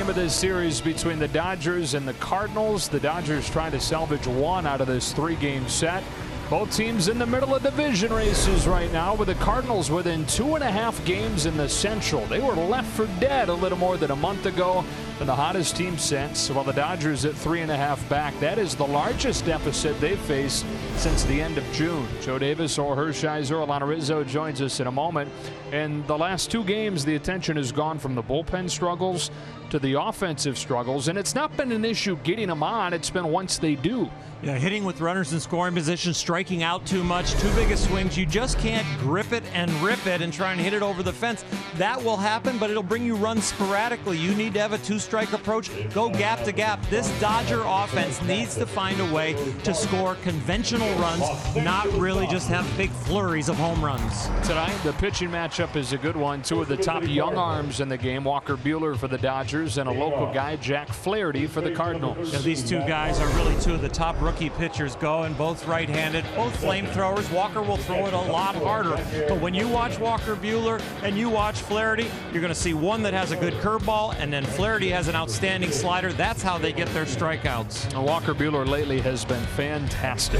game of this series between the Dodgers and the Cardinals. The Dodgers trying to salvage one out of this three-game set. Both teams in the middle of division races right now, with the Cardinals within 2.5 games in the Central. They were left for dead a little more than a month ago, and the hottest team since, while the Dodgers at 3.5 back. That is the largest deficit they've faced since the end of June. Joe Davis or Hershiser, Alana Rizzo joins us in a moment. In the last two games, the attention has gone from the bullpen struggles to the offensive struggles, and it's not been an issue getting them on. It's been once they do. Yeah, hitting with runners in scoring position, striking out too much, too big a swings. You just can't grip it and rip it and try and hit it over the fence. That will happen, but it'll bring you runs sporadically. You need to have a two-strike approach. Go gap to gap. This Dodger offense needs to find a way to score conventional runs, not really just have big flurries of home runs. Tonight, the pitching matchup is a good one. Two of the top young arms in the game, Walker Buehler for the Dodgers and a local guy, Jack Flaherty, for the Cardinals. Yeah, these two guys are really two of the top rookie pitchers going, both right-handed, both flamethrowers. Walker will throw it a lot harder, but when you watch Walker Buehler and you watch Flaherty, you're going to see one that has a good curveball, and then Flaherty has an outstanding slider. That's how they get their strikeouts. And Walker Buehler lately has been fantastic.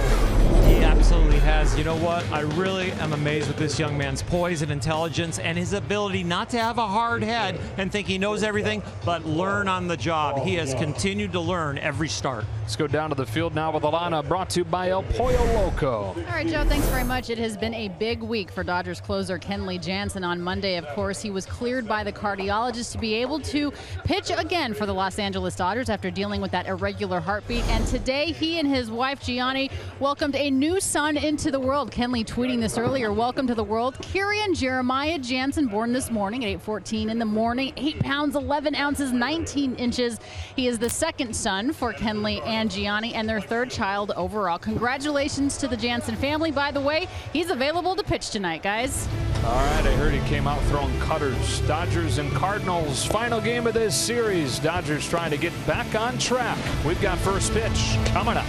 He absolutely has. You know what? I really am amazed with this young man's poise and intelligence and his ability not to have a hard head and think he knows everything, but learn on the job. He has continued to learn every start. Let's go down to the field now with Alana, brought to you by El Pollo Loco. All right, Joe, thanks very much. It has been a big week for Dodgers closer Kenley Jansen. On Monday, of course, he was cleared by the cardiologist to be able to pitch again for the Los Angeles Dodgers after dealing with that irregular heartbeat. And today, he and his wife, Gianni, welcomed a new son into the world. Kenley tweeting this earlier. Welcome to the world, Kyrian Jeremiah Jansen, born this morning at 8:14 in the morning, 8 pounds, 11 ounces, 19 inches. He is the second son for Kenley and Gianni, and their third child overall. Congratulations to the Jansen family. By the way, he's available to pitch tonight, guys. All right, I heard he came out throwing cutters. Dodgers and Cardinals, final game of this series. Dodgers trying to get back on track. We've got first pitch coming up.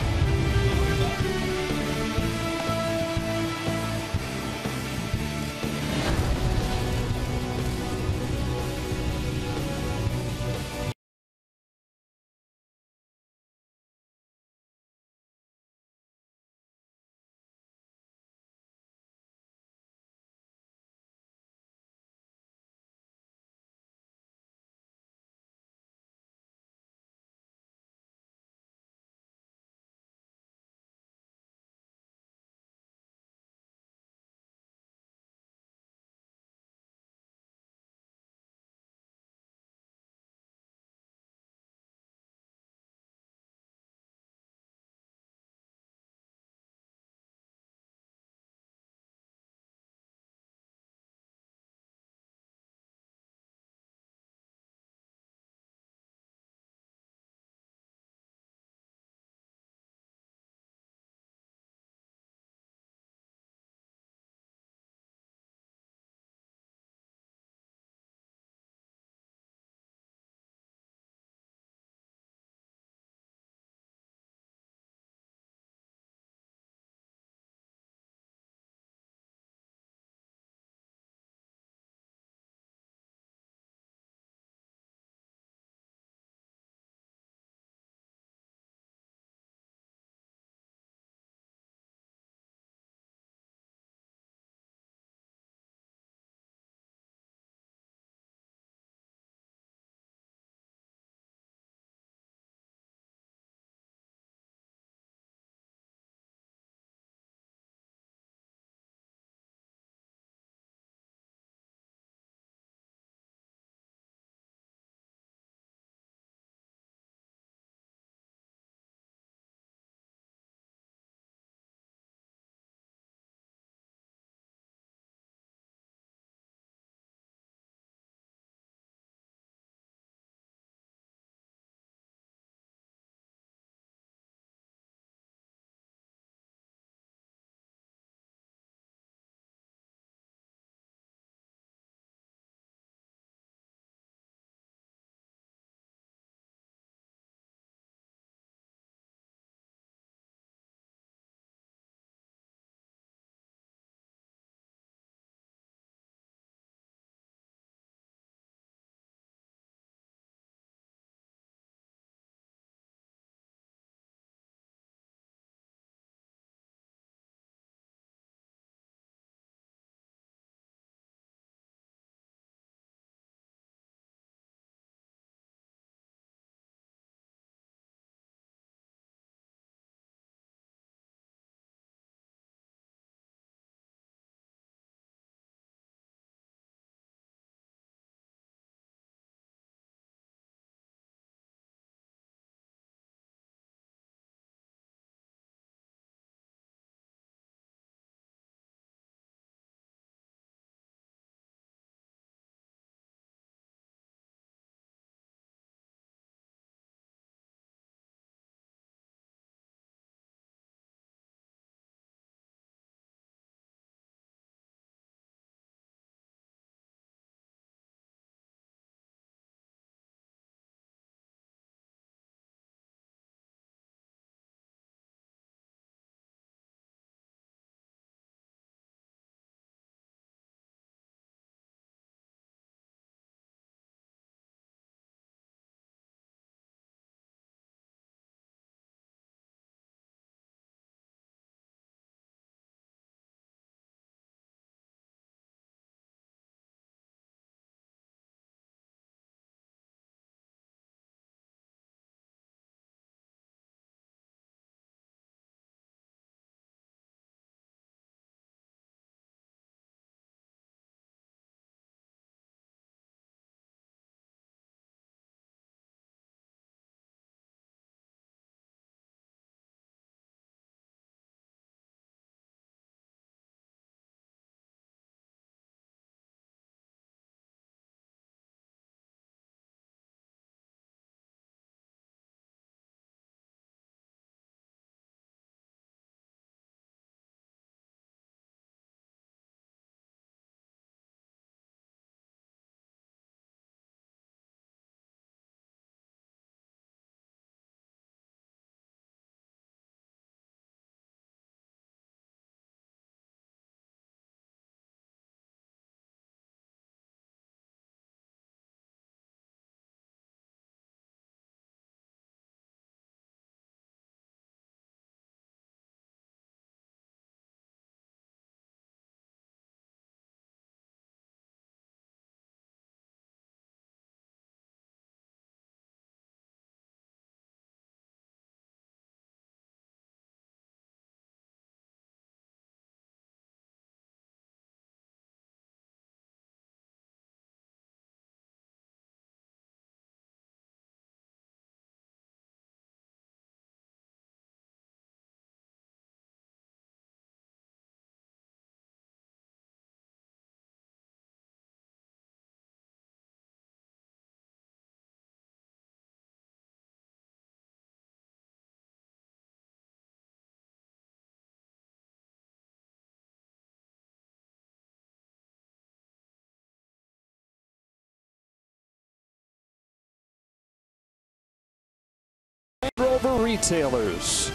Rover Retailers.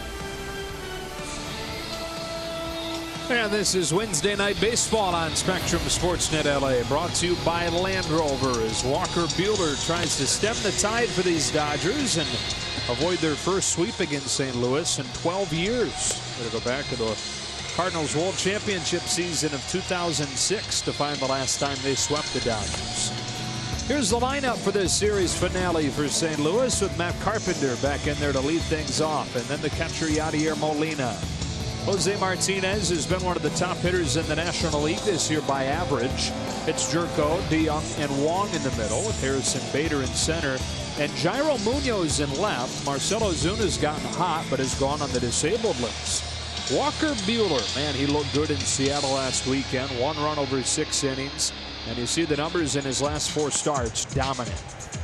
And this is Wednesday Night Baseball on Spectrum Sportsnet LA, brought to you by Land Rover as Walker Buehler tries to stem the tide for these Dodgers and avoid their first sweep against St. Louis in 12 years. We'll go back to the Cardinals World Championship season of 2006 to find the last time they swept the Dodgers. Here's the lineup for this series finale for St. Louis, with Matt Carpenter back in there to lead things off, and then the catcher Yadier Molina. Jose Martinez has been one of the top hitters in the National League this year by average. It's Jerko, DeYoung, and Wong in the middle, with Harrison Bader in center and Jairo Munoz in left. Marcelo Zuna's gotten hot but has gone on the disabled list. Walker Buehler, man, he looked good in Seattle last weekend. 1 run over 6 innings. And you see the numbers in his last 4 starts, dominant.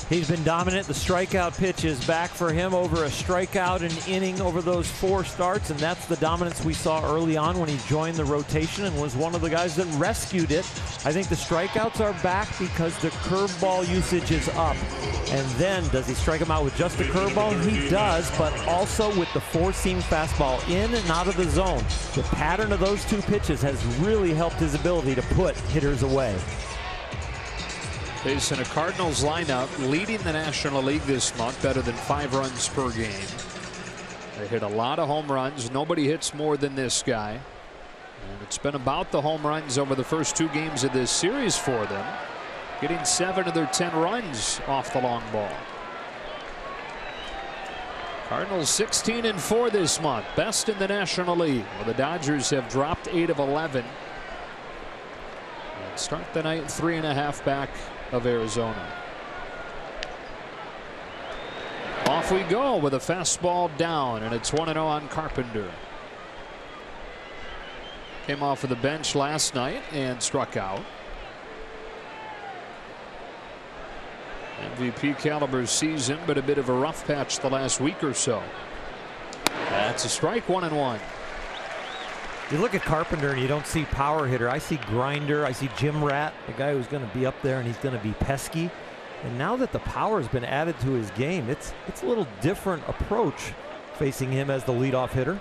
He's been dominant. The strikeout pitch is back for him, over a strikeout an inning over those 4 starts, and that's the dominance we saw early on when he joined the rotation and was one of the guys that rescued it. I think the strikeouts are back because the curveball usage is up. And then, does he strike him out with just the curveball? He does, but also with the 4-seam fastball in and out of the zone. The pattern of those 2 pitches has really helped his ability to put hitters away. Facing a Cardinals lineup leading the National League this month, better than 5 runs per game. They hit a lot of home runs. Nobody hits more than this guy. And it's been about the home runs over the first 2 games of this series for them, getting 7 of their 10 runs off the long ball. Cardinals 16-4 this month, best in the National League. Well, the Dodgers have dropped 8 of 11. And start the night 3.5 back of Arizona. Off we go with a fastball down, and it's 1-0 on Carpenter. Came off of the bench last night and struck out. MVP caliber season, but a bit of a rough patch the last week or so. That's a strike, 1-1. You look at Carpenter and you don't see power hitter. I see grinder. I see Jim Rat, the guy who's going to be up there and he's going to be pesky. And now that the power has been added to his game, it's a little different approach facing him as the leadoff hitter.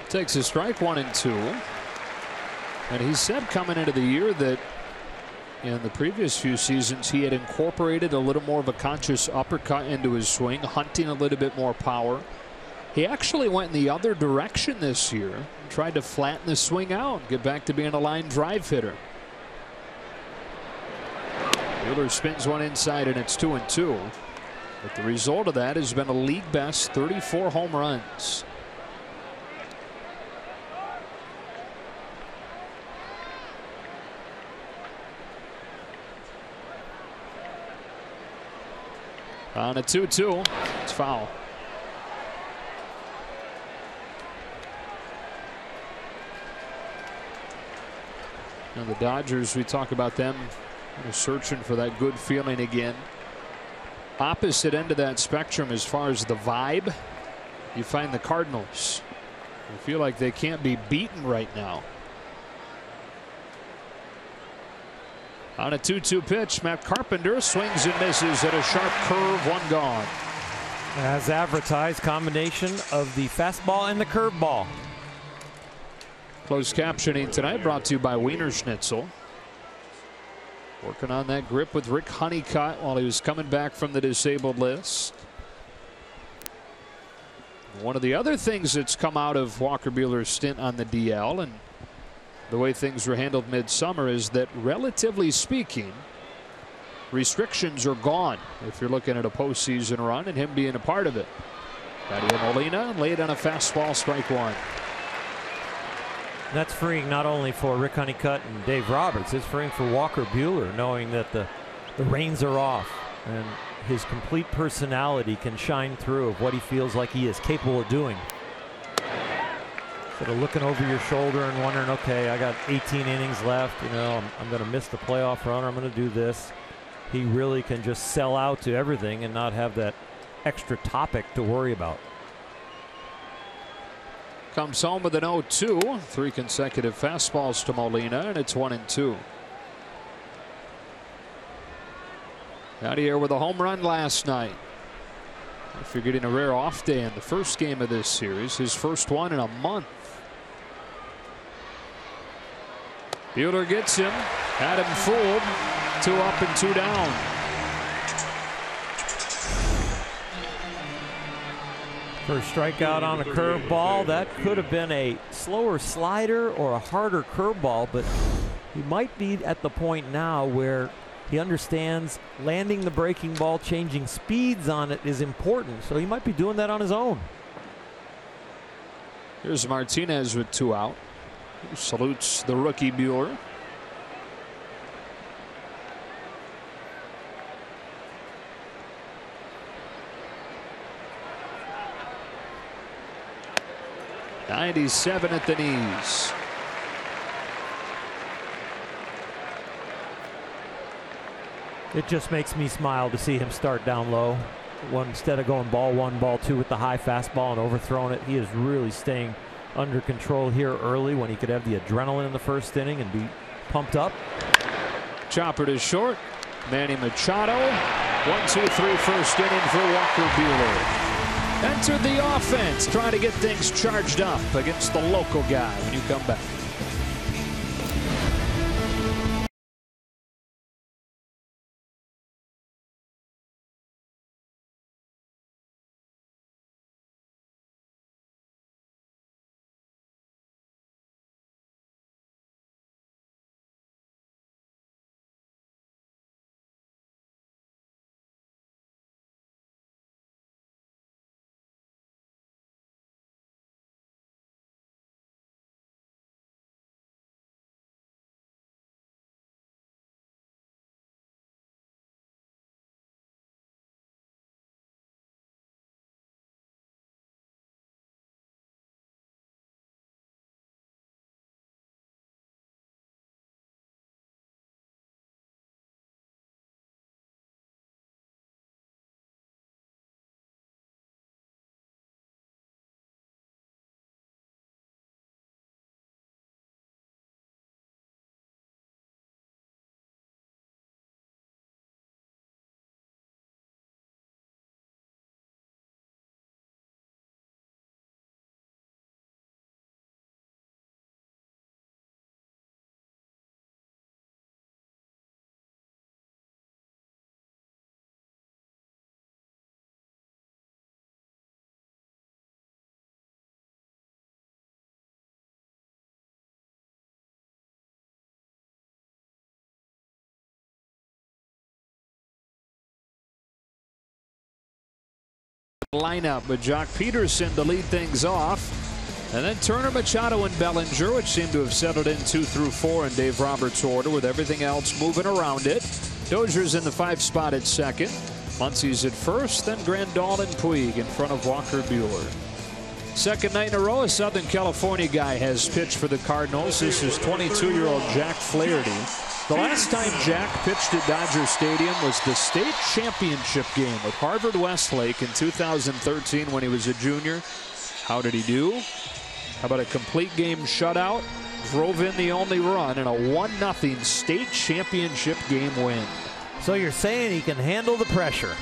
Takes a strike, 1-2. And he said coming into the year that in the previous few seasons he had incorporated a little more of a conscious uppercut into his swing, hunting a little bit more power. He actually went in the other direction this year and tried to flatten the swing out, get back to being a line drive hitter. Buehler spins one inside and it's 2-2. But the result of that has been a league best 34 home runs. On a 2-2, it's foul. And the Dodgers, we talk about them searching for that good feeling again. Opposite end of that spectrum as far as the vibe, you find the Cardinals. They feel like they can't be beaten right now. On a 2-2 pitch, Matt Carpenter swings and misses at a sharp curve, 1 gone. As advertised, combination of the fastball and the curveball. Closed captioning tonight brought to you by Wiener Schnitzel. Working on that grip with Rick Honeycutt while he was coming back from the disabled list. One of the other things that's come out of Walker Buehler's stint on the DL and the way things were handled midsummer is that, relatively speaking, restrictions are gone if you're looking at a postseason run, and him being a part of it. Yadier Molina laid on a fastball, strike 1. That's freeing not only for Rick Honeycutt and Dave Roberts, it's freeing for Walker Buehler, knowing that the reins are off and his complete personality can shine through of what he feels like he is capable of doing. Instead of looking over your shoulder and wondering, okay, I got 18 innings left, you know, I'm going to miss the playoff run, or I'm going to do this. He really can just sell out to everything and not have that extra topic to worry about. Comes home with an 0-2. 3 consecutive fastballs to Molina, and it's 1-2. Out here with a home run last night. If you're getting a rare off day in the first game of this series, his first one in a month. Buehler gets him, had him fooled. 2 up and 2 down. First strikeout on a curveball. That could have been a slower slider or a harder curveball, but he might be at the point now where he understands landing the breaking ball, changing speeds on it is important. So he might be doing that on his own. Here's Martinez with 2 out. He salutes the rookie Buehler. .97 at the knees. It just makes me smile to see him start down low. Instead of going ball 1, ball 2 with the high fastball and overthrowing it, he is really staying under control here early when he could have the adrenaline in the first inning and be pumped up. Chopper to short. Manny Machado. 1-2-3 first inning for Walker Buehler. Entered the offense, trying to get things charged up against the local guy when you come back. Lineup with Jock Peterson to lead things off, and then Turner, Machado, and Bellinger, which seem to have settled in 2 through 4 in Dave Roberts' order, with everything else moving around it. Dozier's in the 5 spot at second. Muncie's at first, then Grandal and Puig in front of Walker Buehler. Second night in a row, a Southern California guy has pitched for the Cardinals. This is 22-year-old Jack Flaherty. The last time Jack pitched at Dodger Stadium was the state championship game with Harvard Westlake in 2013 when he was a junior. How did he do? How about a complete game shutout? Drove in the only run in a 1-0 state championship game win. So you're saying he can handle the pressure.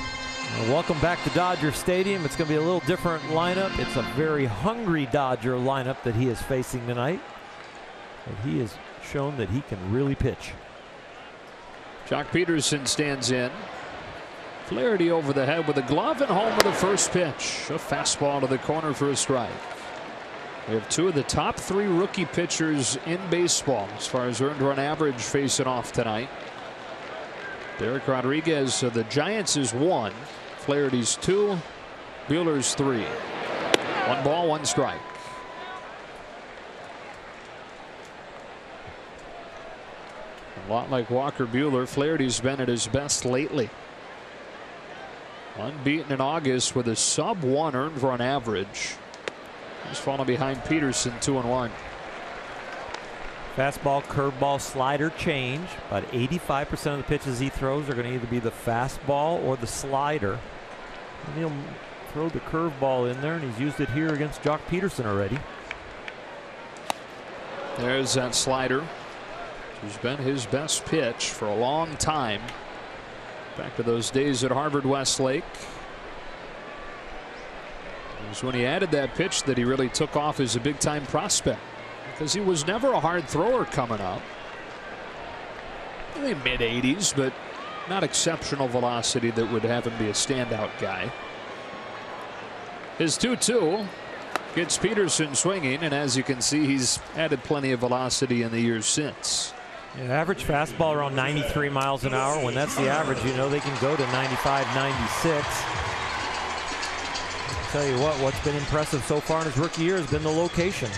Well, welcome back to Dodger Stadium. It's going to be a little different lineup. It's a very hungry Dodger lineup that he is facing tonight. But he has shown that he can really pitch. Jock Peterson stands in. Flaherty over the head with a glove and home with the first pitch. A fastball to the corner for a strike. We have 2 of the top 3 rookie pitchers in baseball as far as earned run average facing off tonight. Derek Rodriguez of the Giants is 1. Flaherty's 2. Buehler's 3. 1 ball, 1 strike. A lot like Walker Buehler, Flaherty's been at his best lately. Unbeaten in August with a sub-1 earned run average. He's falling behind Peterson 2-1. Fastball, curveball, slider change. About 85% of the pitches he throws are going to either be the fastball or the slider. And he'll throw the curveball in there, and he's used it here against Jock Peterson already. There's that slider. Who's been his best pitch for a long time. Back to those days at Harvard Westlake. It was when he added that pitch that he really took off as a big-time prospect, because he was never a hard thrower coming up. Only mid-80s, but not exceptional velocity that would have him be a standout guy. His 2-2 gets Peterson swinging, and as you can see, he's added plenty of velocity in the years since. Yeah, average fastball around 93 miles an hour. When that's the average, you know they can go to 95, 96. I'll tell you what, what's been impressive so far in his rookie year has been the location.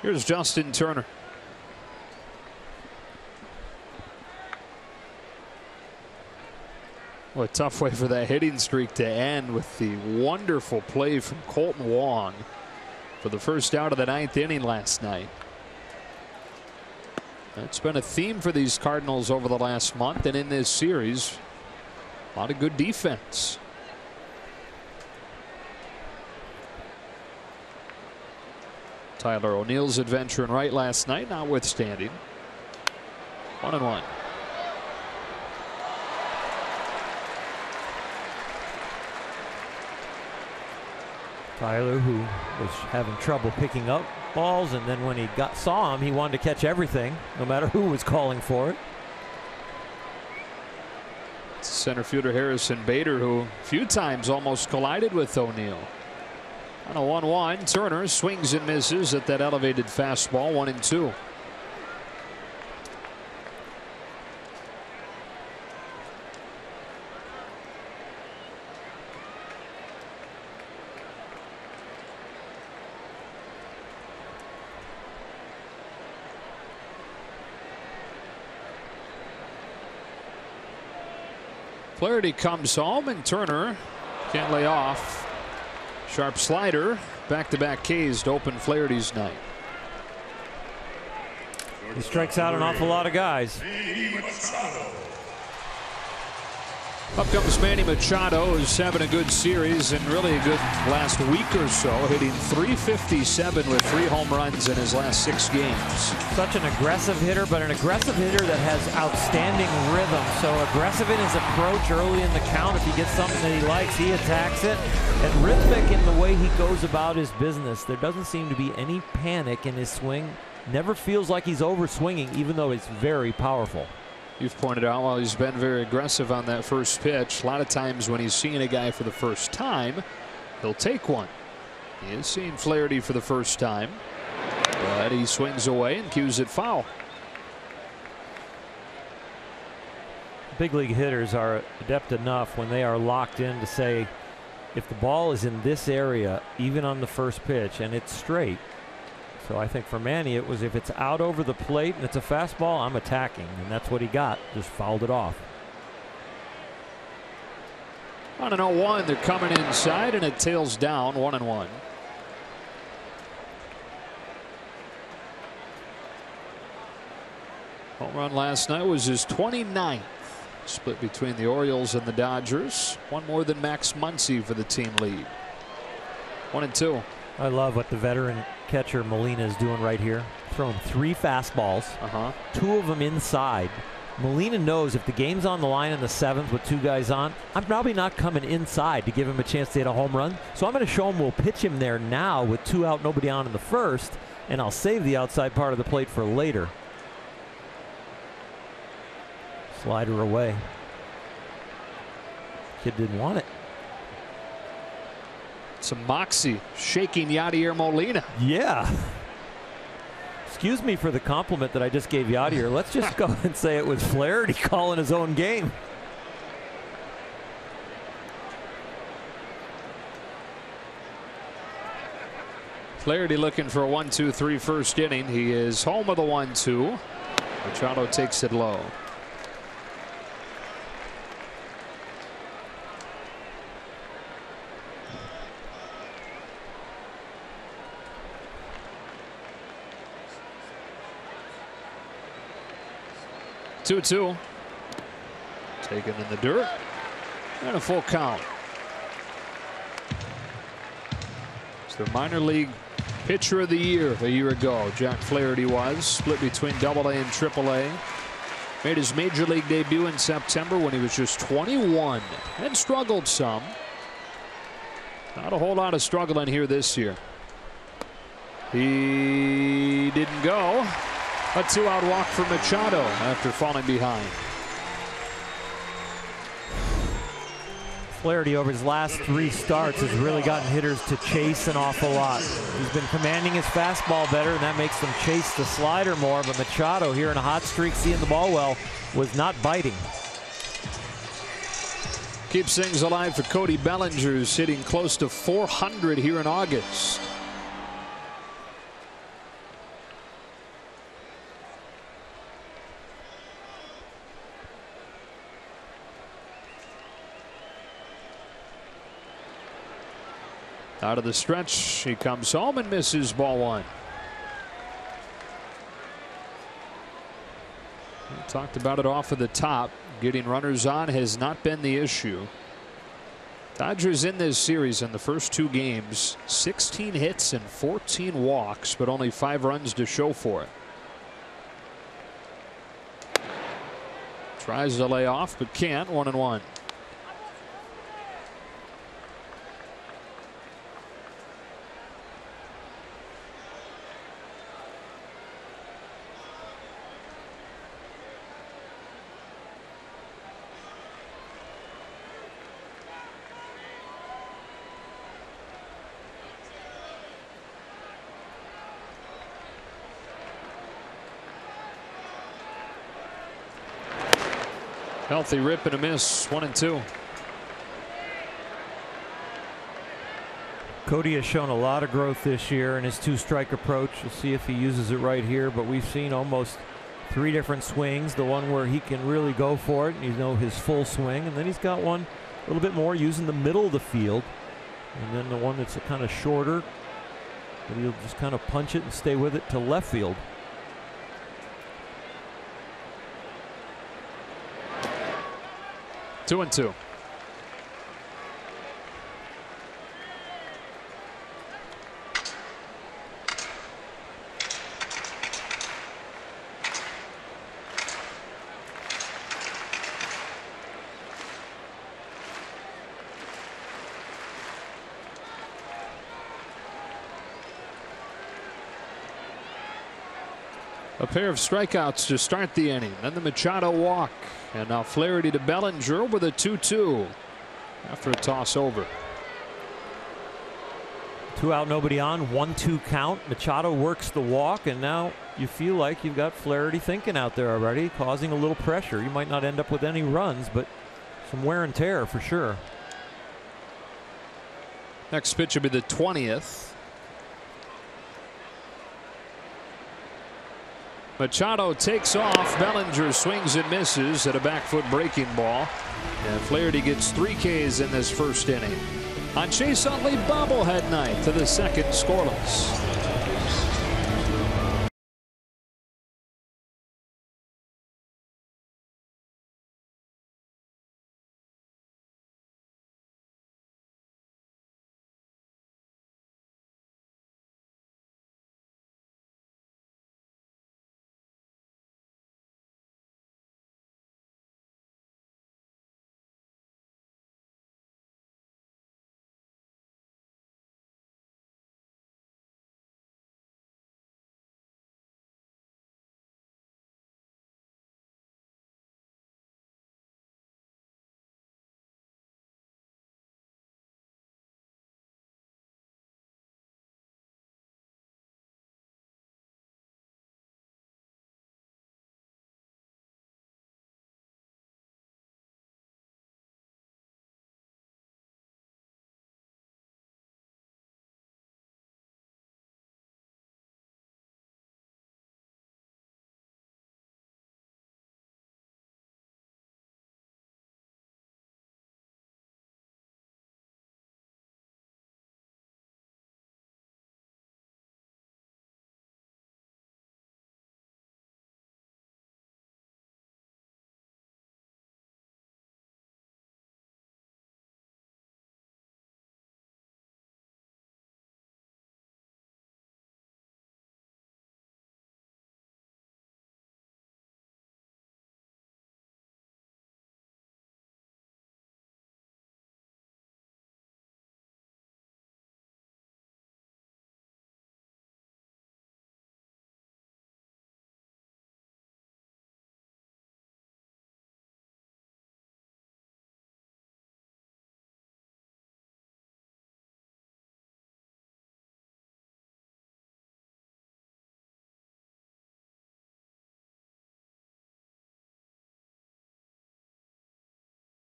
Here's Justin Turner. What a tough way for that hitting streak to end, with the wonderful play from Colton Wong for the first out of the 9th inning last night. It's been a theme for these Cardinals over the last month, and in this series, a lot of good defense. Tyler O'Neill's adventure in right last night notwithstanding. 1-1. Tyler, who was having trouble picking up balls, and then when he saw him, he wanted to catch everything, no matter who was calling for it. Center fielder Harrison Bader, who a few times almost collided with O'Neill. On a 1-1, Turner swings and misses at that elevated fastball. 1-2. Flaherty comes home, and Turner can't lay off. Sharp slider, back-to-back Ks to open Flaherty's night. He strikes out an awful lot of guys. Up comes Manny Machado, who's having a good series and really a good last week or so, hitting .357 with 3 home runs in his last 6 games. Such an aggressive hitter, but an aggressive hitter that has outstanding rhythm. So aggressive in his approach early in the count. If he gets something that he likes, he attacks it. And rhythmic in the way he goes about his business. There doesn't seem to be any panic in his swing. Never feels like he's over swinging, even though it's very powerful. You've pointed out, while he's been very aggressive on that first pitch, a lot of times when he's seeing a guy for the first time, he'll take one. He is seeing Flaherty for the first time, but he swings away and cues it foul. Big league hitters are adept enough when they are locked in to say, if the ball is in this area, even on the first pitch, and it's straight. So I think for Manny, it was if it's out over the plate and it's a fastball, I'm attacking. And that's what he got. Just fouled it off. On an 0-1, they're coming inside, and it tails down. 1-1. Home run last night was his 29th. Split between the Orioles and the Dodgers. One more than Max Muncy for the team lead. 1-2. I love what the veteran catcher Molina is doing right here. Throwing 3 fastballs, 2 of them inside. Molina knows if the game's on the line in the 7th with 2 guys on, I'm probably not coming inside to give him a chance to hit a home run. So I'm going to show him we'll pitch him there now with 2 out, nobody on in the first, and I'll save the outside part of the plate for later. Slider away. Kid didn't want it. Some moxie shaking Yadier Molina. Yeah. Excuse me for the compliment that I just gave Yadier. Let's just go and say it was Flaherty calling his own game. Flaherty looking for a 1-2-3 first inning. He is home with a 1-2. Machado takes it low. Two. Taken in the dirt. And a full count. It's the minor league pitcher of the year a year ago. Jack Flaherty was. Split between AA and AAA. Made his major league debut in September when he was just 21 and struggled some. Not a whole lot of struggling here this year. He didn't go. A 2-out walk for Machado after falling behind. Flaherty over his last 3 starts has really gotten hitters to chase an awful lot. He's been commanding his fastball better, and that makes them chase the slider more. But Machado, here in a hot streak, seeing the ball well, was not biting. Keeps things alive for Cody Bellinger, who's hitting close to 400 here in August. Out of the stretch, he comes home and misses ball 1. We talked about it off of the top. Getting runners on has not been the issue. Dodgers in this series in the first 2 games, 16 hits and 14 walks, but only 5 runs to show for it. Tries to lay off, but can't. 1-1. Healthy rip and a miss. 1-2. Cody has shown a lot of growth this year in his 2-strike approach. We'll see if he uses it right here, but we've seen almost 3 different swings. The one where he can really go for it, and you know his full swing, and then he's got one a little bit more using the middle of the field, and then the one that's kind of shorter, but he'll just kind of punch it and stay with it to left field. 2-2. A pair of strikeouts to start the inning. Then the Machado walk. And now Flaherty to Bellinger with a 2-2 after a toss over. 2 out, nobody on. 1-2 count. Machado works the walk, and now you feel like you've got Flaherty thinking out there already, causing a little pressure. You might not end up with any runs, but some wear and tear for sure. Next pitch will be the 20th. Machado takes off. Bellinger swings and misses at a back foot breaking ball. And Flaherty gets 3 Ks in this first inning. On Chase Utley bobblehead night to the second scoreless.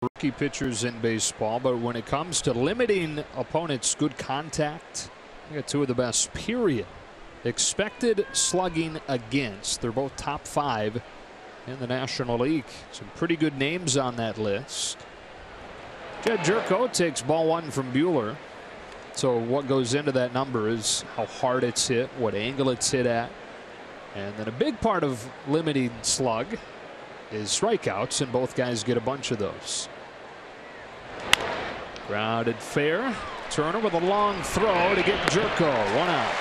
rookie pitchers in baseball, but when it comes to limiting opponents' good contact, we got two of the best, period. Expected slugging against. They're both top 5 in the National League. Some pretty good names on that list. Jed Jerko takes ball 1 from Buehler. So what goes into that number is how hard it's hit, what angle it's hit at. And then a big part of limiting slug is strikeouts, and both guys get a bunch of those. Grounded fair. Turner with a long throw to get Jerko. 1 out.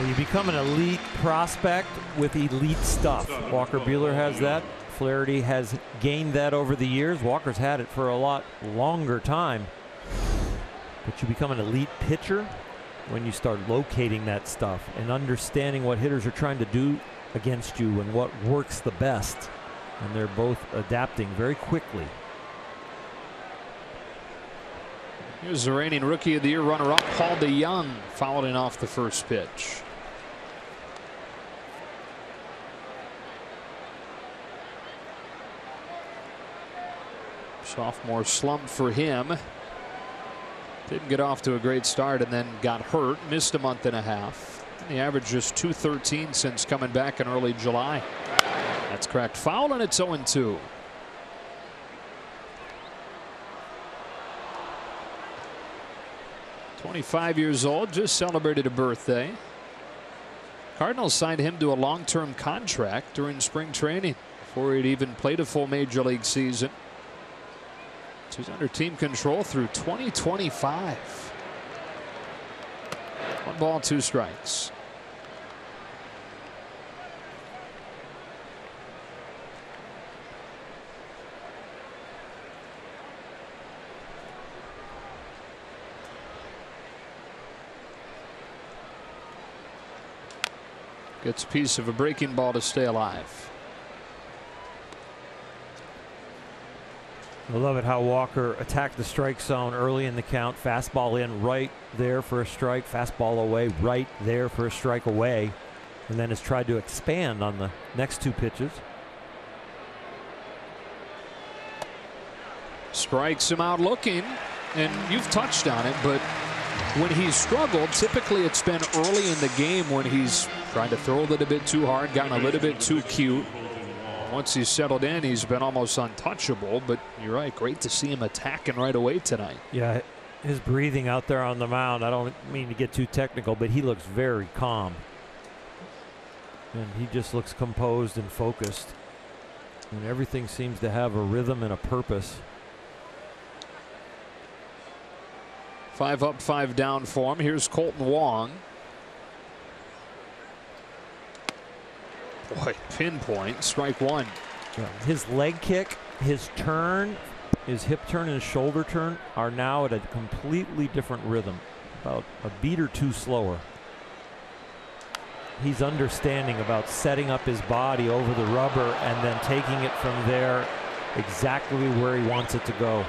You become an elite prospect with elite stuff. Walker Buehler has that. Flaherty has gained that over the years. Walker's had it for a lot longer time. But you become an elite pitcher when you start locating that stuff and understanding what hitters are trying to do against you and what works the best. And they're both adapting very quickly. Here's the reigning Rookie of the Year runner-up, Paul DeYoung, fouling off the first pitch. Sophomore slump for him. Didn't get off to a great start and then got hurt. Missed a month and a half. And the average just .213 since coming back in early July. That's cracked foul, and it's 0-2. .25 years old, just celebrated a birthday. Cardinals signed him to a long-term contract during spring training before he'd even played a full major league season. So he's under team control through 2025. 1 ball, 2 strikes. Gets a piece of a breaking ball to stay alive. I love it how Walker attacked the strike zone early in the count. Fastball in right there for a strike. Fastball away right there for a strike away. And then has tried to expand on the next 2 pitches. Strikes him out looking. And you've touched on it, but when he's struggled, typically it's been early in the game when he's tried to throw a little bit too hard, gotten a little bit too cute. Once he's settled in, he's been almost untouchable. But you're right, great to see him attacking right away tonight. Yeah, his breathing out there on the mound, I don't mean to get too technical, but he looks very calm. And he just looks composed and focused. And everything seems to have a rhythm and a purpose. 5 up, 5 down for him. Here's Kolten Wong. Boy, pinpoint, strike 1. His leg kick, his turn, his hip turn and his shoulder turn are now at a completely different rhythm, about a beat or 2 slower. He's understanding about setting up his body over the rubber and then taking it from there exactly where he wants it to go.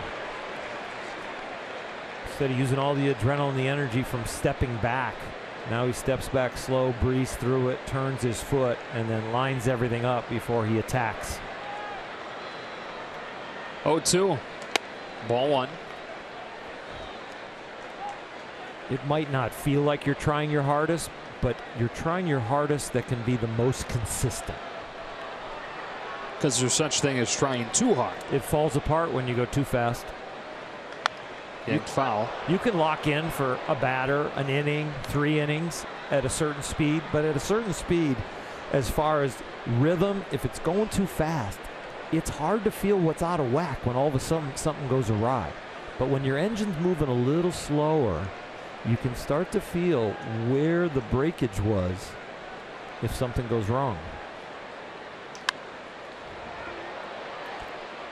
Instead of using all the adrenaline, the energy from stepping back, now he steps back slow, breezes through it, turns his foot, and then lines everything up before he attacks. 0-2. Ball 1. It might not feel like you're trying your hardest, but you're trying your hardest that can be the most consistent. Because there's such thing as trying too hard. It falls apart when you go too fast. Foul. You can lock in for a batter, an inning, 3 innings at a certain speed, but at a certain speed, as far as rhythm, if it's going too fast, it's hard to feel what's out of whack when all of a sudden something goes awry. But when your engine's moving a little slower, you can start to feel where the breakage was if something goes wrong.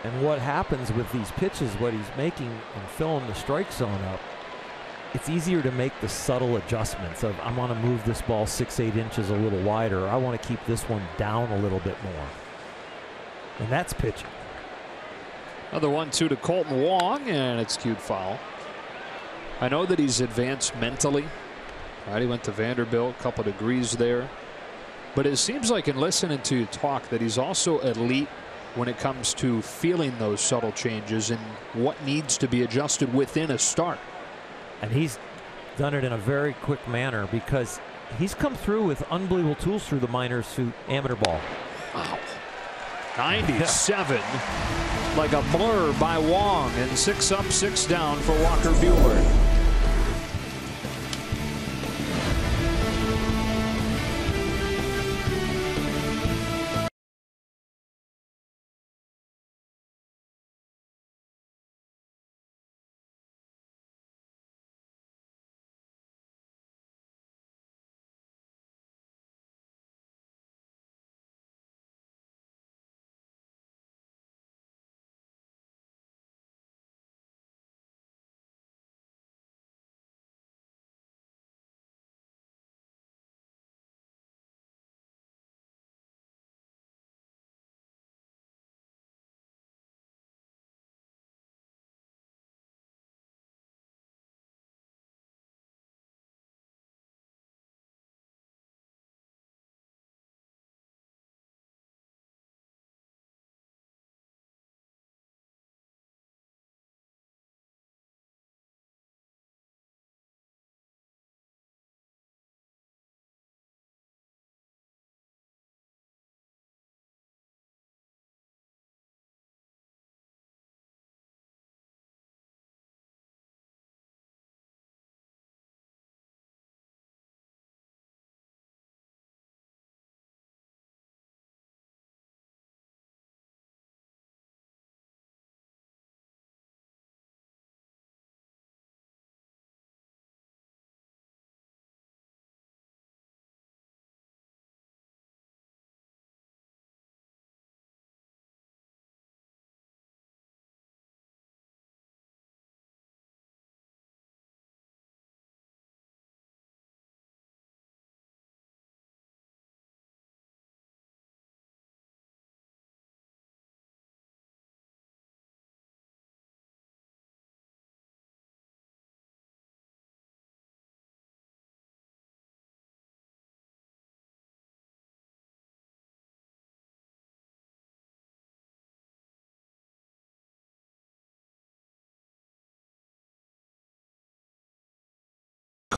And what happens with these pitches, what he's making and filling the strike zone up, it's easier to make the subtle adjustments of, I want to move this ball 6-8 inches a little wider. I want to keep this one down a little bit more. And that's pitching. Another 1-2 to Kolten Wong, and it's cued foul. I know that he's advanced mentally. Right, he went to Vanderbilt, a couple degrees there. But it seems like in listening to you talk that he's also elite when it comes to feeling those subtle changes and what needs to be adjusted within a start. And he's done it in a very quick manner because he's come through with unbelievable tools through the minors through amateur ball. Wow. 97 like a blur by Wong, and 6 up, 6 down for Walker Buehler.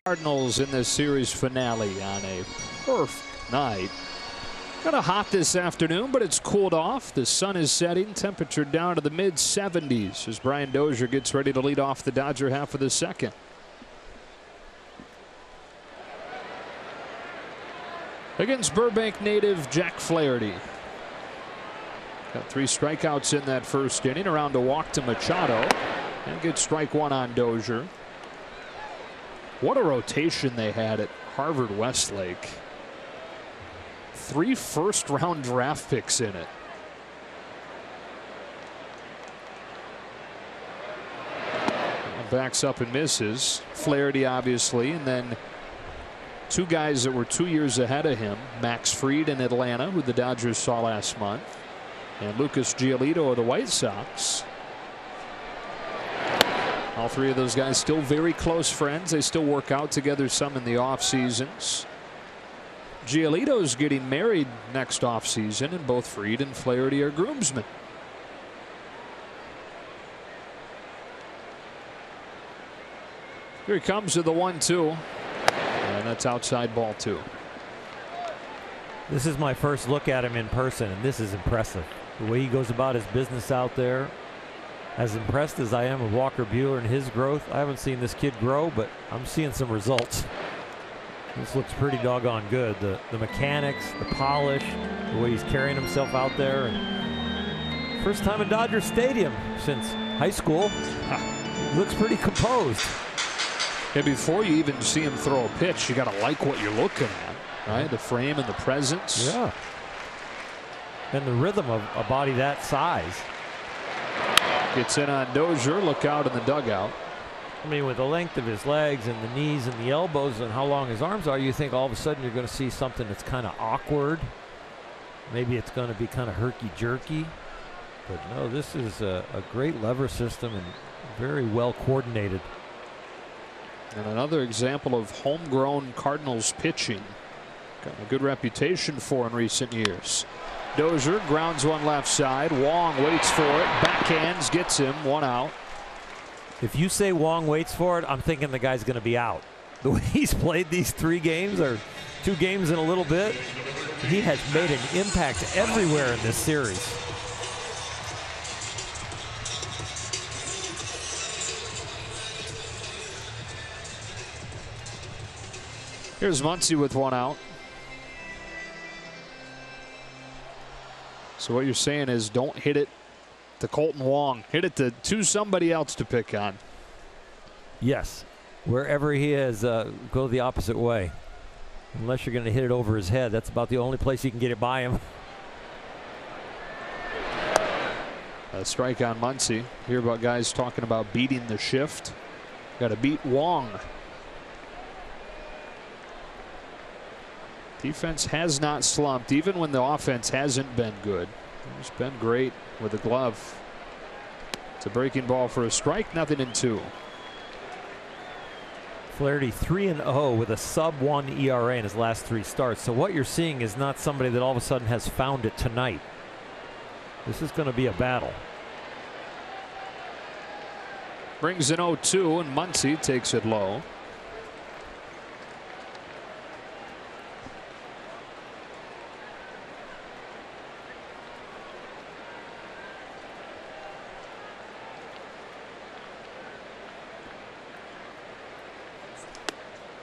Cardinals in this series finale on a perfect night. Kind of hot this afternoon, but it's cooled off. The sun is setting, temperature down to the mid-70s as Brian Dozier gets ready to lead off the Dodger half of the second. Against Burbank native Jack Flaherty. Got 3 strikeouts in that first inning, around a walk to Machado, and gets strike 1 on Dozier. What a rotation they had at Harvard Westlake. 3 first-round draft picks in it. Backs up and misses. Flaherty, obviously, and then 2 guys that were 2 years ahead of him. Max Fried in Atlanta, who the Dodgers saw last month, and Lucas Giolito of the White Sox. All 3 of those guys still very close friends. They still work out together some in the off seasons. Giolito's getting married next off season, and both Fried and Flaherty are groomsmen. Here he comes to the 1-2, and that's outside ball 2. This is my first look at him in person, and this is impressive. The way he goes about his business out there. As impressed as I am with Walker Buehler and his growth, I haven't seen this kid grow, but I'm seeing some results. This looks pretty doggone good. The mechanics, the polish, the way he's carrying himself out there. And first time in Dodger Stadium since high school. Looks pretty composed. And before you even see him throw a pitch, you got to like what you're looking at, right? The frame and the presence. Yeah. And the rhythm of a body that size. Gets in on Dozier. Look out in the dugout. I mean, with the length of his legs and the knees and the elbows and how long his arms are, you think all of a sudden you're going to see something that's kind of awkward. Maybe it's going to be kind of herky-jerky. But no, this is a great lever system and very well coordinated. And another example of homegrown Cardinals pitching. Got a good reputation for in recent years. Dozier grounds one left side. Wong waits for it. Backhands, gets him. One out. If you say Wong waits for it, I'm thinking the guy's going to be out. The way he's played these 3 games, or 2 games in a little bit, he has made an impact everywhere in this series. Here's Muncy with one out. So what you're saying is don't hit it to Colton Wong. Hit it to somebody else to pick on. Yes. Wherever he is, go the opposite way. Unless you're going to hit it over his head. That's about the only place you can get it by him. A strike on Muncy. Hear about guys talking about beating the shift. Got to beat Wong. Defense has not slumped, even when the offense hasn't been good. It's been great with the glove. It's a breaking ball for a strike, nothing in 2. Flaherty 3-0 with a sub-1 ERA in his last 3 starts. So what you're seeing is not somebody that all of a sudden has found it tonight. This is going to be a battle. Brings in 0-2, and Muncy takes it low.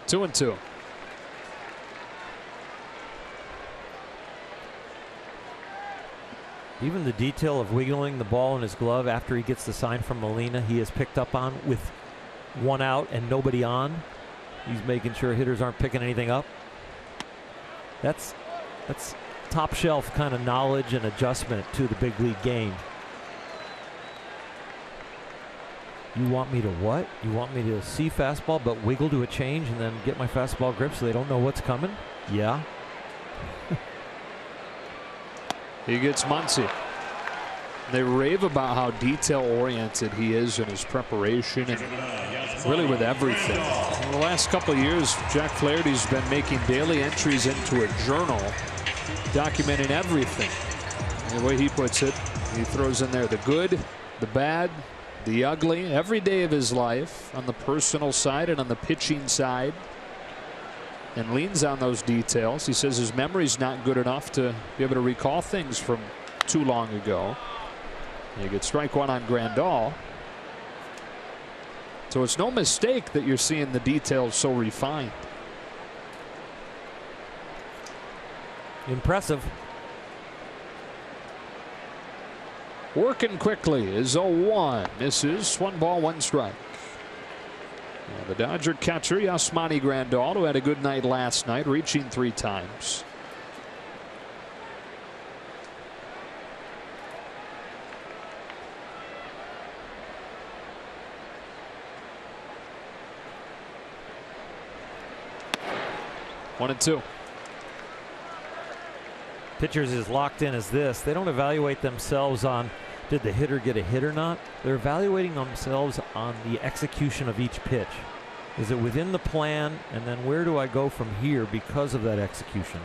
Two and 2. Even the detail of wiggling the ball in his glove after he gets the sign from Molina, he has picked up on with 1 out and nobody on. He's making sure hitters aren't picking anything up. That's top shelf kind of knowledge and adjustment to the big league game. You want me to what? You want me to see fastball but wiggle to a change and then get my fastball grip so they don't know what's coming? Yeah. He gets Muncy. They rave about how detail-oriented he is in his preparation and really with everything. In the last couple of years, Jack Flaherty's been making daily entries into a journal documenting everything. And the way he puts it, he throws in there the good, the bad, the ugly, every day of his life on the personal side and on the pitching side, and leans on those details. He says his memory's not good enough to be able to recall things from too long ago. You get strike 1 on Grandal. So it's no mistake that you're seeing the details so refined. Impressive. Working quickly is 0-1. Misses. 1 ball, 1 strike. Now the Dodger catcher Yasmani Grandal, who had a good night last night, reaching 3 times. One and 2. Pitchers as locked in as this, they don't evaluate themselves on did the hitter get a hit or not. They're evaluating themselves on the execution of each pitch. Is it within the plan, and then where do I go from here because of that execution?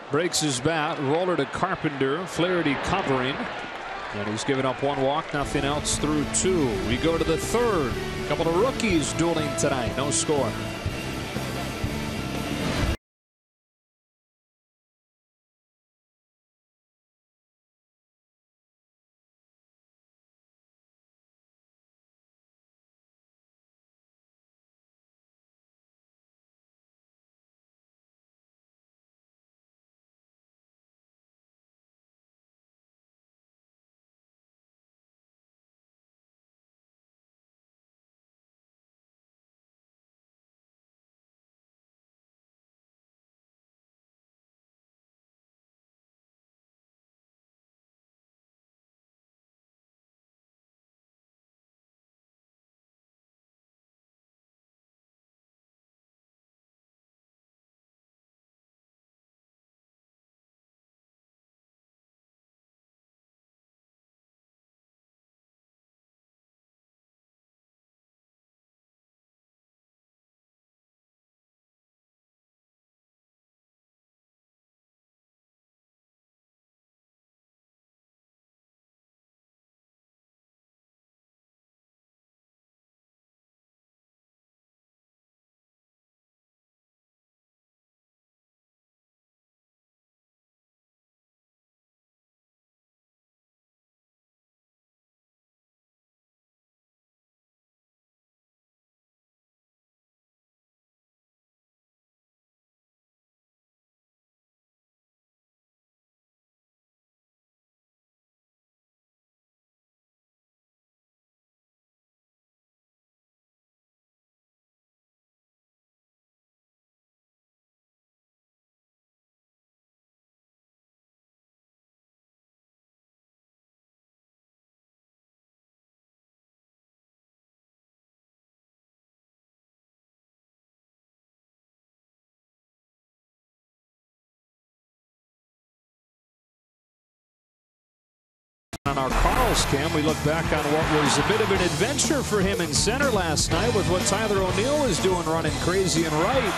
Breaks his bat. Roller to Carpenter. Flaherty covering. And he's given up 1 walk, nothing else through 2. We go to the 3rd. A couple of rookies dueling tonight. No score. on our Carl's cam. We look back on what was a bit of an adventure for him in center last night with what Tyler O'Neill was doing, running crazy and right.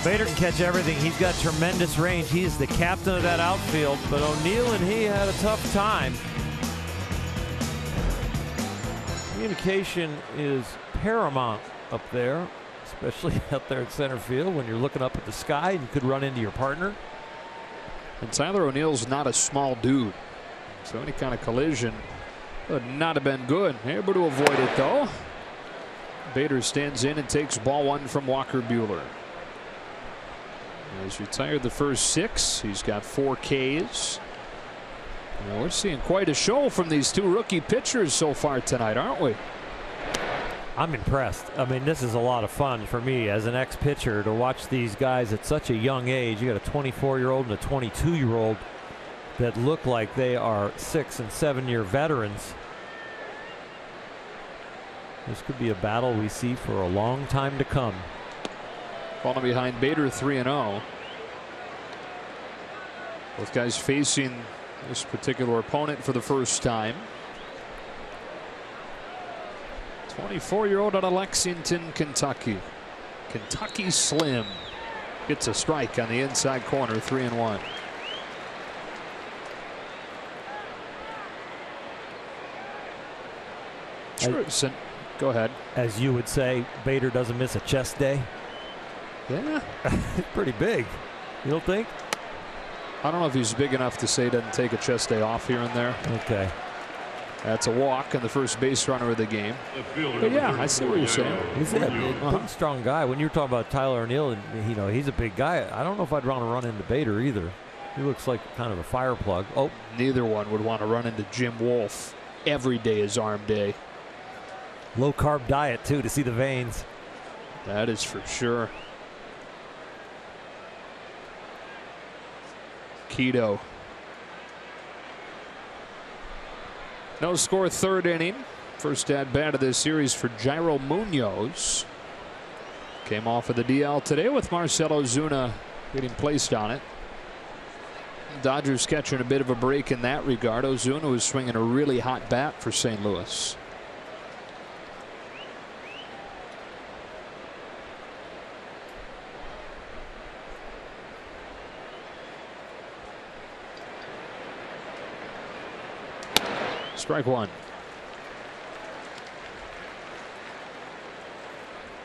Bader can catch everything. He's got tremendous range. He's the captain of that outfield, but O'Neill and he had a tough time. Communication is paramount up there, especially out there at center field when you're looking up at the sky and you could run into your partner. And Tyler O'Neill's not a small dude, so any kind of collision would not have been good. Able to avoid it though. Bader stands in and takes ball one from Walker Buehler. He's retired the first 6. He's got 4 Ks. Now we're seeing quite a show from these 2 rookie pitchers so far tonight, aren't we? I'm impressed. I mean, this is a lot of fun for me as an ex-pitcher to watch these guys at such a young age. You got a 24-year-old and a 22-year-old that look like they are 6- and 7-year veterans. This could be a battle we see for a long time to come. Falling behind Bader 3-0. Both guys facing this particular opponent for the first time. 24-year-old out of Lexington, Kentucky. Kentucky Slim gets a strike on the inside corner, 3-1. Sure. Go ahead. As you would say, Bader doesn't miss a chest day. Yeah. Pretty big. You don't think? I don't know if he's big enough to say he doesn't take a chest day off here and there. Okay. That's a walk and the first base runner of the game. But yeah, I see what you're saying. He's a big, strong guy. When you were talking about Tyler O'Neill, and you know he's a big guy. I don't know if I'd want to run into Bader either. He looks like kind of a fire plug. Oh, neither one would want to run into Jim Wolf. Every day is arm day. Low carb diet too to see the veins. That is for sure. Keto. No score, 3rd inning. First at bat of this series for Jairo Munoz. Came off of the DL today with Marcell Ozuna getting placed on it. Dodgers catching a bit of a break in that regard. Ozuna was swinging a really hot bat for St. Louis. Strike one.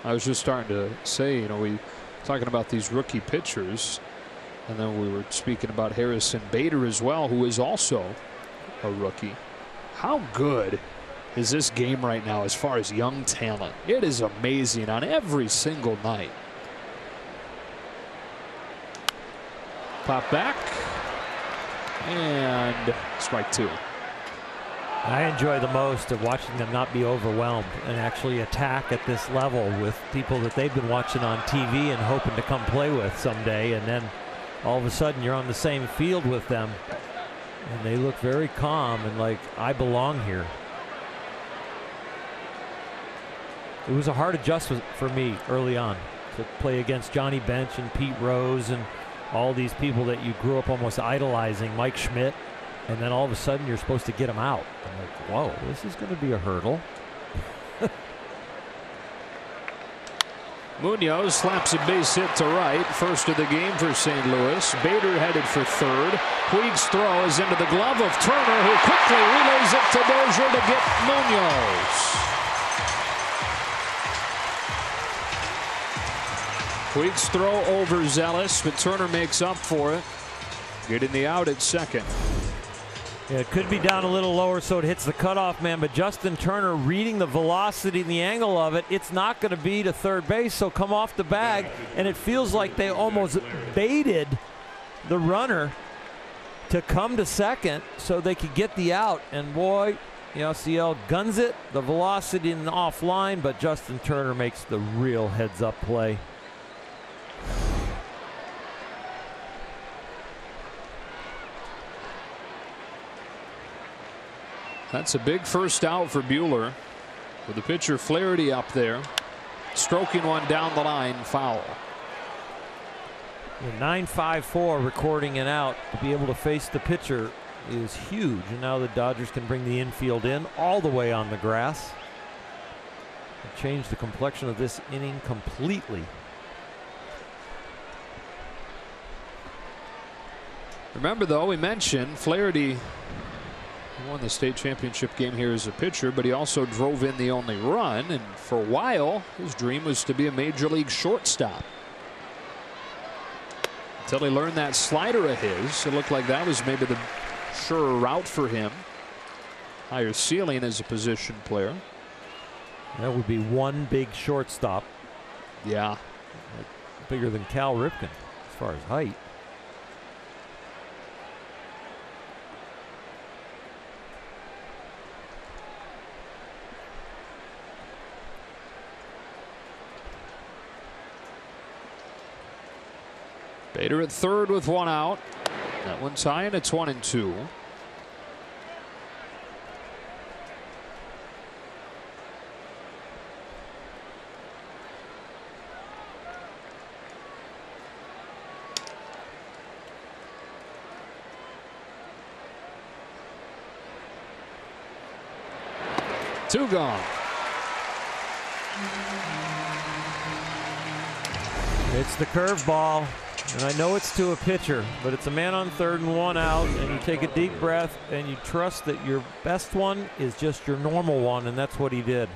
I was just starting to say, you know, we talking about these rookie pitchers, and then we were speaking about Harrison Bader as well, who is also a rookie. How good is this game right now as far as young talent? It is amazing on every single night. Pop back and strike 2. I enjoy the most of watching them not be overwhelmed and actually attack at this level with people that they've been watching on TV and hoping to come play with someday, and then all of a sudden you're on the same field with them and they look very calm and like, I belong here. It was a hard adjustment for me early on to play against Johnny Bench and Pete Rose and all these people that you grew up almost idolizing, Mike Schmidt. And then all of a sudden you're supposed to get him out. I'm like, whoa, this is going to be a hurdle. Munoz slaps a base hit to right. First of the game for St. Louis. Bader headed for 3rd. Puig's throw is into the glove of Turner, who quickly relays it to Dozier to get Munoz. Puig's throw overzealous, but Turner makes up for it. Getting the out at second. Yeah, it could be down a little lower so it hits the cutoff man, but Justin Turner reading the velocity and the angle of it, it's not going to be to third base, so come off the bag, and it feels like they almost baited the runner to come to second so they could get the out. And boy, Yasiel guns it, the velocity in the offline, but Justin Turner makes the real heads-up play. That's a big first out for Buehler, with the pitcher Flaherty up there, stroking one down the line, foul. 9.54 recording an out to be able to face the pitcher is huge. And now the Dodgers can bring the infield in all the way on the grass. Change the complexion of this inning completely. Remember, though, we mentioned Flaherty won the state championship game here as a pitcher, but he also drove in the only run. And for a while, his dream was to be a major league shortstop. Until he learned that slider of his, it looked like that was maybe the surer route for him. Higher ceiling as a position player. That would be one big shortstop. Yeah. Bigger than Cal Ripken as far as height. Bader at third with one out. That one's high and it's 1-2. Two gone. It's the curveball, and I know it's to a pitcher, but it's a man on third and one out, and you take a deep breath and you trust that your best one is just your normal one, and that's what he did.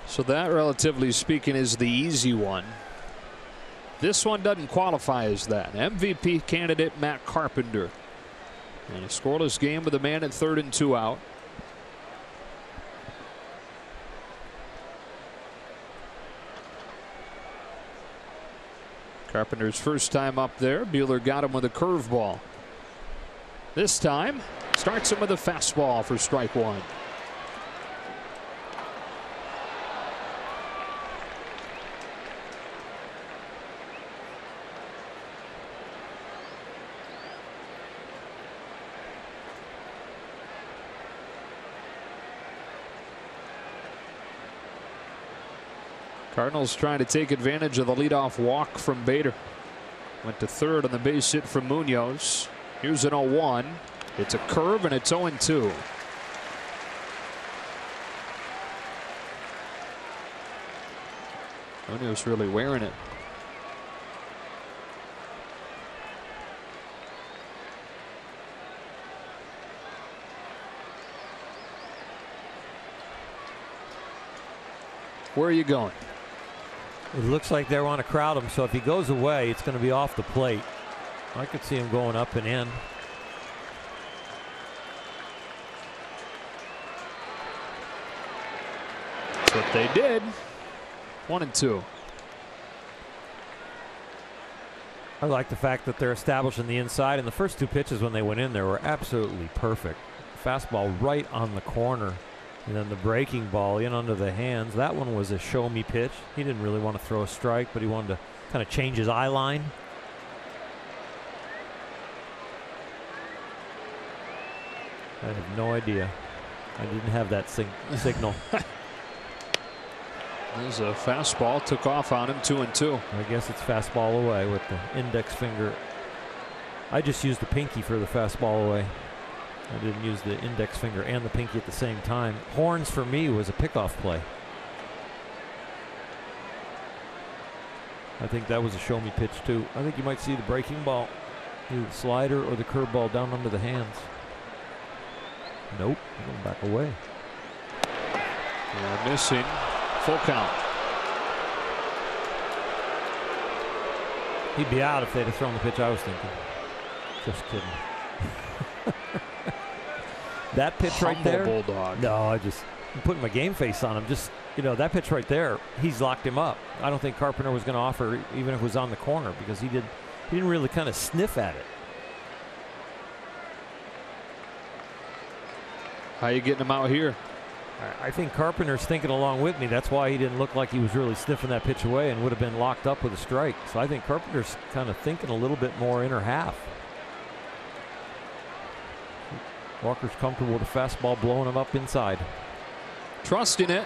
So that, relatively speaking, is the easy one. This one doesn't qualify as that. MVP candidate Matt Carpenter. And a scoreless game with a man at third and two out. Carpenter's first time up there. Buehler got him with a curveball. This time starts him with a fastball for strike one. Cardinals trying to take advantage of the leadoff walk from Bader. Went to third on the base hit from Munoz. Here's an 0-1. It's a curve and it's 0-2. Munoz really wearing it. Where are you going? It looks like they want to crowd him, so if he goes away, it's going to be off the plate. I could see him going up and in. That's what they did. 1-2. I like the fact that they're establishing the inside, and the first two pitches when they went in there were absolutely perfect. Fastball right on the corner. And then the breaking ball in under the hands. That one was a show me pitch. He didn't really want to throw a strike, but he wanted to kind of change his eye line. I have no idea. I didn't have that signal. There's a fastball, took off on him, 2-2. I guess it's fastball away with the index finger. I just used the pinky for the fastball away. I didn't use the index finger and the pinky at the same time. Horns for me was a pickoff play. I think that was a show me pitch too. I think you might see the breaking ball, either the slider or the curveball down under the hands. Nope, going back away. They're missing. Full count. He'd be out if they'd have thrown the pitch I was thinking. Just kidding. That pitch right there. Bulldog. No, I'm putting my game face on him. Just, you know, that pitch right there, he's locked him up. I don't think Carpenter was going to offer, even if it was on the corner, because he didn't really kind of sniff at it. How you getting him out here? I think Carpenter's thinking along with me. That's why he didn't look like he was really sniffing that pitch away and would have been locked up with a strike. So I think Carpenter's kind of thinking a little bit more inner half. Walker's comfortable with the fastball blowing him up inside. Trusting it.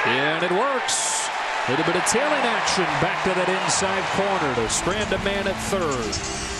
And it works. Little bit of tailing action back to that inside corner to strand a man at third.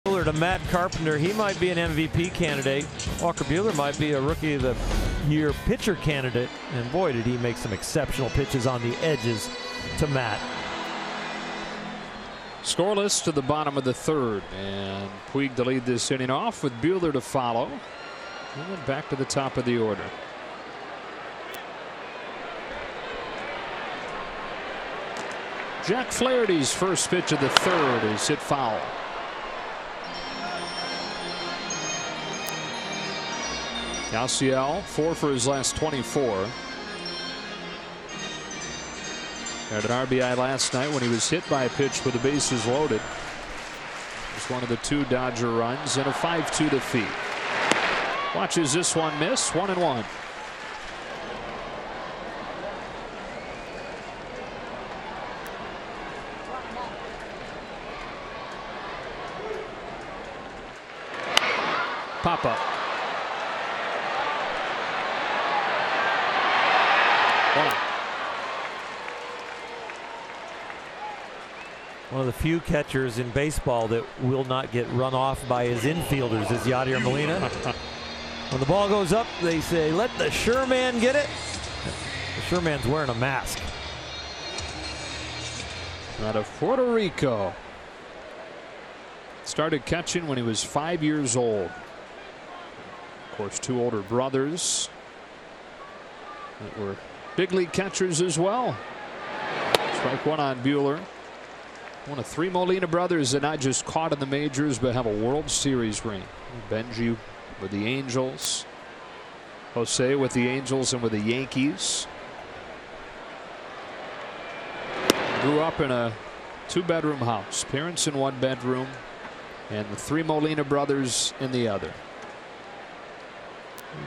Buehler to Matt Carpenter. He might be an MVP candidate. Walker Buehler might be a Rookie of the Year pitcher candidate. And boy, did he make some exceptional pitches on the edges to Matt. Scoreless to the bottom of the third. And Puig to lead this inning off with Buehler to follow. And then back to the top of the order. Jack Flaherty's first pitch of the third is hit foul. Yasiel 4 for his last 24. Had an RBI last night when he was hit by a pitch with the bases loaded. Just one of the 2 Dodger runs and a 5-2 defeat. Watches this one miss. 1-1. Pop up. One of the few catchers in baseball that will not get run off by his infielders is Yadier Molina. When the ball goes up, they say, let the sure man get it. The sure man's wearing a mask. Out of Puerto Rico. Started catching when he was 5 years old. Of course, 2 older brothers that were big league catchers as well. Strike 1 on Buehler. One of 3 Molina brothers that not just caught in the majors but have a World Series ring. Benji with the Angels. Jose with the Angels and with the Yankees. Grew up in a 2-bedroom house. Parents in 1 bedroom and the 3 Molina brothers in the other.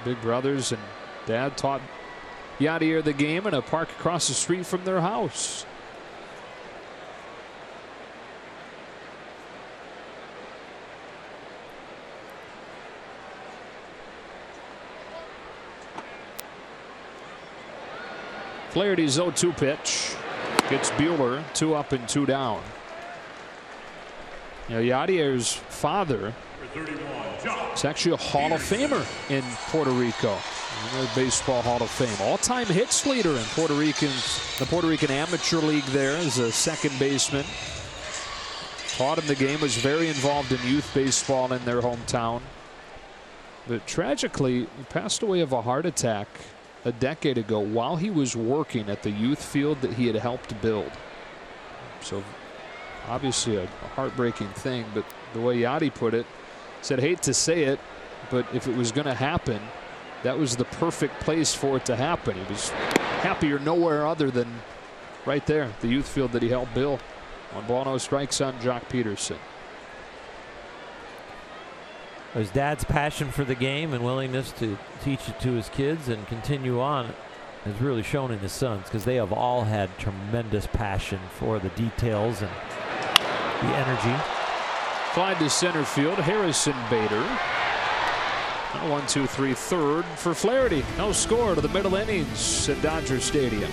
Big brothers, and Dad taught Yadier the game in a park across the street from their house. Flaherty's 0-2 pitch gets Buehler 2 up and 2 down. You know, Yadier's father is actually a Hall of Famer in Puerto Rico. In the Baseball Hall of Fame. All-time hits leader in the Puerto Rican Amateur League there as a second baseman. Taught him the game, was very involved in youth baseball in their hometown. But tragically, he passed away of a heart attack a decade ago while he was working at the youth field that he had helped build. So obviously a heartbreaking thing, but the way Yadi put it, said, hate to say it, but if it was going to happen, that was the perfect place for it to happen. He was happier nowhere other than right there, the youth field that he helped build. On ball, no strike, son, Jock Peterson. His dad's passion for the game and willingness to teach it to his kids and continue on has really shown in his sons, because they have all had tremendous passion for the details and the energy. Fly to center field, Harrison Bader. 1-2-3 third for Flaherty. No score to the middle innings at Dodger Stadium.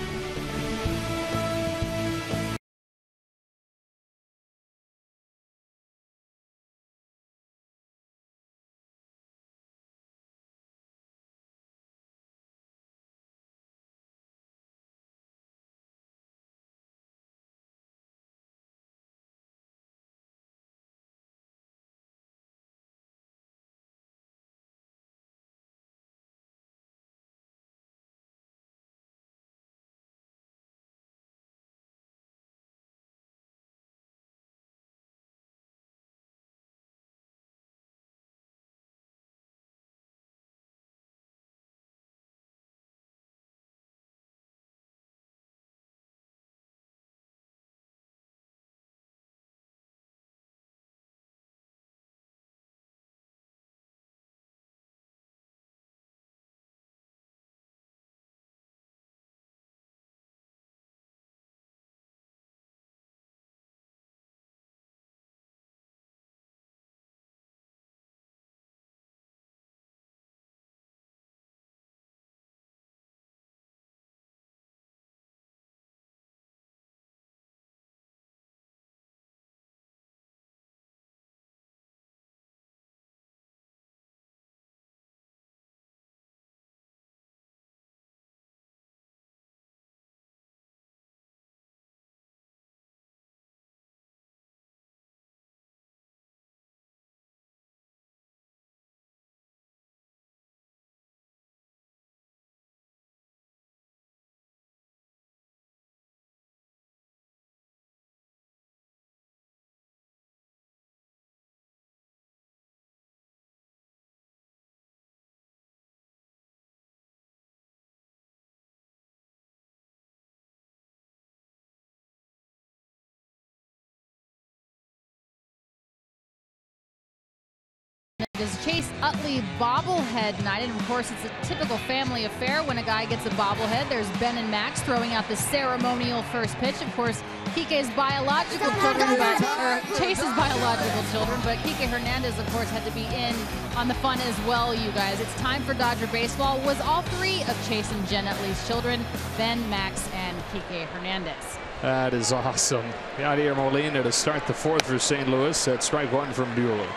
It is Chase Utley bobblehead night, and of course it's a typical family affair when a guy gets a bobblehead. There's Ben and Max throwing out the ceremonial first pitch. Of course, Kike's biological children, or Chase's biological children, but Kike Hernandez, of course, had to be in on the fun as well, you guys. It's time for Dodger baseball. Was all three of Chase and Jen Utley's children, Ben, Max, and Kike Hernandez. That is awesome. Yadier Molina to start the fourth for St. Louis at strike one from Bueller.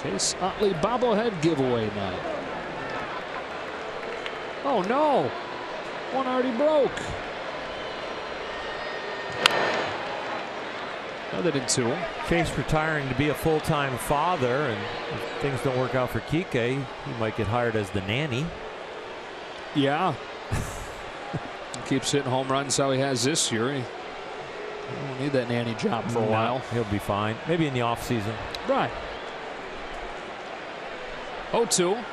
Chase Utley bobblehead giveaway night. Oh no, one already broke. Another than two. Chase retiring to be a full-time father, and if things don't work out for Kike, he might get hired as the nanny. Yeah. Keeps hitting home runs how he has this year. He won't need that nanny job for a while. He'll be fine. Maybe in the offseason. Right. 0-2.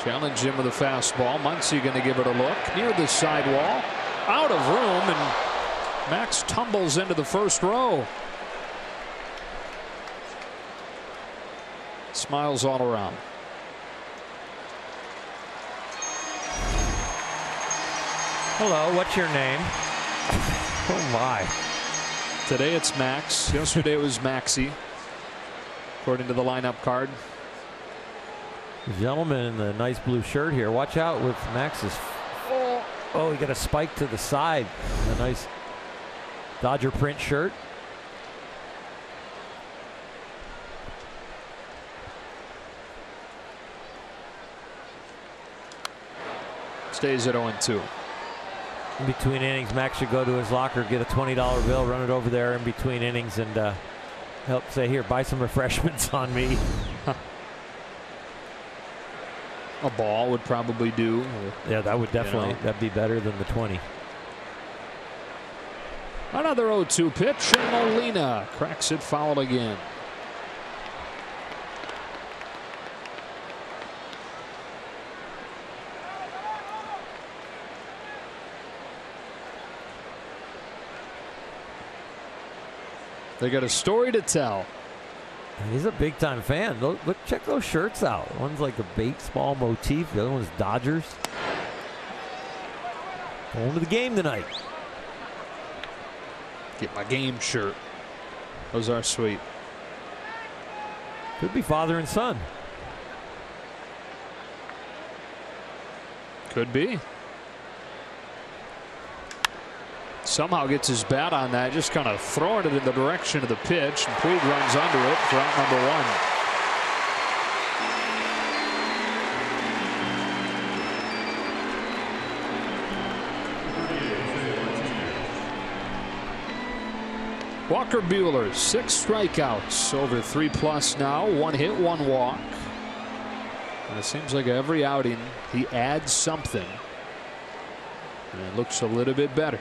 Challenge him with a fastball. Muncy going to give it a look. Near the sidewall. Out of room, and Max tumbles into the first row. Smiles all around. Hello, what's your name? Oh my. Today it's Max. Yesterday it was Maxie, according to the lineup card. The gentleman in the nice blue shirt here. Watch out with Max's. Oh, he got a spike to the side. A nice Dodger print shirt. Stays at 0-2. In between innings, Max should go to his locker, get a $20 bill, run it over there in between innings, and help say, here, buy some refreshments on me. A ball would probably do. Yeah, that would definitely, that'd be better than the 20. Another 0-2 pitch, and Molina cracks it foul again. They got a story to tell. He's a big time fan. Look, check those shirts out. One's like a baseball motif. The other one's Dodgers. Going to the game tonight. Get my game shirt. Those are sweet. Could be father and son. Could be. Somehow gets his bat on that, just kind of throwing it in the direction of the pitch, and Puig runs under it for out number one. Walker Buehler, 6 strikeouts over 3+ now, 1 hit, 1 walk. And it seems like every outing he adds something, and it looks a little bit better.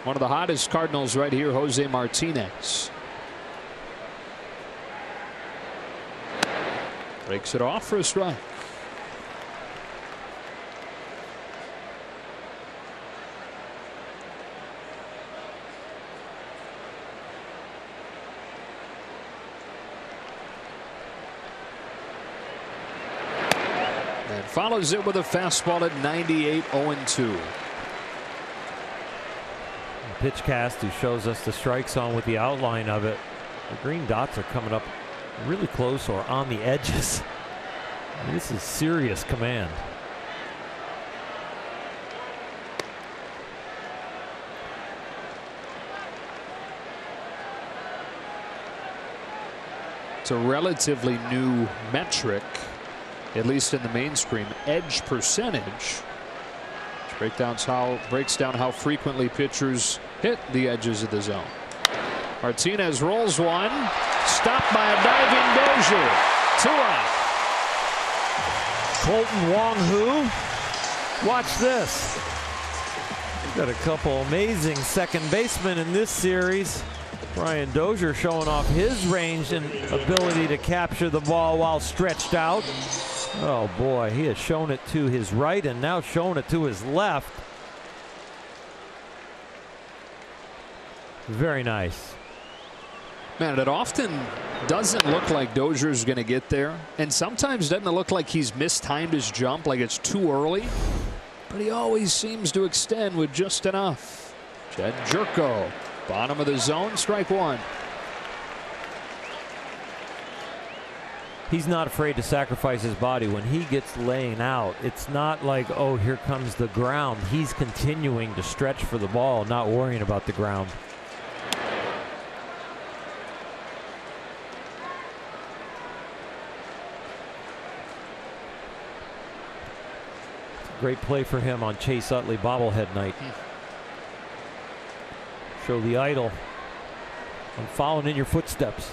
One of the hottest Cardinals right here, Jose Martinez. Breaks it off for a strike. And follows it with a fastball at 98, 0-2. Pitch cast who shows us the strike zone with the outline of it. The green dots are coming up really close or on the edges. This is serious command. It's a relatively new metric, at least in the mainstream, edge percentage. Breaks down how frequently pitchers hit the edges of the zone. Martinez rolls one, stopped by a diving Dozier. 2 out. Colton Wong-Hoo, watch this. We've got a couple amazing second basemen in this series. Brian Dozier showing off his range and ability to capture the ball while stretched out. Oh boy, he has shown it to his right and now shown it to his left. Very nice. Man, it often doesn't look like Dozier's going to get there, and sometimes doesn't it look like he's mistimed his jump, like it's too early, but he always seems to extend with just enough. Jed Jerko, bottom of the zone, strike 1. He's not afraid to sacrifice his body. When he gets laying out, it's not like, oh, here comes the ground. He's continuing to stretch for the ball, not worrying about the ground. Great play for him on Chase Utley bobblehead night. Show the idol. I'm following in your footsteps.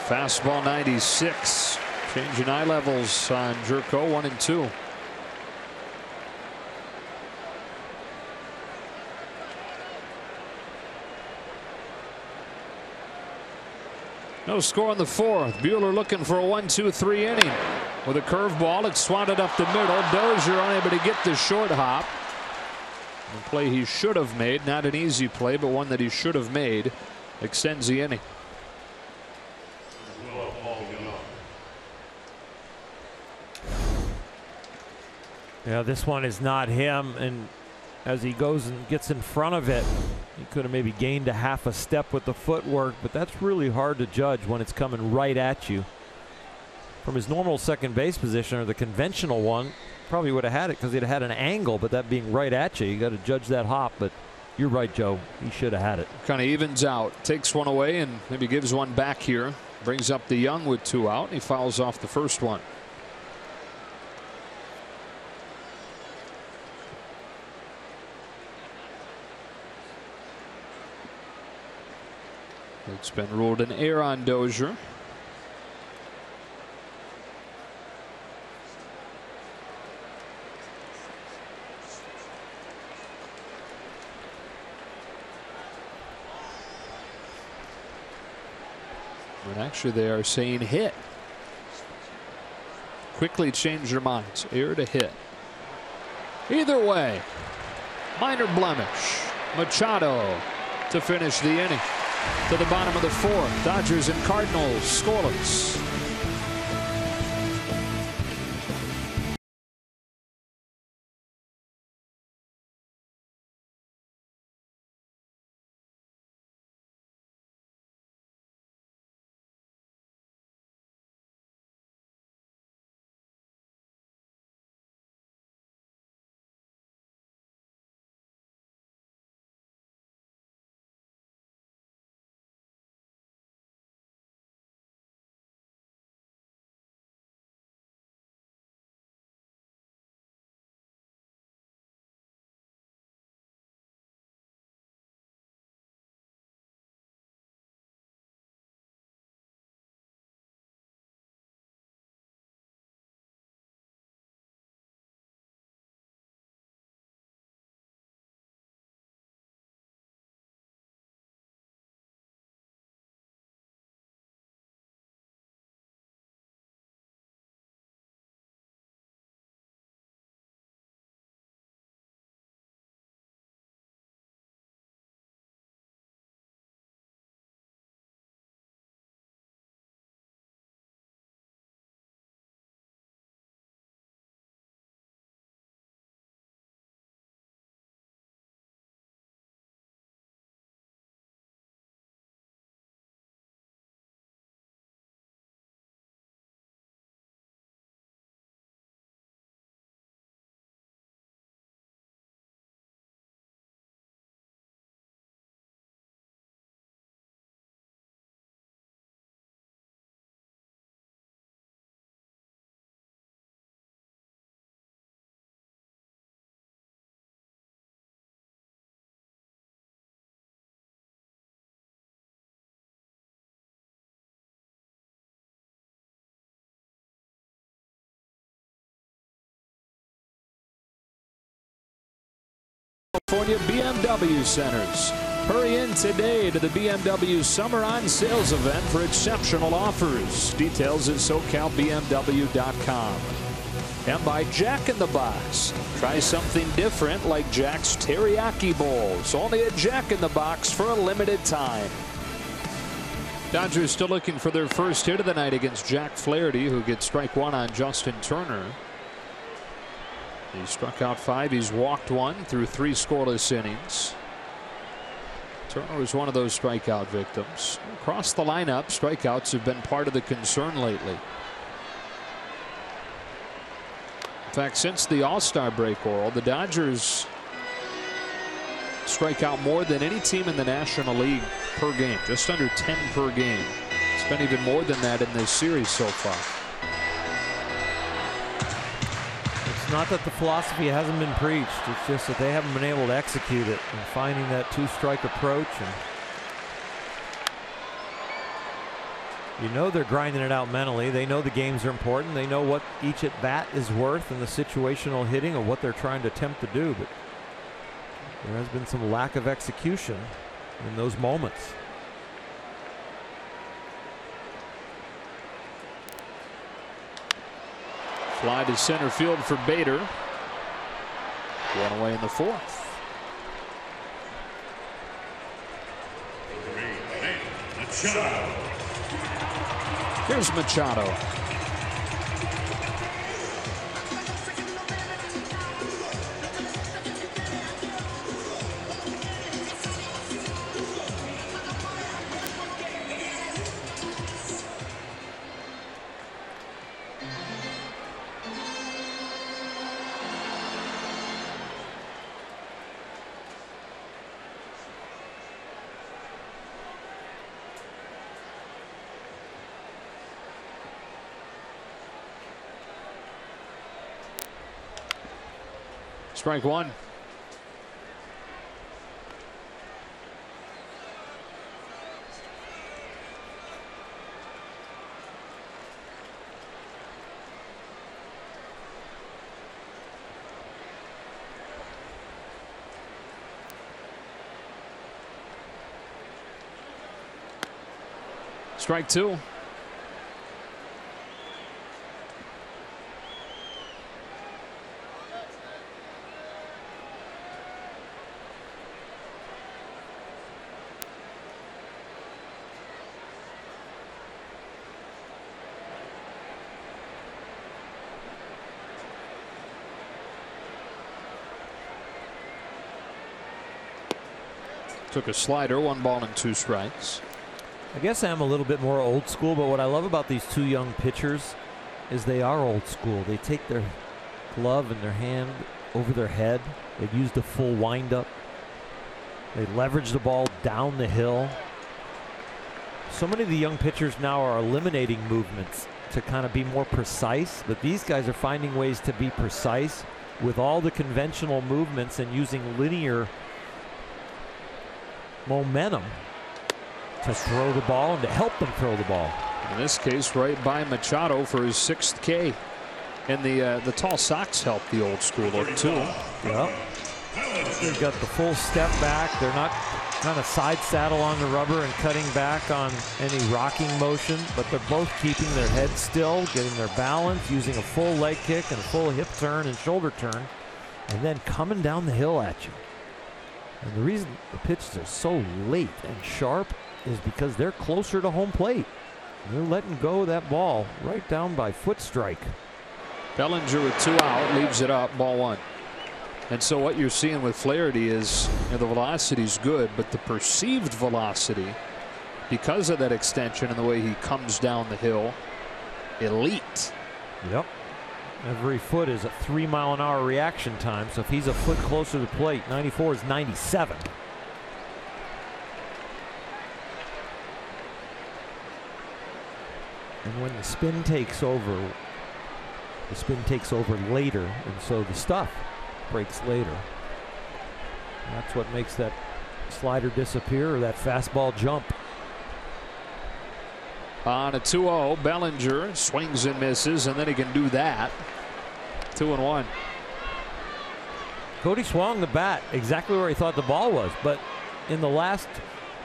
Fastball 96. Changing eye levels on Jerko, 1-2. No score in the 4th. Buehler looking for a 1-2-3 inning. With a curveball, it's swatted up the middle. Dozier unable to get the short hop. A play he should have made. Not an easy play, but one that he should have made. Extends the inning. Yeah, this one is not him, and as he goes and gets in front of it, he could have maybe gained a half a step with the footwork, but that's really hard to judge when it's coming right at you. From his normal second base position, or the conventional one, probably would have had it because he'd have had an angle, but that being right at you, you got to judge that hop. But you're right, Joe, he should have had it. Kind of evens out, takes one away and maybe gives one back here Brings up the Young with 2 out. He fouls off the first one. It's been ruled an error on Dozier. But actually they are saying hit. Quickly change their minds. Error to hit. Either way, minor blemish. Machado to finish the inning. To the bottom of the 4th. Dodgers and Cardinals scoreless. California BMW Centers. Hurry in today to the BMW Summer on Sales event for exceptional offers. Details at SoCalBMW.com. And by Jack in the Box. Try something different like Jack's Teriyaki Bowls. Only at Jack in the Box for a limited time. Dodgers still looking for their first hit of the night against Jack Flaherty, who gets strike 1 on Justin Turner. He struck out 5. He's walked 1 through 3 scoreless innings. Turner was one of those strikeout victims. Across the lineup, strikeouts have been part of the concern lately. In fact, since the All-Star break, Oral, the Dodgers strike out more than any team in the National League per game, just under 10 per game. It's been even more than that in this series so far. It's not that the philosophy hasn't been preached. It's just that they haven't been able to execute it and finding that 2-strike approach. And you know they're grinding it out mentally. They know the games are important. They know what each at bat is worth and the situational hitting of what they're trying to attempt to do. But there has been some lack of execution in those moments. Fly to center field for Bader. 1 away in the 4th. Here's Machado. Strike one. Strike two. Took a slider, 1 ball and 2 strikes. I guess I'm a little bit more old school, but what I love about these two young pitchers is they are old school. They take their glove in their hand over their head. They've used a full windup. They leverage the ball down the hill. So many of the young pitchers now are eliminating movements to kind of be more precise, but these guys are finding ways to be precise with all the conventional movements and using linear momentum to throw the ball and to help them throw the ball. In this case, right by Machado for his 6th K. And the tall socks help the old school look too. Yep. They've got the full step back. They're not kind of side saddle on the rubber and cutting back on any rocking motion, but they're both keeping their head still, getting their balance, using a full leg kick and a full hip turn and shoulder turn, and then coming down the hill at you. And the reason the pitches are so late and sharp is because they're closer to home plate. They're letting go of that ball right down by foot strike. Bellinger with 2 out, leaves it up, ball 1. And so what you're seeing with Flaherty is, the velocity's good, but the perceived velocity, because of that extension and the way he comes down the hill, elite. Yep. Every foot is a 3-mile-an-hour reaction time. So if he's a foot closer to the plate, 94 is 97. And when the spin takes over later, and so the stuff breaks later. That's what makes that slider disappear or that fastball jump. On a 2-0, Bellinger swings and misses, and then he can do that. 2-1. Cody swung the bat exactly where he thought the ball was, but in the last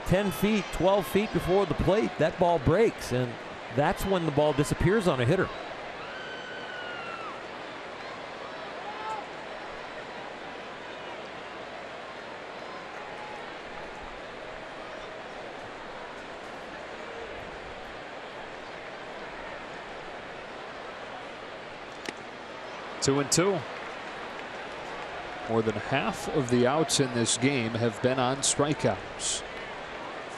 10 feet, 12 feet before the plate, that ball breaks, and that's when the ball disappears on a hitter. Two and two. More than half of the outs in this game have been on strikeouts.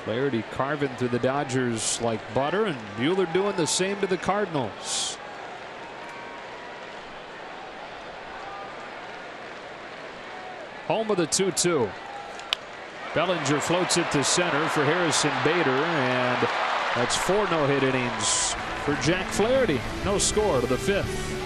Flaherty carving through the Dodgers like butter, and Buehler doing the same to the Cardinals. Home of the 2-2. Bellinger floats it to center for Harrison Bader, and that's 4 no-hit innings for Jack Flaherty. No score to the 5th.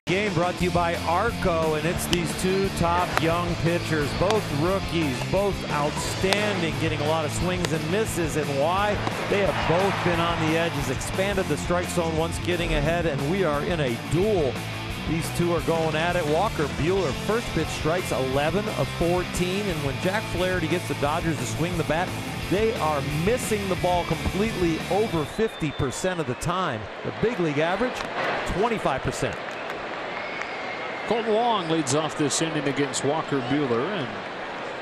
Game brought to you by Arco, and it's these two top young pitchers, both rookies, both outstanding, getting a lot of swings and misses, and why? They have both been on the edge, has expanded the strike zone once getting ahead, and we are in a duel. These two are going at it. Walker Buehler, first pitch strikes 11 of 14, and when Jack Flaherty gets the Dodgers to swing the bat, they are missing the ball completely over 50% of the time. The big league average, 25%. Colton Wong leads off this inning against Walker Buehler and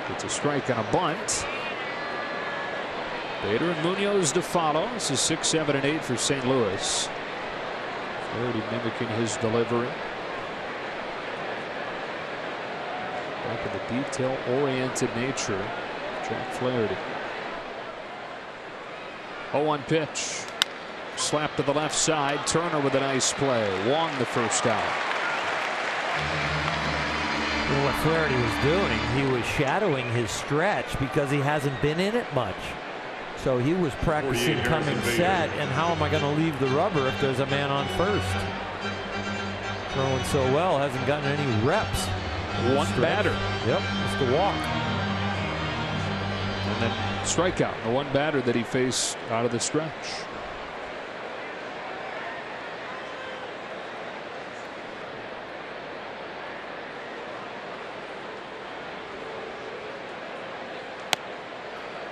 gets a strike on a bunt. Bader and Munoz to follow. This is 6, 7, and 8 for St. Louis. Flaherty mimicking his delivery. Back in the detail-oriented nature, Jack Flaherty. 0-1 pitch. Slap to the left side. Turner with a nice play. Wong the first out. Well, what Flaherty was doing, he was shadowing his stretch because he hasn't been in it much. So he was practicing coming set, and how am I going to leave the rubber if there's a man on first? Throwing so well, hasn't gotten any reps. One batter. Yep, it's the walk. And then strikeout, the one batter that he faced out of the stretch.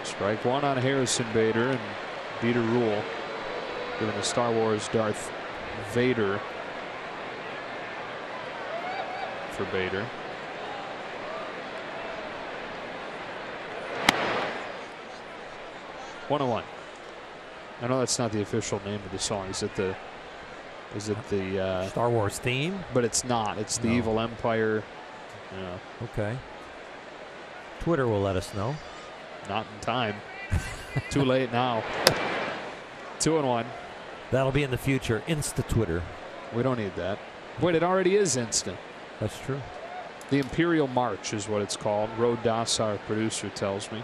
Strike one on Harrison Bader, and Dieter Rule giving the Star Wars Darth Vader for Bader. One on one. I know that's not the official name of the song. Is it the Star Wars theme? But it's not. It's the Evil Empire. Yeah. Okay. Twitter will let us know. Not in time. Too late now. 2-1. That'll be in the future. Insta Twitter. We don't need that. Wait, it already is instant. That's true. The Imperial March is what it's called. Rod Das, our producer, tells me.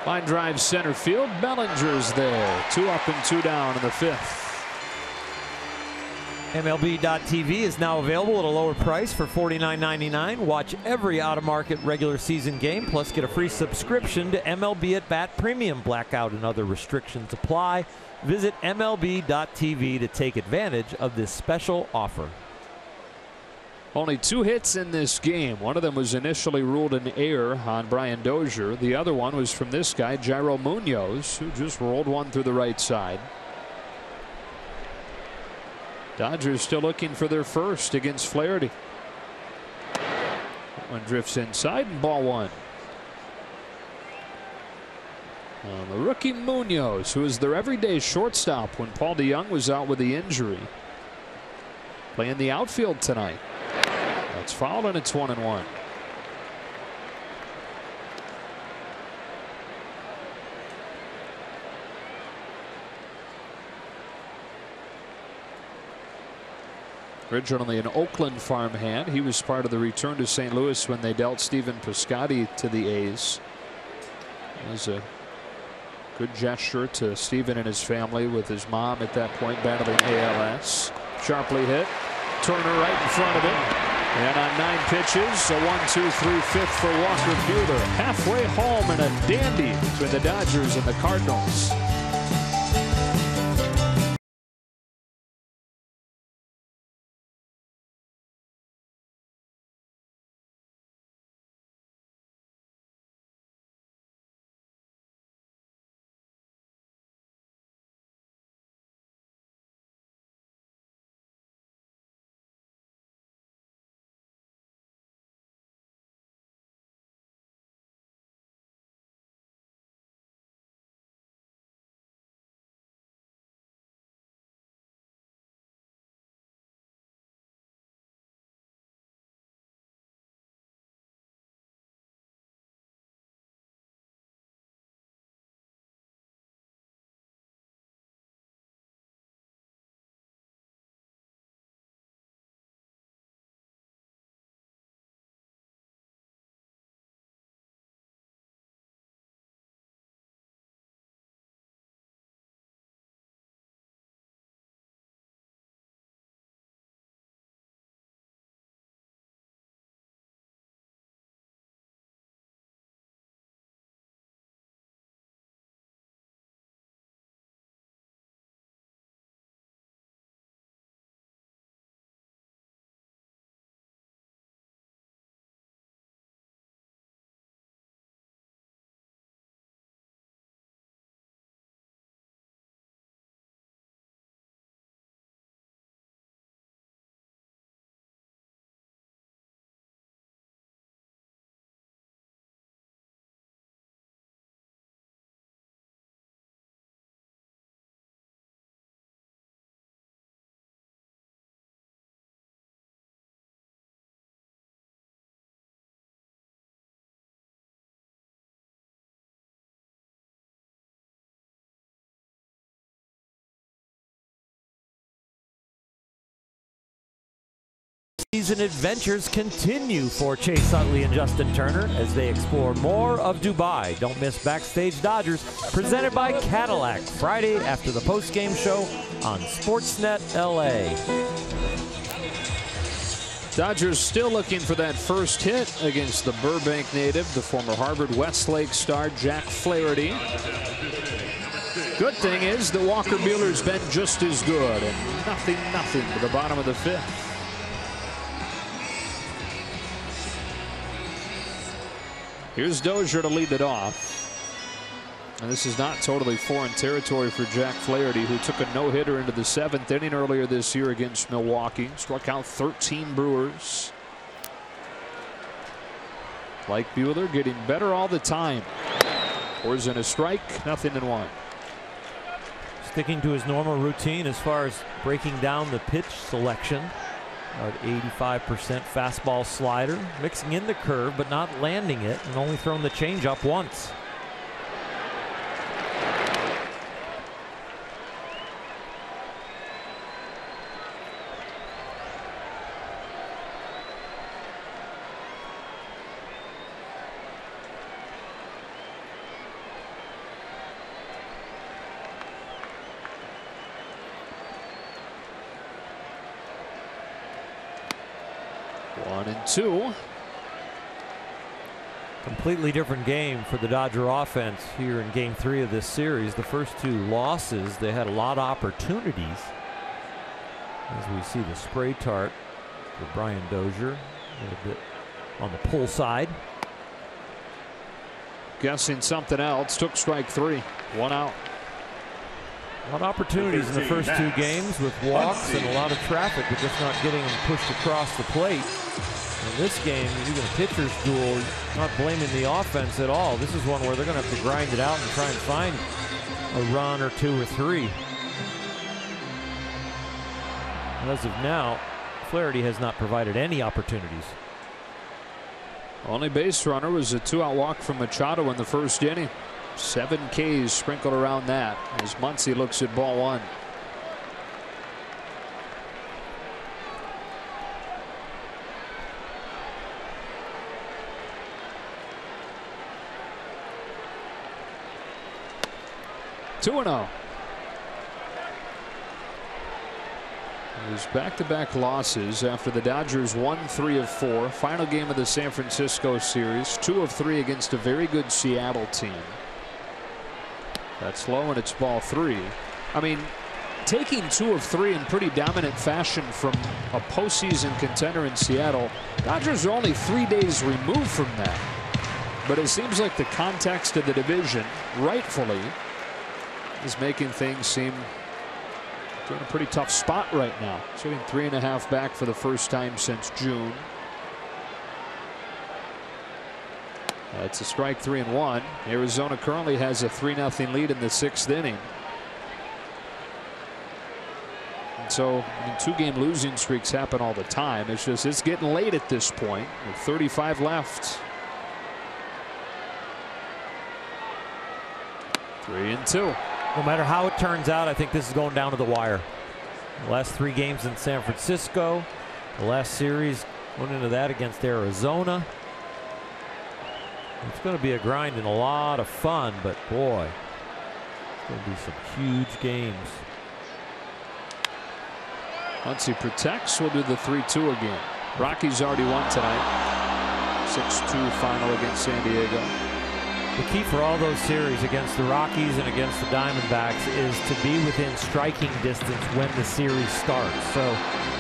Line drive center field. Bellinger's there. 2 up and 2 down in the 5th. MLB.tv is now available at a lower price for $49.99. Watch every out-of-market regular season game, plus get a free subscription to MLB at Bat Premium. Blackout and other restrictions apply. Visit MLB.tv to take advantage of this special offer. Only 2 hits in this game. One of them was initially ruled an error on Brian Dozier. The other one was from this guy, Jairo Munoz, who just rolled one through the right side. Dodgers still looking for their first against Flaherty. That one drifts inside, and ball 1. The rookie Munoz, who was their everyday shortstop when Paul DeJong was out with the injury, playing the outfield tonight. That's fouled, and it's 1-1. Originally an Oakland farmhand, he was part of the return to St. Louis when they dealt Stephen Piscotty to the A's. It was a good gesture to Stephen and his family, with his mom at that point battling ALS. Sharply hit. Turner right in front of him. And on 9 pitches, a 1-2-3-5 for Walker Buehler. Halfway home, and a dandy between the Dodgers and the Cardinals. Season adventures continue for Chase Utley and Justin Turner as they explore more of Dubai. Don't miss Backstage Dodgers, presented by Cadillac, Friday after the post-game show on Sportsnet LA. Dodgers still looking for that first hit against the Burbank native, the former Harvard-Westlake star Jack Flaherty. Good thing is that Walker Buehler's been just as good, and nothing to the bottom of the fifth. Here's Dozier to lead it off. And this is not totally foreign territory for Jack Flaherty, who took a no-hitter into the 7th inning earlier this year against Milwaukee. Struck out 13 Brewers. Like Buehler, getting better all the time. Pours in a strike, 0-1. Sticking to his normal routine as far as breaking down the pitch selection. About 85% fastball slider, mixing in the curve but not landing it, and only thrown the changeup once. One and two. Completely different game for the Dodger offense here in Game 3 of this series. The first two losses, they had a lot of opportunities. As we see the spray tart for Brian Dozier, a little bit on the pull side. Guessing something else, took strike 3, 1 out. A lot of opportunities in the first two games with walks and a lot of traffic, but just not getting them pushed across the plate. In this game, even a pitcher's duel, not blaming the offense at all. This is one where they're going to have to grind it out and try and find a run or 2 or 3. As of now, Flaherty has not provided any opportunities. Only base runner was a 2-out walk from Machado in the first inning. 7 Ks sprinkled around that as Muncy looks at ball 1. Two and 0. There's back-to-back losses after the Dodgers won 3 of 4. Final game of the San Francisco series, 2 of 3 against a very good Seattle team. That's low and it's ball 3. I mean, taking 2 of 3 in pretty dominant fashion from a postseason contender in Seattle, Dodgers are only 3 days removed from that. But it seems like the context of the division, rightfully, is making things seem in a pretty tough spot right now. Sitting 3.5 back for the first time since June. It's a strike 3 and 1. Arizona currently has a 3-0 lead in the 6th inning. And so, I mean, 2-game losing streaks happen all the time. It's just it's getting late at this point with 35 left. 3 and 2. No matter how it turns out, I think this is going down to the wire. The last 3 games in San Francisco, the last series went into that against Arizona. It's going to be a grind and a lot of fun, but boy, it's going to be some huge games. Once he protects, we'll do the 3-2 again. Rockies already won tonight. 6-2 final against San Diego. The key for all those series against the Rockies and against the Diamondbacks is to be within striking distance when the series starts. So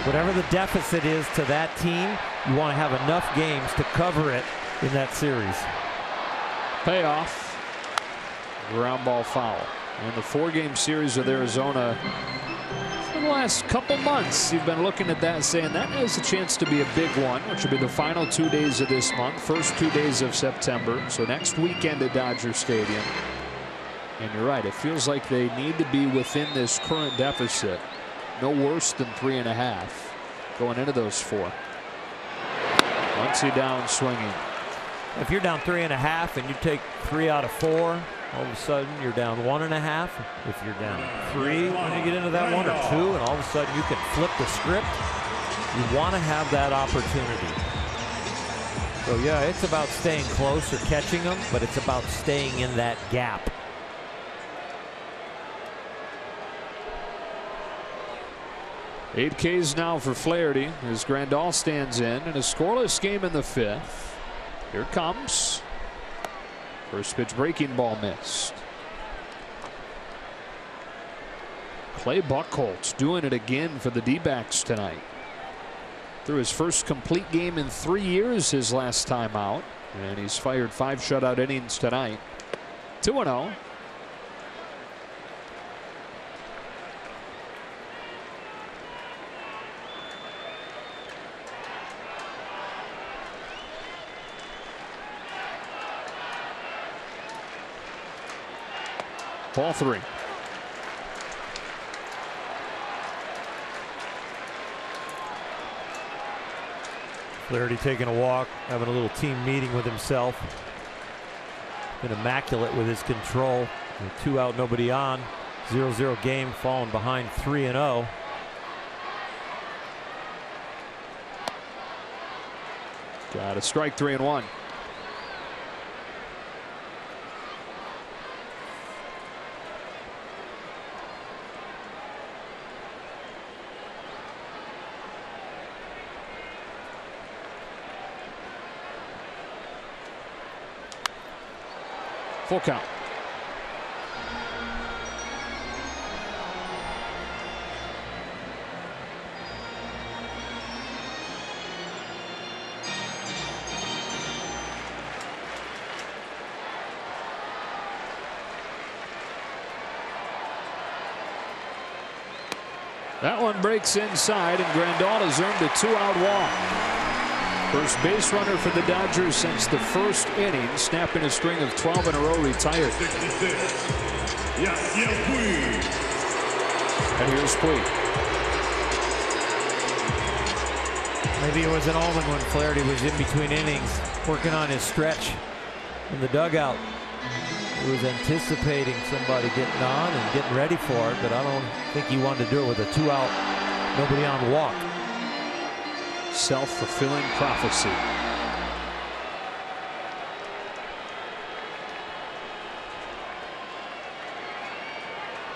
whatever the deficit is to that team, you want to have enough games to cover it in that series. Payoff. Ground ball foul. And the 4-game series with Arizona, in the last couple months, you've been looking at that saying that has a chance to be a big one, which will be the final 2 days of this month, first 2 days of September. So next weekend at Dodger Stadium. And you're right, it feels like they need to be within this current deficit. No worse than 3.5 going into those 4. Once he down swinging. If you're down 3.5 and you take 3 out of 4, all of a sudden you're down 1.5. If you're down 3 when you get into that 1 or 2, and all of a sudden you can flip the script. You want to have that opportunity. So yeah, it's about staying close or catching them, but it's about staying in that gap. Eight Ks now for Flaherty as Grandal stands in a scoreless game in the fifth. Here it comes. First pitch breaking ball missed. Clay Buchholz doing it again for the D-backs tonight. Through his first complete game in 3 years his last time out, and he's fired 5 shutout innings tonight. 2-0. Ball 3. Flaherty taking a walk, having a little team meeting with himself. Been immaculate with his control. 2 out, nobody on. 0-0 game, falling behind 3-0. Got a strike, 3-1. Full count. That one breaks inside, and Grandal has earned a 2-out walk. First base runner for the Dodgers since the first inning, snapping a string of 12 in a row, retired. And here's Puig. Maybe it was an omen when Flaherty was in between innings, working on his stretch in the dugout. He was anticipating somebody getting on and getting ready for it, but I don't think he wanted to do it with a 2-out, nobody on walk. Self-fulfilling prophecy.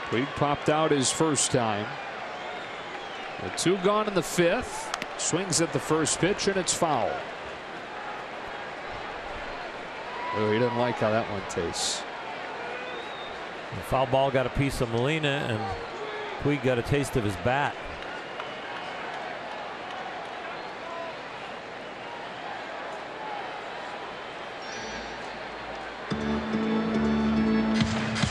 Puig popped out his first time. The 2 gone in the fifth. Swings at the first pitch, and it's foul. Oh, he didn't like how that one tastes. The foul ball got a piece of Molina, and Puig got a taste of his bat.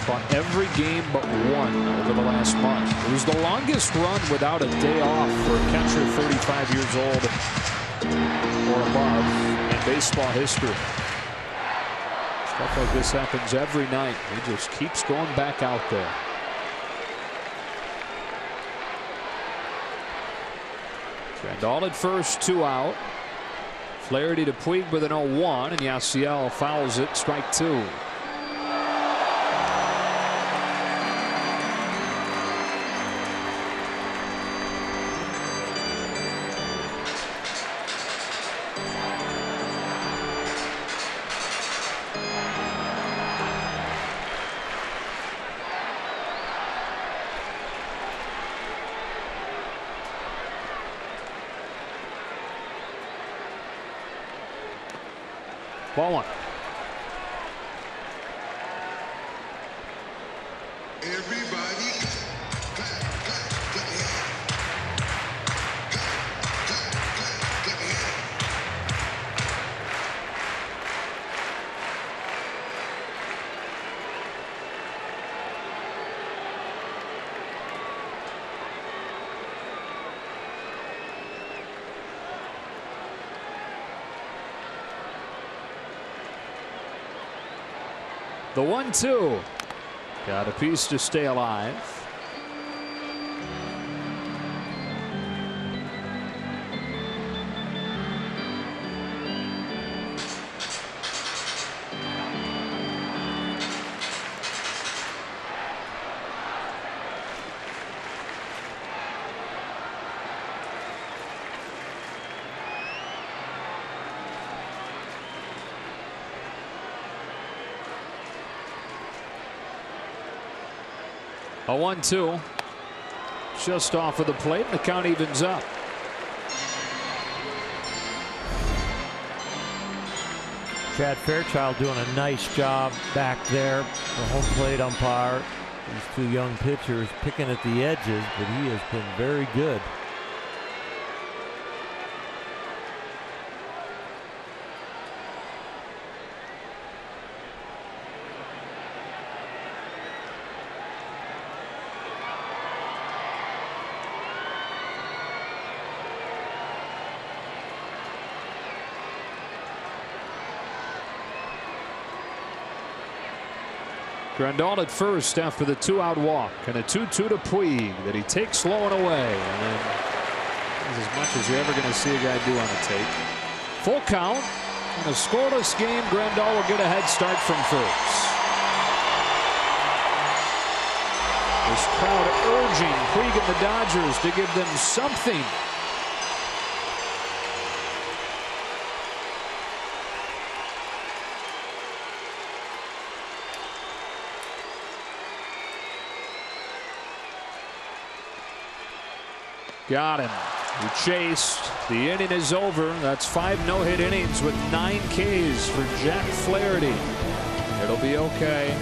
Fought every game but one over the last month. It was the longest run without a day off for a catcher 35 years old or above in baseball history. Stuff like this happens every night. He just keeps going back out there. Grandal at first, 2 out. Flaherty to Puig with an 0-1, and Yasiel fouls it, strike 2. Ball 1. Everybody The 1-2. Got a piece to stay alive. A 1-2. Just off of the plate, and the count evens up. Chad Fairchild doing a nice job back there. The home plate umpire. These two young pitchers picking at the edges, but he has been very good. Grandal at first after the 2-out walk, and a 2-2 to Puig that he takes low and away. And then that's as much as you're ever going to see a guy do on a take. Full count. In a scoreless game, Grandal will get a head start from first. This crowd urging Puig and the Dodgers to give them something. Got him. He chased. The inning is over. That's 5 no-hit innings with 9 Ks for Jack Flaherty. It'll be okay.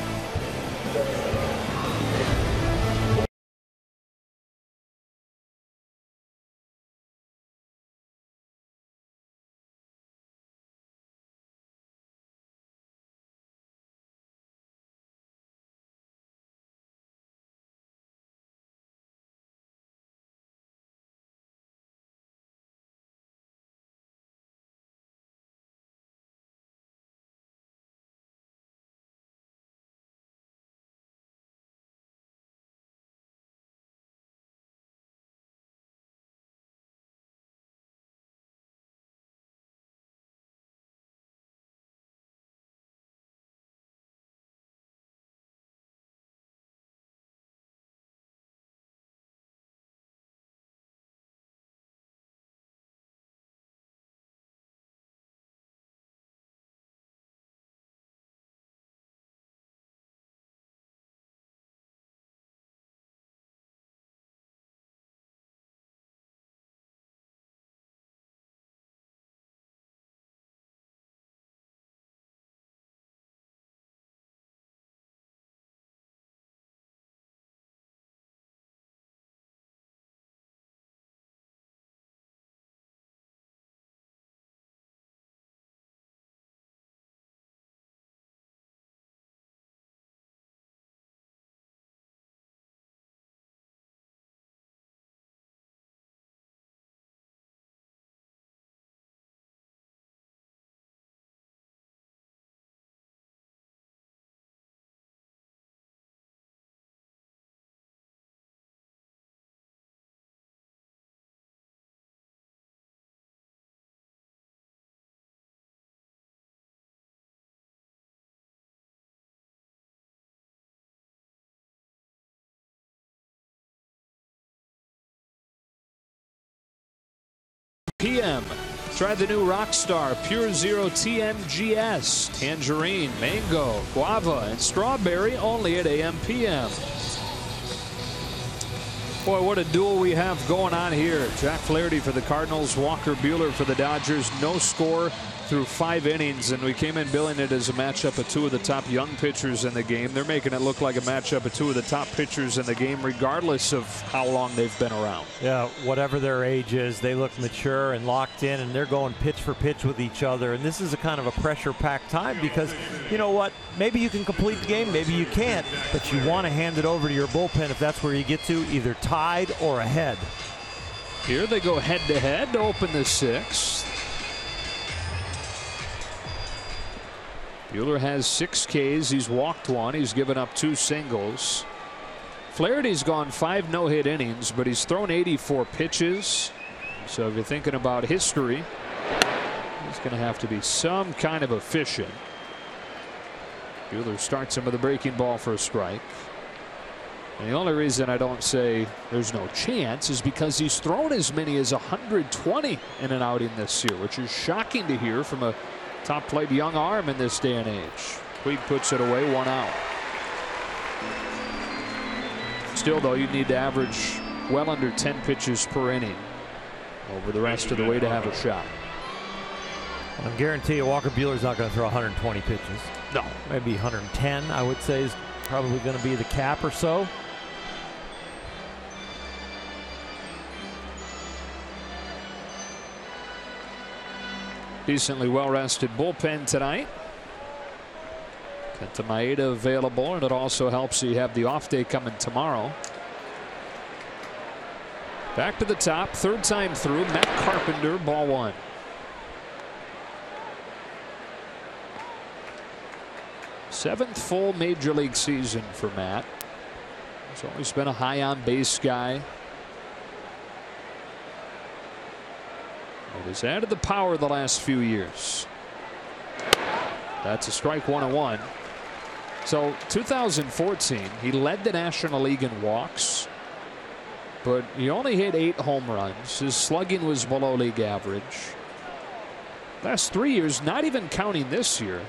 PM. Try the new Rockstar Pure Zero TMGS. Tangerine, mango, guava, and strawberry only at AM/PM. Boy, what a duel we have going on here. Jack Flaherty for the Cardinals, Walker Buehler for the Dodgers. No score through 5 innings, and we came in billing it as a matchup of 2 of the top young pitchers in the game. They're making it look like a matchup of 2 of the top pitchers in the game, regardless of how long they've been around. Yeah, whatever their age is, they look mature and locked in, and they're going pitch for pitch with each other. And this is a kind of a pressure-packed time because, you know what, maybe you can complete the game, maybe you can't, but you want to hand it over to your bullpen if that's where you get to, either tied or ahead. Here they go head-to-head to open the 6th. Buehler has 6 Ks. He's walked 1. He's given up 2 singles. Flaherty's gone 5 no-hit innings, but he's thrown 84 pitches. So if you're thinking about history, he's going to have to be some kind of efficient. Buehler starts him with a breaking ball for a strike. And the only reason I don't say there's no chance is because he's thrown as many as 120 in an outing this year, which is shocking to hear from a top flight young arm in this day and age. Puig puts it away, 1 out. Still, though, you need to average well under 10 pitches per inning over the rest of the way to have a shot. I guarantee you Walker Buehler's not going to throw 120 pitches. No. Maybe 110, I would say, is probably going to be the cap or so. Decently well-rested bullpen tonight. Kenta Maeda available, and it also helps you have the off day coming tomorrow. Back to the top, third time through, Matt Carpenter, ball one. Seventh full major league season for Matt. He's always been a high on base guy. It has added the power the last few years. That's a strike, 1-1. So 2014, he led the National League in walks, but he only hit 8 home runs. His slugging was below league average. Last 3 years, not even counting this year,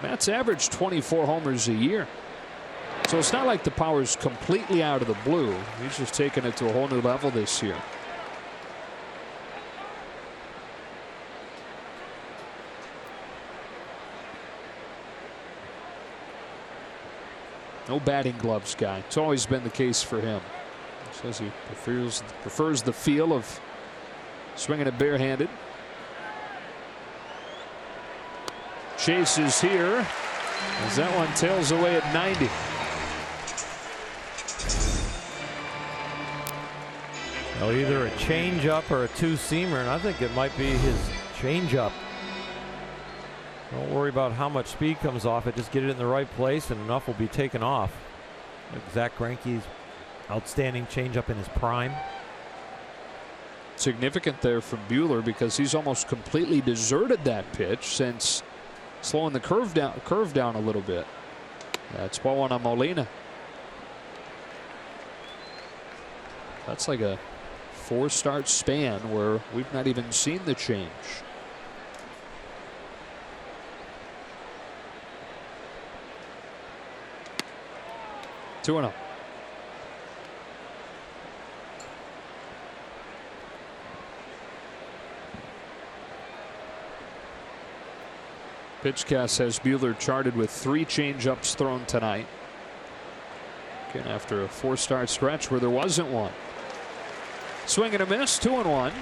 Matt's averaged 24 homers a year. So it's not like the power's completely out of the blue. He's just taking it to a whole new level this year. No batting gloves guy. It's always been the case for him. He says he prefers the feel of swinging it barehanded. Chases here as that one tails away at 90. Well, either a changeup or a two-seamer, and I think it might be his changeup. Don't worry about how much speed comes off it. Just get it in the right place, and enough will be taken off. Like Zach Greinke's outstanding changeup in his prime. Significant there from Buehler because he's almost completely deserted that pitch since slowing the curve down a little bit. That's ball one on Molina. That's like a 4-start span where we've not even seen the change. Two and 0. Pitchcast has Buehler charted with 3 changeups thrown tonight. Again, after a 4-start stretch where there wasn't one. Swing and a miss, 2-1.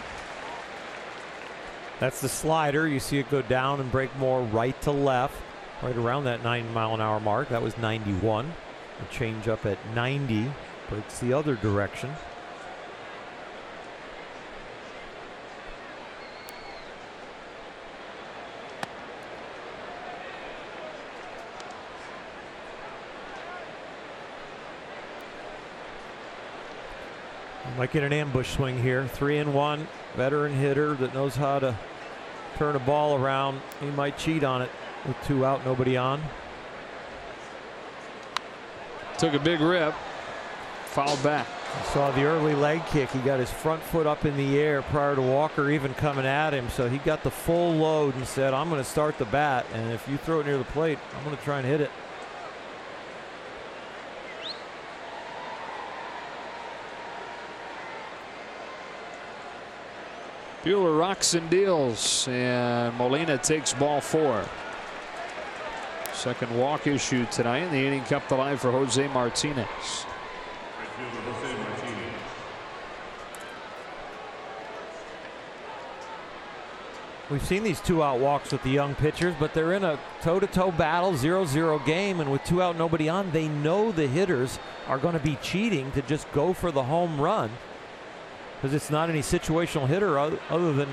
That's the slider. You see it go down and break more right to left, right around that 90-mile-an-hour mark. That was 91. A change up at 90 breaks the other direction. Might get an ambush swing here. 3-1. Veteran hitter that knows how to turn a ball around. He might cheat on it with 2 out, nobody on. Took a big rip. Fouled back. You saw the early leg kick. He got his front foot up in the air prior to Walker even coming at him. So he got the full load and said, I'm going to start the bat. And if you throw it near the plate, I'm going to try and hit it. Buehler rocks and deals, and Molina takes ball 4. Second walk issue tonight, and the inning kept alive for Jose Martinez. We've seen these 2-out walks with the young pitchers, but they're in a toe-to-toe battle, 0-0 game, and with 2 out, nobody on, they know the hitters are going to be cheating to just go for the home run. Because it's not any situational hitter other than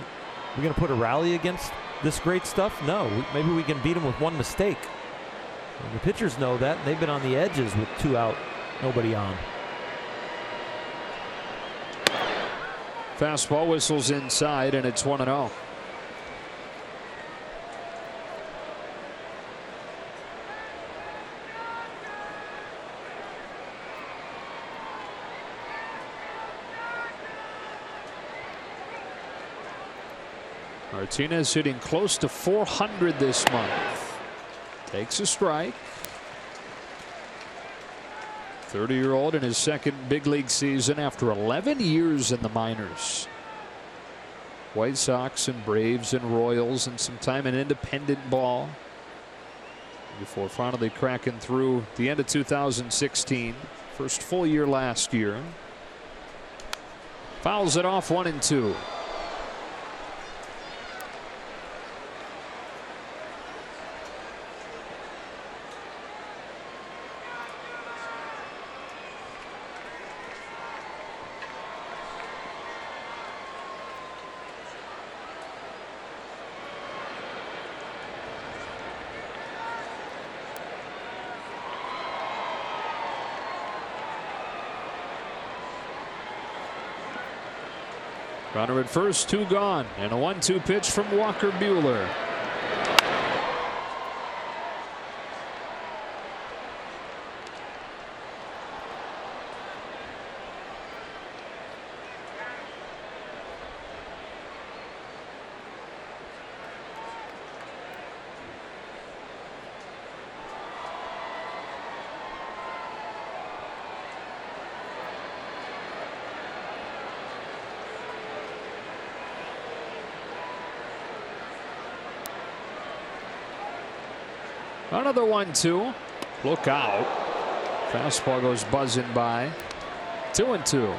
we're going to put a rally against this great stuff. No, maybe we can beat them with 1 mistake. And the pitchers know that, and they've been on the edges with 2 out, nobody on. Fastball whistles inside, and it's 1-0. Martinez hitting close to 400 this month. Takes a strike. 30-year-old in his second big league season after 11 years in the minors. White Sox and Braves and Royals and some time in independent ball before finally cracking through at the end of 2016. First full year last year. Fouls it off 1-2. Runner at first, 2 gone, and a 1-2 pitch from Walker Buehler. Another 1-2. Look out. Fastball goes buzzing by. 2-2.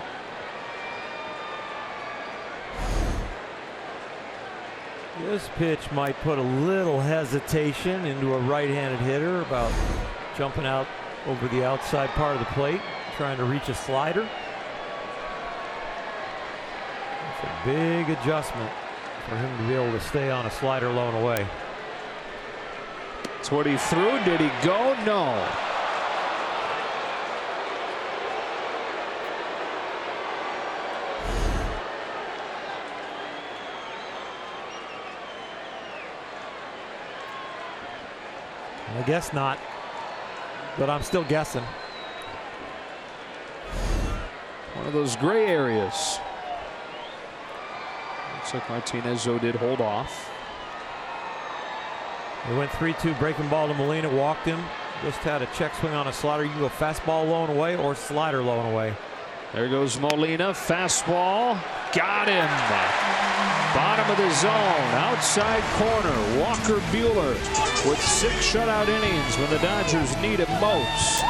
This pitch might put a little hesitation into a right-handed hitter about jumping out over the outside part of the plate, trying to reach a slider. It's a big adjustment for him to be able to stay on a slider low and away. That's what he threw. Did he go? No. I guess not, but I'm still guessing. One of those gray areas. Looks like Martinez, though, did hold off. They went 3-2, breaking ball to Molina, walked him. Just had a check swing on a slider. You can go fastball low and away or slider low and away. There goes Molina. Fastball. Got him. Bottom of the zone. Outside corner. Walker Buehler with 6 shutout innings when the Dodgers need him most.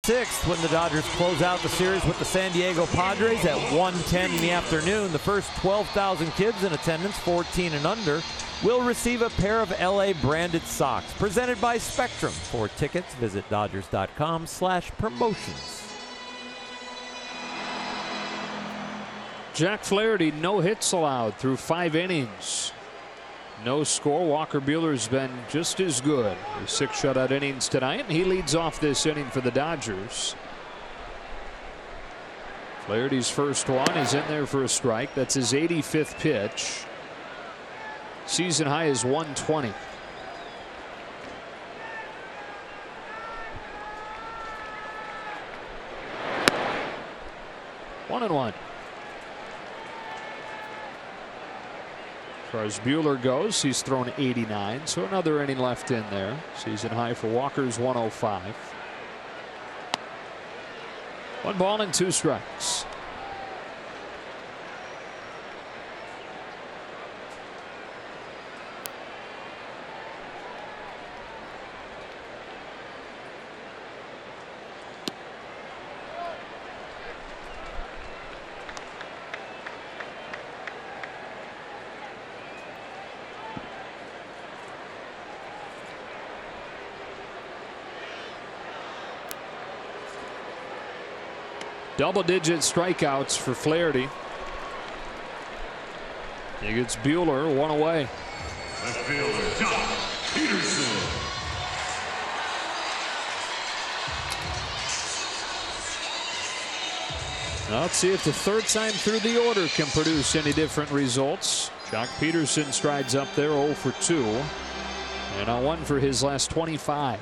6th when the Dodgers close out the series with the San Diego Padres at 1:10 in the afternoon. The first 12,000 kids in attendance, 14 and under, will receive a pair of LA branded socks presented by Spectrum. For tickets, visit Dodgers.com/promotions. Jack Flaherty, no hits allowed through 5 innings. No score. Walker Buehler's been just as good. 6 shutout innings tonight, and he leads off this inning for the Dodgers. Flaherty's first one is in there for a strike. That's his 85th pitch. Season high is 120. One and one. As far as Buehler goes, he's thrown 89, so another inning left in there. Season high for Walker's 105. 1 ball and 2 strikes. Double-digit strikeouts for Flaherty. He gets Buehler 1 away. Left fielder, Jock Peterson. Now let's see if the third time through the order can produce any different results. Jock Peterson strides up there 0 for 2. And a 1 for his last 25.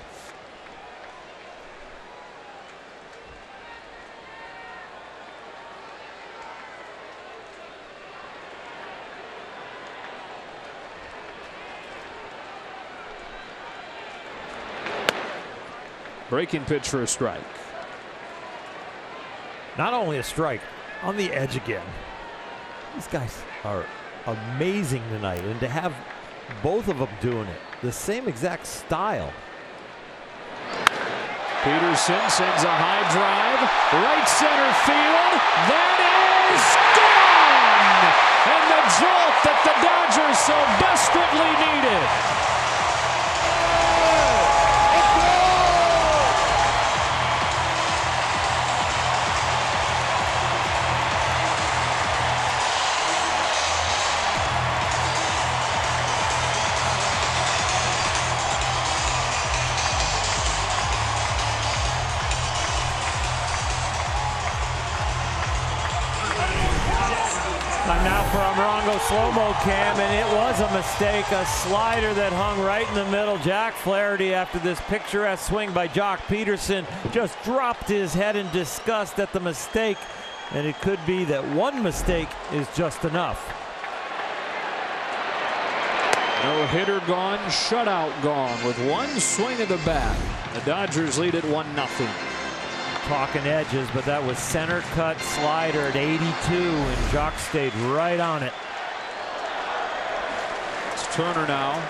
Breaking pitch for a strike. Not only a strike, on the edge again. These guys are amazing tonight, and to have both of them doing it, the same exact style. Peterson sends a high drive, right center field. That is gone! And the jolt that the Dodgers so desperately needed. Now for a Morongo slow-mo cam, and it was a mistake. A slider that hung right in the middle. Jack Flaherty, after this picturesque swing by Jock Peterson, just dropped his head in disgust at the mistake. And it could be that one mistake is just enough. No hitter gone, shutout gone with one swing of the bat. The Dodgers lead at 1-0. Talking edges, but that was center cut slider at 82, and Jock stayed right on it. It's Turner now.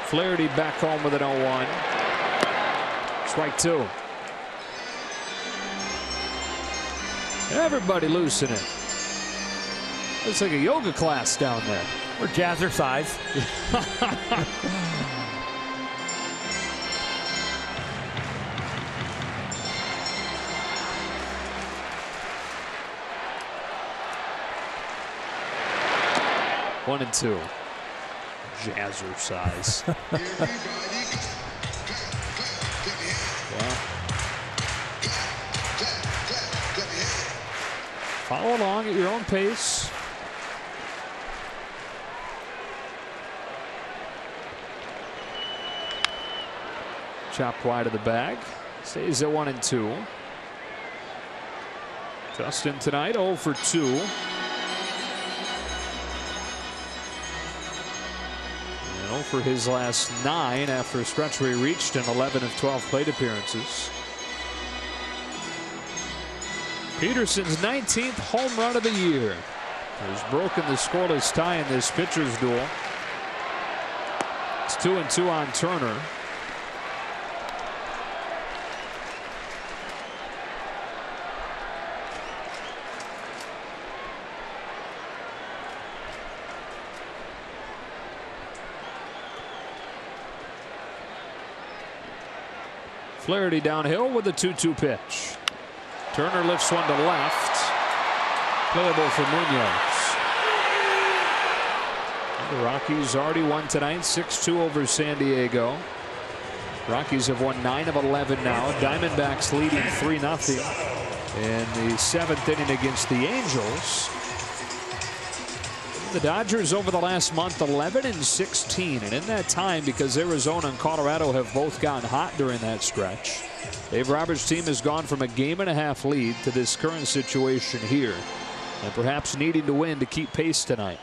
Flaherty back home with an 0-1. Strike 2. Everybody loosening. It's like a yoga class down there. Or jazzercise. 1-2. Jazzercise. Well, follow along at your own pace. Chopped wide of the bag. Stays at 1-2. Justin tonight 0 for 2. 0 for his last 9 after a stretch where he reached in 11 of 12 plate appearances. Peterson's 19th home run of the year has broken the scoreless tie in this pitcher's duel. It's 2-2 on Turner. Flaherty downhill with a 2-2 pitch. Turner lifts one to left. Playable for Munoz. The Rockies already won tonight, 6-2 over San Diego. Rockies have won 9 of 11 now. Diamondbacks leading 3-0 in the 7th inning against the Angels. The Dodgers over the last month 11-16, and in that time, because Arizona and Colorado have both gotten hot during that stretch, Dave Roberts' team has gone from a 1.5 lead to this current situation here, and perhaps needing to win to keep pace tonight.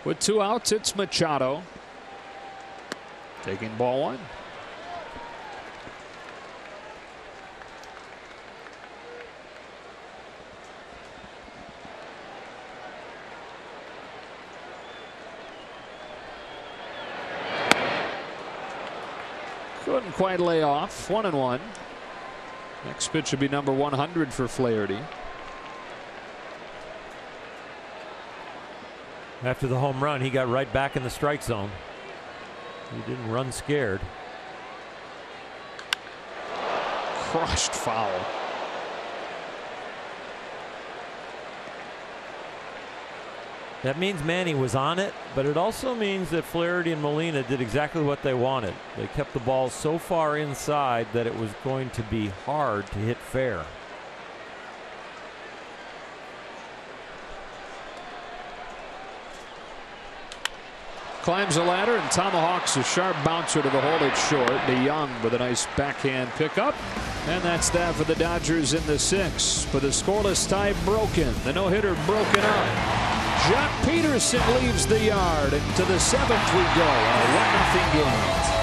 With 2 outs, it's Machado taking ball 1. Couldn't quite lay off. 1-1. Next pitch should be number 100 for Flaherty. After the home run, he got right back in the strike zone. He didn't run scared. Crushed foul. That means Manny was on it, but it also means that Flaherty and Molina did exactly what they wanted. They kept the ball so far inside that it was going to be hard to hit fair. Climbs the ladder and tomahawks a sharp bouncer to the hole. It's short. DeYoung with a nice backhand pickup. And that's that for the Dodgers in the 6th. But the scoreless tie broken. The no-hitter broken up. Jock Peterson leaves the yard. And to the 7th we go. A 1-0 game.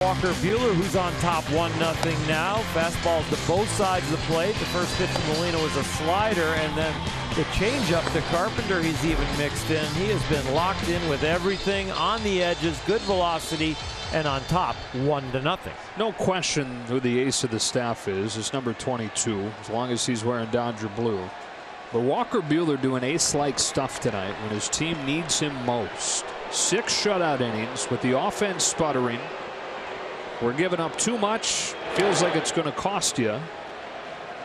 Walker Buehler, who's on top 1-0 now. Fastballs to both sides of the plate. The first pitch from Molina was a slider, and then the changeup to Carpenter he's even mixed in. He has been locked in with everything on the edges, good velocity, and on top 1-0. No question who the ace of the staff is. It's number 22, as long as he's wearing Dodger blue. But Walker Buehler doing ace-like stuff tonight when his team needs him most. 6 shutout innings with the offense sputtering. We're giving up too much. Feels like it's going to cost you.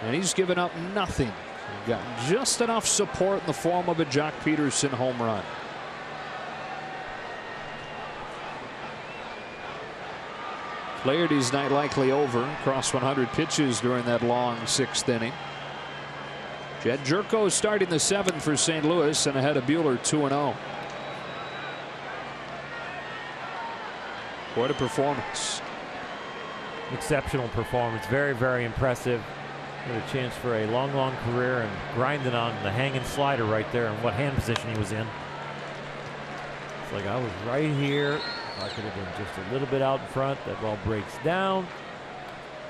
And he's given up nothing. Got just enough support in the form of a Jock Peterson home run. Flaherty's not likely over. Crossed 100 pitches during that long 6th inning. Jed Jerko starting the 7th for St. Louis and ahead of Buehler 2-0. What a performance. Exceptional performance. Very, very impressive. Had a chance for a long, long career and grinding on the hanging slider right there and what hand position he was in. It's like I was right here. If I could have been just a little bit out in front, that ball breaks down.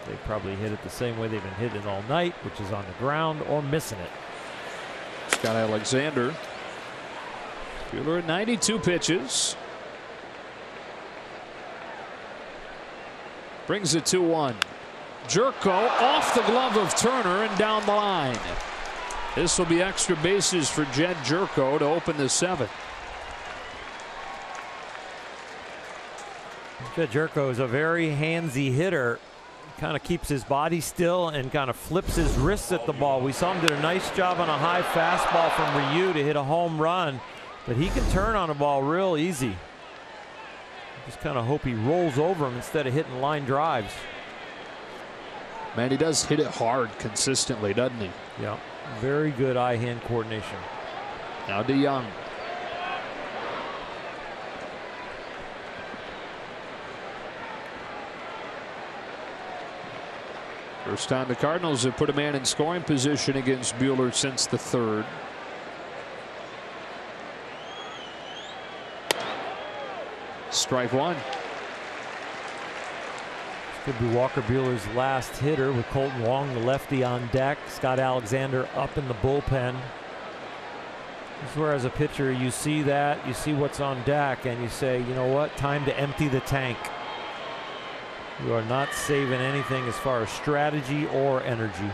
They probably hit it the same way they've been hitting all night, which is on the ground or missing it. Scott Alexander. Buehler at 92 pitches. Brings it 2-1. Jerko off the glove of Turner and down the line. This will be extra bases for Jed Jerko to open the 7th. Jed Jerko is a very handsy hitter. Kind of keeps his body still and kind of flips his wrists at the ball. We saw him do a nice job on a high fastball from Ryu to hit a home run, but he can turn on a ball real easy. Just kind of hope he rolls over him instead of hitting line drives. Man, he does hit it hard consistently, doesn't he? Yeah, very good eye-hand coordination. Now DeYoung. First time the Cardinals have put a man in scoring position against Buehler since the 3rd. Strike 1. Could be Walker Buehler's last hitter with Colton Wong, the lefty, on deck. Scott Alexander up in the bullpen. This is where, as a pitcher, you see that, you see what's on deck, and you say, you know what, time to empty the tank. You are not saving anything as far as strategy or energy.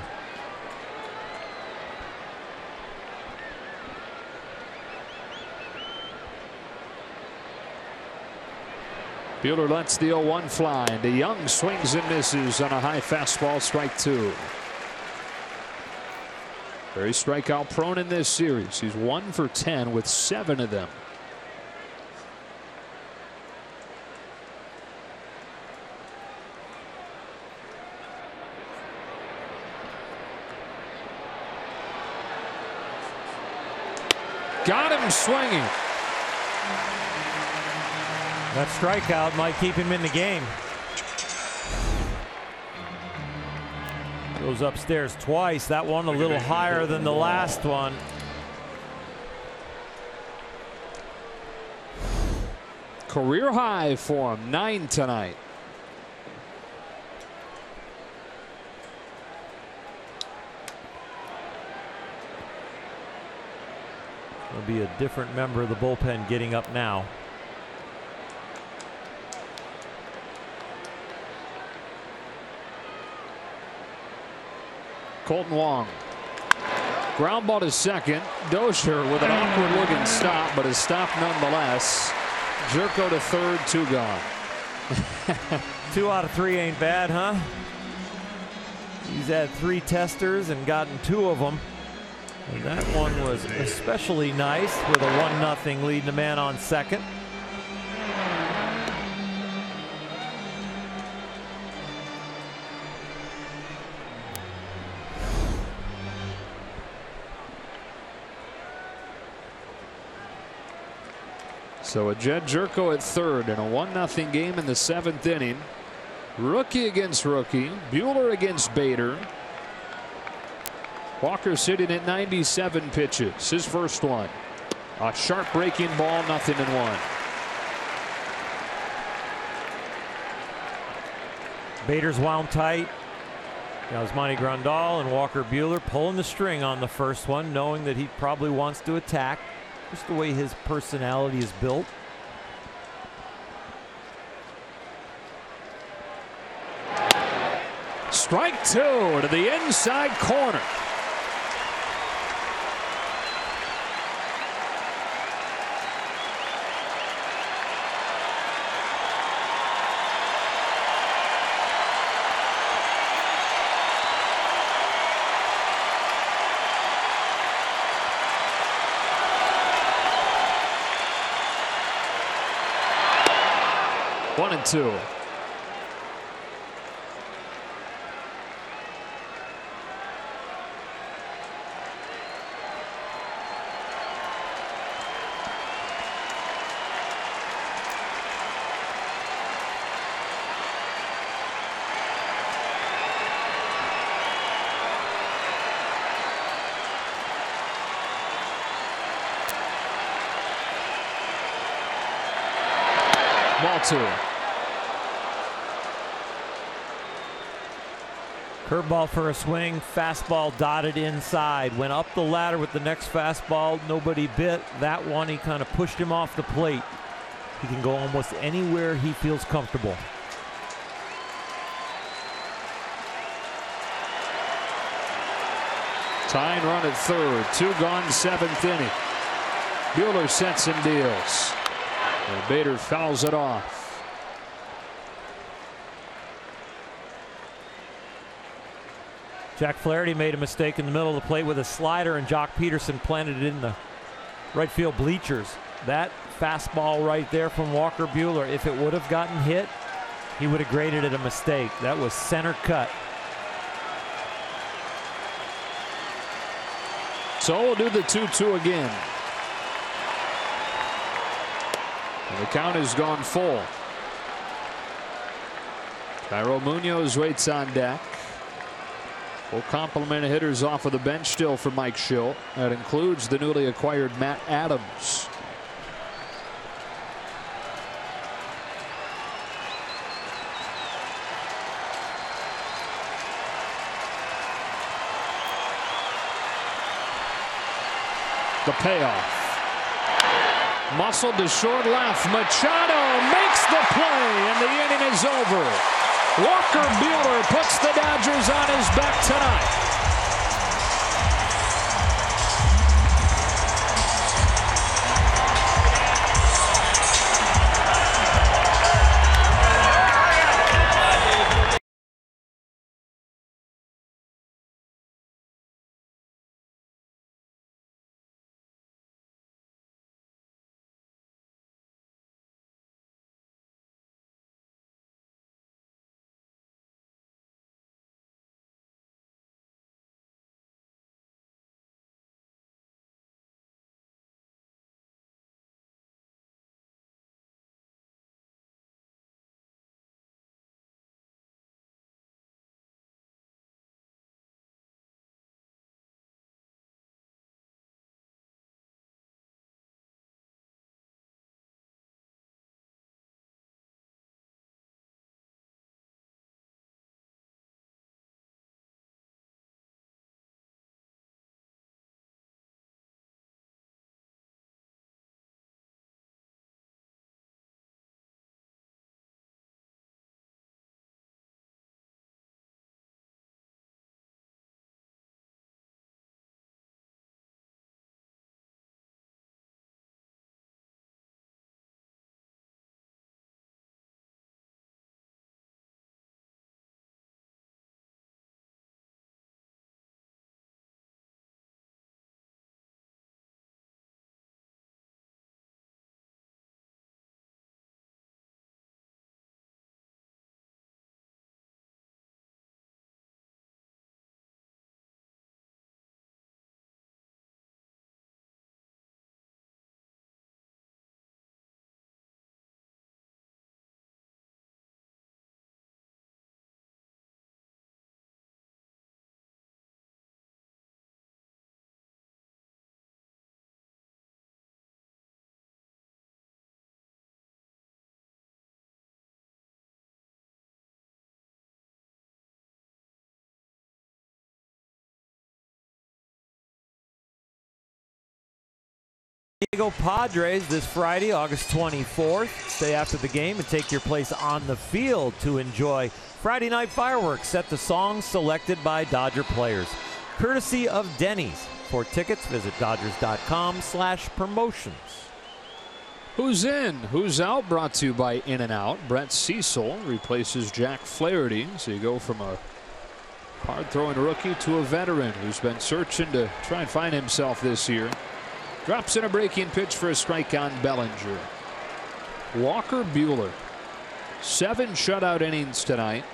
Buehler lets the 0-1 fly. DeYoung swings and misses on a high fastball, strike 2. Very strikeout prone in this series. He's 1 for 10 with 7 of them. Got him swinging. That strikeout might keep him in the game. Goes upstairs twice. That one a little higher than the last one. Career high for him, 9 tonight. There'll be a different member of the bullpen getting up now. Colton Wong. Ground ball to second. Dozier with an awkward looking stop, but a stop nonetheless. Jerko to 3rd, 2 gone. 2 out of 3 ain't bad, huh? He's had 3 testers and gotten 2 of them. And that one was especially nice with a 1-0 lead, the man on second. So a Jed Jerko at 3rd in a 1-0 game in the 7th inning. Rookie against rookie. Buehler against Bader. Walker sitting at 97 pitches. His first one. A sharp breaking ball, 0-1. Bader's wound tight. Now Yasmani Grandal and Walker Buehler pulling the string on the first one, knowing that he probably wants to attack. Just the way his personality is built. Strike 2 to the inside corner. One and 2. 0-2. Curveball for a swing, fastball dotted inside. Went up the ladder with the next fastball, nobody bit. That one, he kind of pushed him off the plate. He can go almost anywhere he feels comfortable. Tying run at third, 2 gone, 7th inning. Buehler sets and deals. And Bader fouls it off. Jack Flaherty made a mistake in the middle of the plate with a slider, and Jock Peterson planted it in the right field bleachers. That fastball right there from Walker Buehler, if it would have gotten hit, he would have graded it a mistake. That was center cut. So we'll do the 2-2 again. And the count has gone full. Cairo Munoz waits on deck. Full complement of hitters off of the bench still for Mike Schill. That includes the newly acquired Matt Adams. The payoff. Muscled to short left. Machado makes the play, and the inning is over. Walker Buehler puts the Dodgers on his back tonight. Diego Padres this Friday, August 24th. Stay after the game and take your place on the field to enjoy Friday night fireworks set to songs selected by Dodger players, courtesy of Denny's. For tickets, visit Dodgers.com/promotions. Who's in, who's out? Brought to you by In-N-Out. Brett Cecil replaces Jack Flaherty. So you go from a hard-throwing rookie to a veteran who's been searching to try and find himself this year. Drops in a breaking pitch for a strike on Bellinger. Walker Buehler, 7 shutout innings tonight.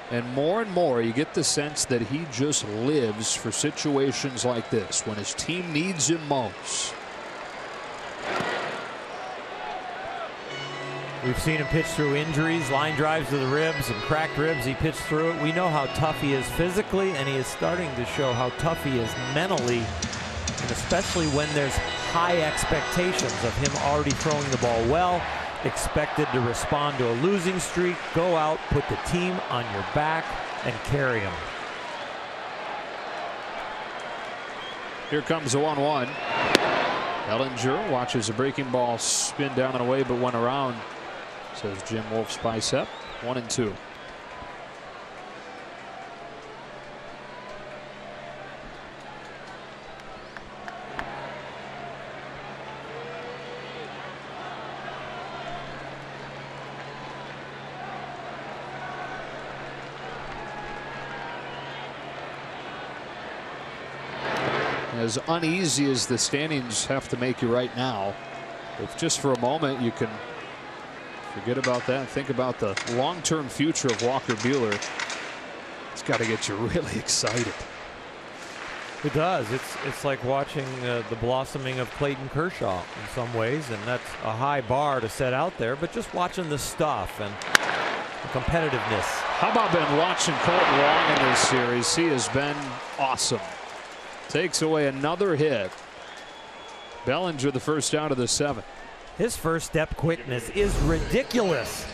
And more you get the sense that he just lives for situations like this when his team needs him most. We've seen him pitch through injuries, line drives to the ribs and cracked ribs. He pitched through it. We know how tough he is physically, and he is starting to show how tough he is mentally, and especially when there's high expectations of him already throwing the ball well expected to respond to a losing streak. Go out, put the team on your back, and carry them. Here comes the 1-1. Bellinger watches a breaking ball spin down and away, but went around, says Jim Wolf's bicep. 1-2. As uneasy as the standings have to make you right now, if just for a moment you can forget about that and think about the long-term future of Walker Buehler, it's got to get you really excited. It does. It's like watching the blossoming of Clayton Kershaw in some ways, and that's a high bar to set out there, but just watching the stuff and the competitiveness. How about been watching Colton Wong in this series? He has been awesome. Takes away another hit. Bellinger the first out of the 7th. His first step quickness is ridiculous.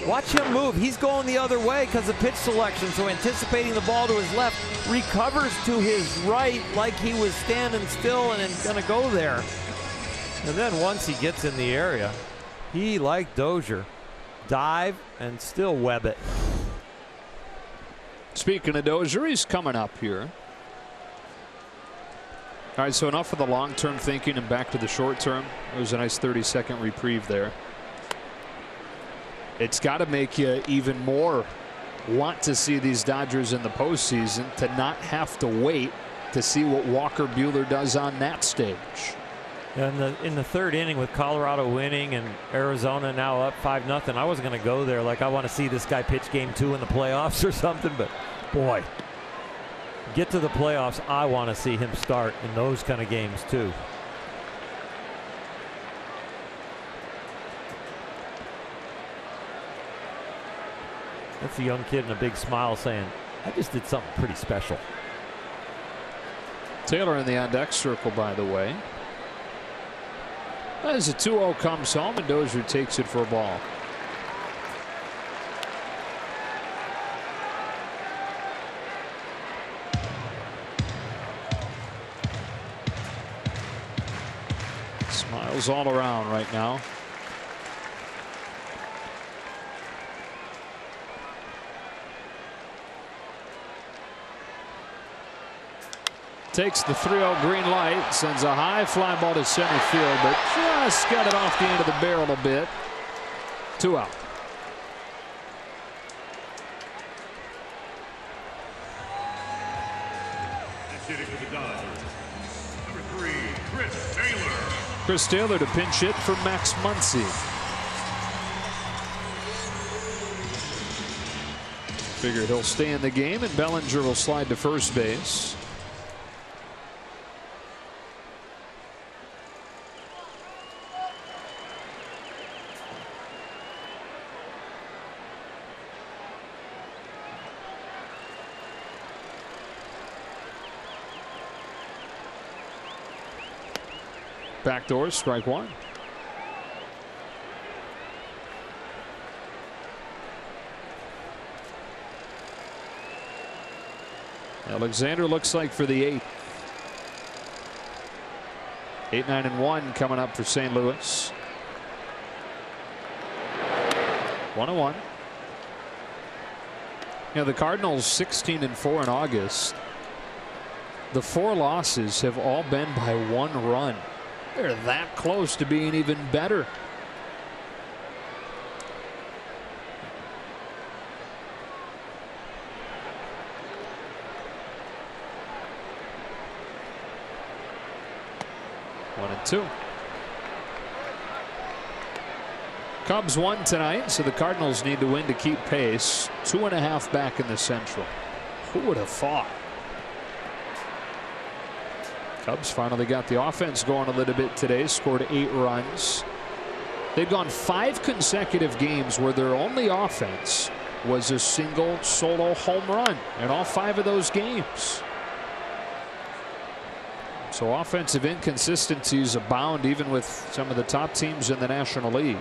Watch him move. He's going the other way because of pitch selection, so anticipating the ball to his left, recovers to his right like he was standing still and going to go there. And then once he gets in the area, he, like Dozier, dive and still web it. Speaking of Dozier, he's coming up here. All right, so enough of the long-term thinking and back to the short-term. It was a nice 30-second reprieve there. It's got to make you even more want to see these Dodgers in the postseason, to not have to wait to see what Walker Buehler does on that stage. And in the 3rd inning, with Colorado winning and Arizona now up 5-0, I wasn't going to go there like I want to see this guy pitch game 2 in the playoffs or something, but boy, get to the playoffs, I want to see him start in those kind of games too. That's a young kid and a big smile saying, I just did something pretty special. Taylor in the on-deck circle, by the way. As a 2-0 comes home, and Dozier takes it for a ball. Smiles all around right now. Takes the 3-0 green light, sends a high fly ball to center field, but just got it off the end of the barrel a bit. 2 out. Hitting for the Dodgers, number 3, Chris Taylor. Chris Taylor to pinch hit for Max Muncy. Figured he'll stay in the game, and Bellinger will slide to first base. Backdoor, strike 1. Alexander looks like for the 8th. 8-9-1 coming up for St. Louis. 1-1. You know, the Cardinals 16-4 in August. The 4 losses have all been by 1 run. They're that close to being even better. One and 2. Cubs won tonight, so the Cardinals need to win to keep pace. 2.5 back in the Central. Who would have thought? Cubs finally got the offense going a little bit today, scored 8 runs. They've gone 5 consecutive games where their only offense was a single solo home run in all 5 of those games. So offensive inconsistencies abound even with some of the top teams in the National League.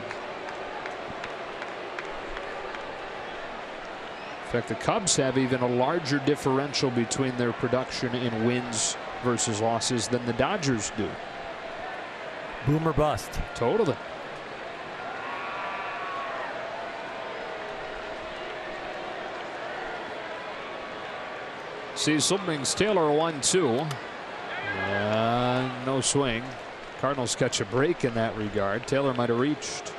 In fact, the Cubs have even a larger differential between their production in wins versus losses than the Dodgers do. Boom or bust. Totally. Cecil brings Taylor 1-2. No swing. Cardinals catch a break in that regard. Taylor might have reached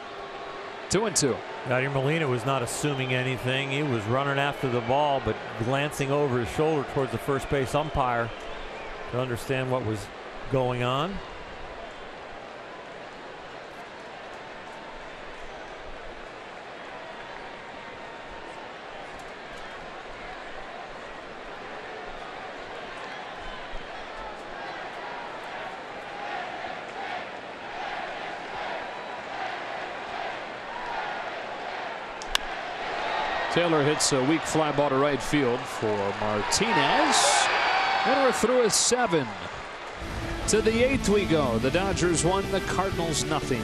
2-2. Yadier Molina was not assuming anything. He was running after the ball, but glancing over his shoulder towards the first base umpire to understand what was going on. Taylor hits a weak fly ball to right field for Martinez. And we're through a 7. To the 8th we go. The Dodgers 1, the Cardinals nothing.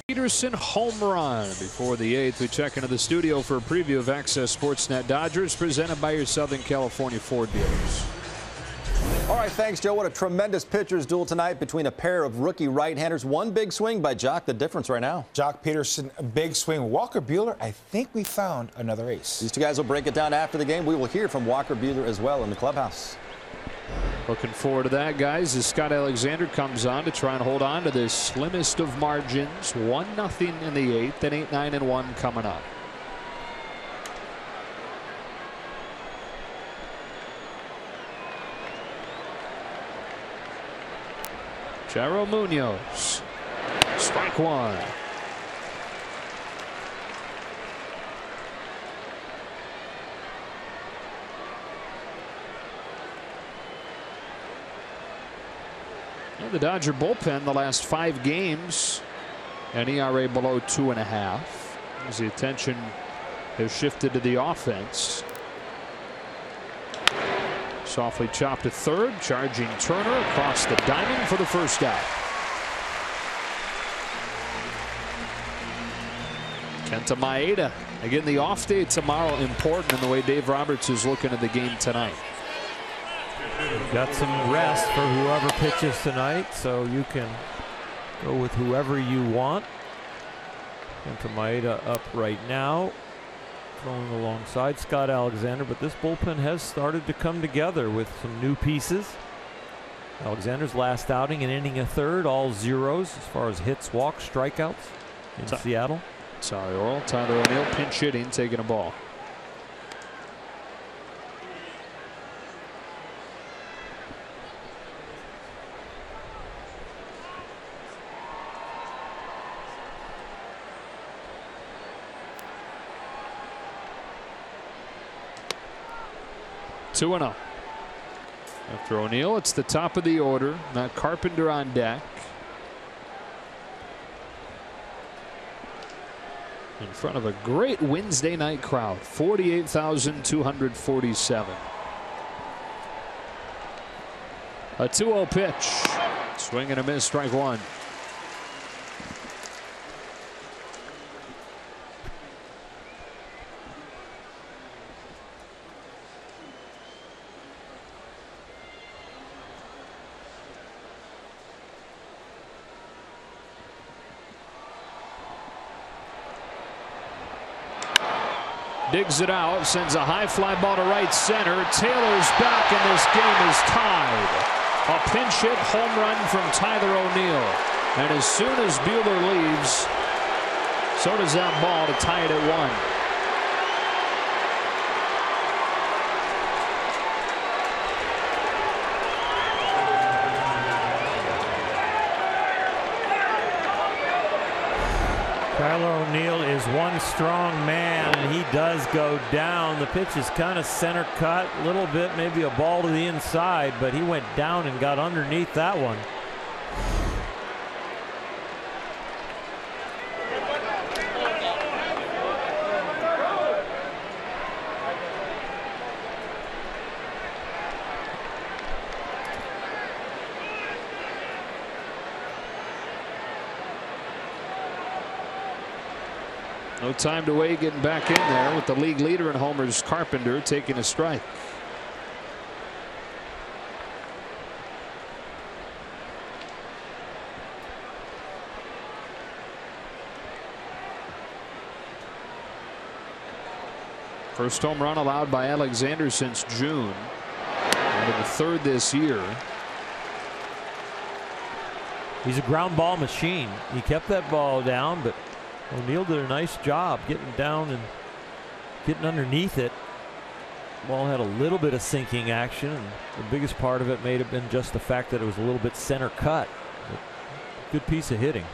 Peterson home run. Before the 8th, we check into the studio for a preview of Access Sportsnet Dodgers, presented by your Southern California Ford dealers. All right, thanks, Joe. What a tremendous pitcher's duel tonight between a pair of rookie right-handers. One big swing by Jock, the difference right now. Jock Peterson, a big swing. Walker Buehler, I think we found another ace. These two guys will break it down after the game. We will hear from Walker Buehler as well in the clubhouse. Looking forward to that, guys, as Scott Alexander comes on to try and hold on to this slimmest of margins. 1-0 in the 8th, and 8-9-1 coming up. Charo Munoz, strike one. The Dodger bullpen the last 5 games, an ERA below 2.5, as the attention has shifted to the offense. Softly chopped to third, charging Turner across the diamond for the first out. Kenta Maeda, again, the off day tomorrow important in the way Dave Roberts is looking at the game tonight. Got some rest for whoever pitches tonight, so you can go with whoever you want. Kenta Maeda up right now, throwing alongside Scott Alexander, but this bullpen has started to come together with some new pieces. Alexander's last outing, an inning, a third, all zeros as far as hits, walks, strikeouts in Seattle. Sorry, Oral. Tyler O'Neill pinch hitting, taking a ball. Two and 0. After O'Neill, it's the top of the order. Now Carpenter on deck. In front of a great Wednesday night crowd, 48,247. A 2-0 pitch. Swing and a miss, strike one. Digs it out, sends a high fly ball to right center. Taylor's back, and this game is tied. A pinch hit home run from Tyler O'Neill. And as soon as Buehler leaves, so does that ball to tie it at 1. Tyler O'Neill is one strong man, and he does go down. The pitch is kind of center cut, a little bit, maybe a ball to the inside, but he went down and got underneath that one. No time to wait, getting back in there with the league leader in homers, Carpenter, taking a strike. First home run allowed by Alexander since June, and the third this year. He's a ground ball machine. He kept that ball down, but O'Neill did a nice job getting down and getting underneath it. Ball had a little bit of sinking action, and the biggest part of it may have been just the fact that it was a little bit center cut. But good piece of hitting.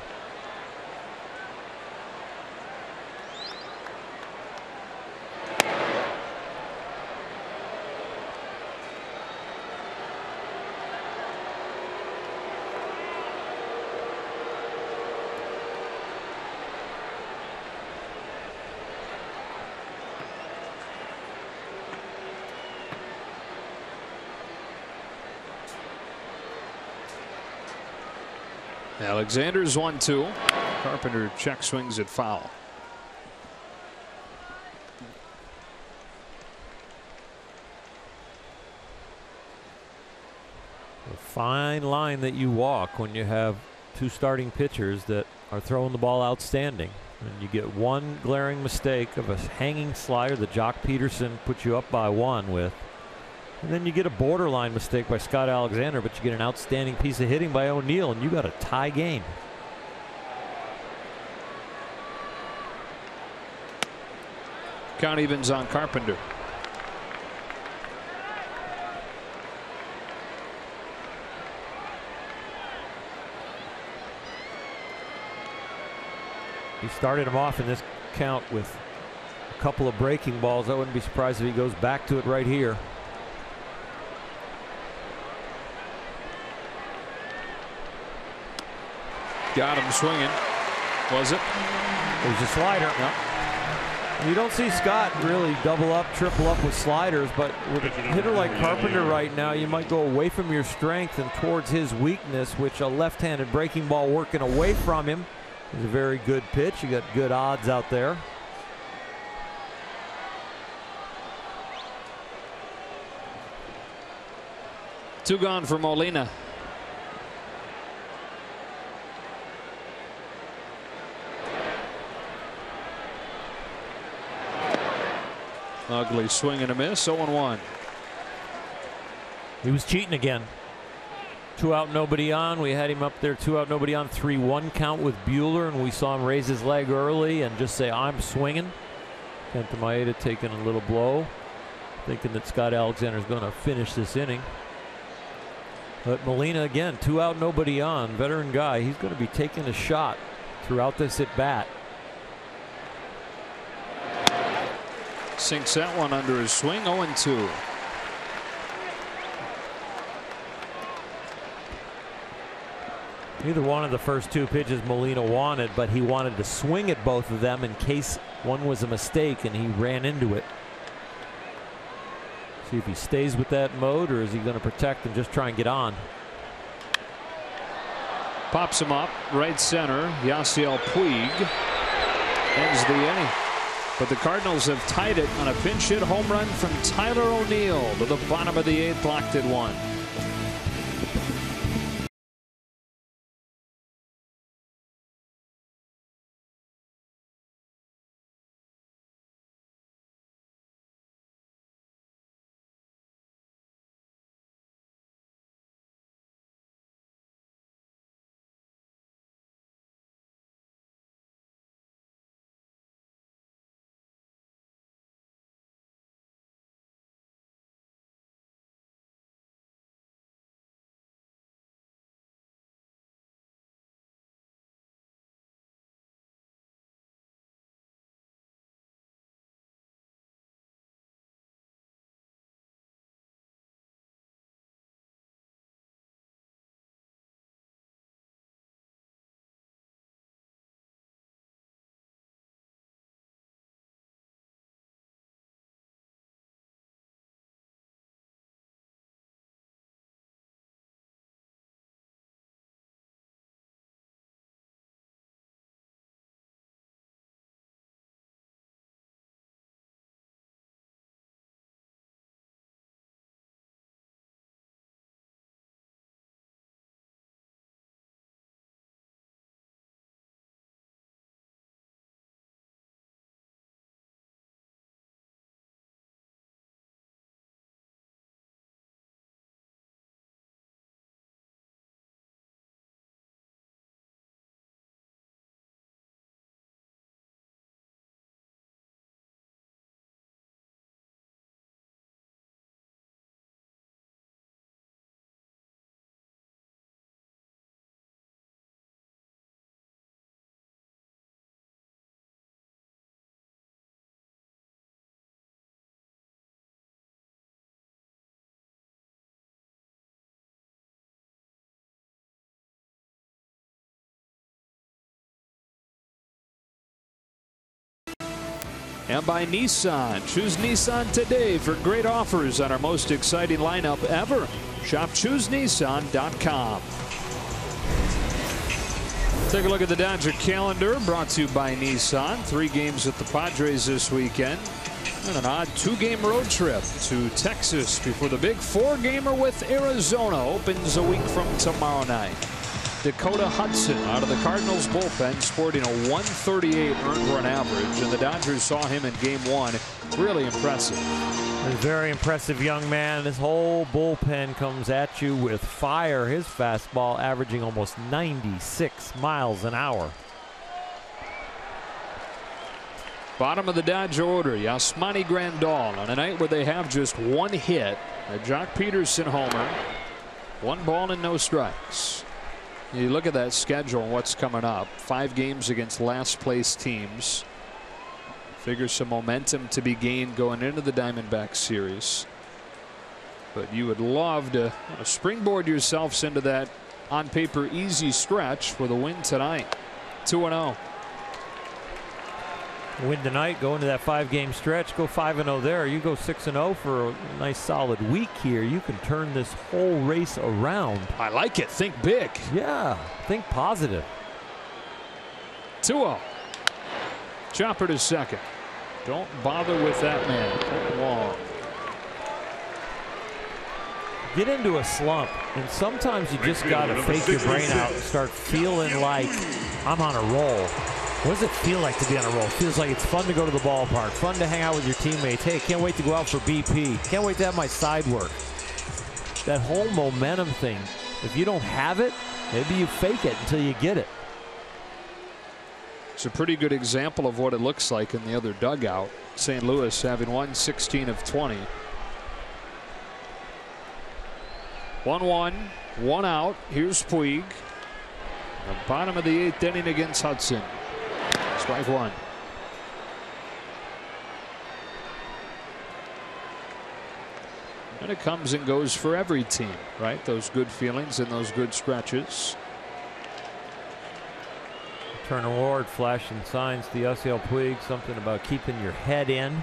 Alexander's 1-2. Carpenter check swings at foul. A fine line that you walk when you have two starting pitchers that are throwing the ball outstanding. And you get one glaring mistake of a hanging slider that Jock Peterson puts you up by 1 with. And then you get a borderline mistake by Scott Alexander, but you get an outstanding piece of hitting by O'Neill, and you got a tie game. Count evens on Carpenter. He started him off in this count with a couple of breaking balls. I wouldn't be surprised if he goes back to it right here. Got him swinging. Was it? It was a slider. Yep. You don't see Scott really double up, triple up with sliders, but with a hitter like Carpenter right now, you might go away from your strength and towards his weakness, which a left-handed breaking ball working away from him is a very good pitch. You got good odds out there. Two gone for Molina. Ugly swing and a miss, 0-1. He was cheating again. 2 out, nobody on. We had him up there, 2 out, nobody on, 3-1 count with Buehler, and we saw him raise his leg early and just say, I'm swinging. Kenta Maeda taking a little blow, thinking that Scott Alexander is going to finish this inning. But Molina again, 2 out, nobody on. Veteran guy, he's going to be taking a shot throughout this at bat. Sinks that one under his swing. 0-2. Neither one of the first 2 pitches Molina wanted, but he wanted to swing at both of them in case one was a mistake, and he ran into it. See if he stays with that mode, or is he going to protect and just try and get on? Pops him up, right center. Yasiel Puig ends the inning. But the Cardinals have tied it on a pinch hit home run from Tyler O'Neill to the bottom of the 8th, locked at 1. And by Nissan. Choose Nissan today for great offers on our most exciting lineup ever. Shop ChooseNissan.com. Take a look at the Dodger calendar, brought to you by Nissan. 3 games with the Padres this weekend. And an odd 2-game road trip to Texas before the big 4-gamer with Arizona opens a week from tomorrow night. Dakota Hudson out of the Cardinals bullpen, sporting a 138 earned run average, and the Dodgers saw him in game 1. Really impressive. A very impressive young man. This whole bullpen comes at you with fire. His fastball averaging almost 96 miles an hour. Bottom of the Dodger order, Yasmani Grandal on a night where they have just 1 hit. A Jock Peterson homer. 1 ball and no strikes. You look at that schedule and what's coming up. 5 games against last place teams. Figure some momentum to be gained going into the Diamondback series. But you would love to springboard yourselves into that on paper easy stretch for the win tonight. 2-0. Win tonight, go into that 5-game stretch, go 5-0 there. You go 6-0 for a nice solid week here. You can turn this whole race around. I like it. Think big. Yeah, think positive. 2-0. Chopper to second. Don't bother with that man. Long. Get into a slump, and sometimes you just got to fake your brain out and start feeling like I'm on a roll. What does it feel like to be on a roll? It feels like it's fun to go to the ballpark, fun to hang out with your teammates. Hey, can't wait to go out for BP. Can't wait to have my side work. That whole momentum thing If you don't have it, maybe you fake it until you get it. It's a pretty good example of what it looks like in the other dugout. St. Louis having won 16 of 20. 1-1, 1 out. Here's Puig. The bottom of the 8th inning against Hudson. Strike one. And it comes and goes for every team, right? Those good feelings and those good stretches. Turner Ward flashing signs to Yasiel Puig, something about keeping your head in.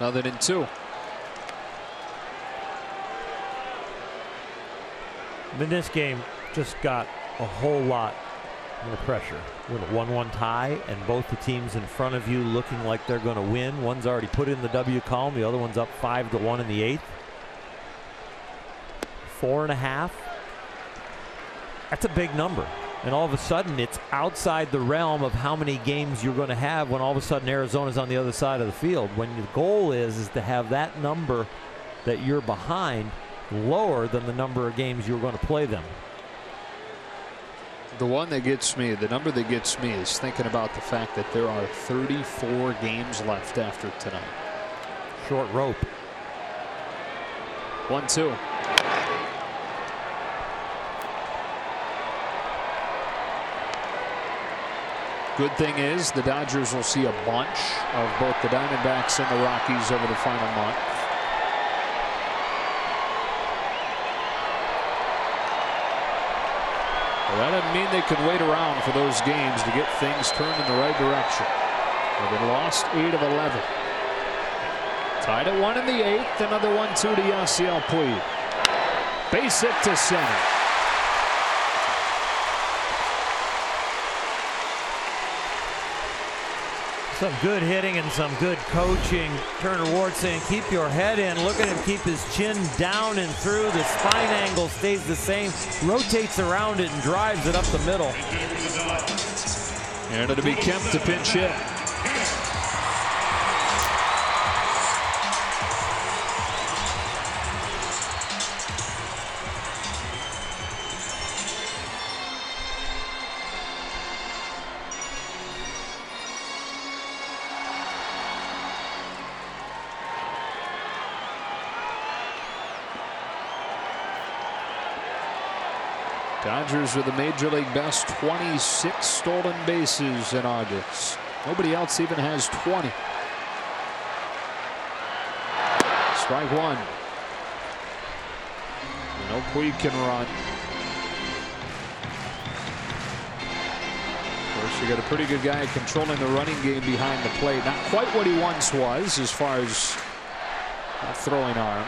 Another in 2. In this game, just got a whole lot more pressure. With a 1-1 tie and both the teams in front of you looking like they're going to win. One's already put in the W column. The other one's up 5-1 in the 8th. 4.5. That's a big number. And all of a sudden, it's outside the realm of how many games you're going to have when all of a sudden Arizona's on the other side of the field. When the goal is to have that number that you're behind lower than the number of games you're going to play them. The one that gets me, the number that gets me, is thinking about the fact that there are 34 games left after tonight. Short rope. 1-2. Good thing is the Dodgers will see a bunch of both the Diamondbacks and the Rockies over the final month. Well, that doesn't mean they can wait around for those games to get things turned in the right direction. They've lost 8 of 11. Tied at 1 in the 8th. Another 1-2 to Yasiel Puig. Base hit to center. Some good hitting and some good coaching. Turner Ward saying keep your head in. Look at him keep his chin down and through. The spine angle stays the same. Rotates around it and drives it up the middle. And it'll be Kemp to pinch hit. Dodgers with a major league best 26 stolen bases in August. Nobody else even has 20. Strike one. No Puig can run. Of course, you got a pretty good guy controlling the running game behind the plate. Not quite what he once was as far as throwing arm.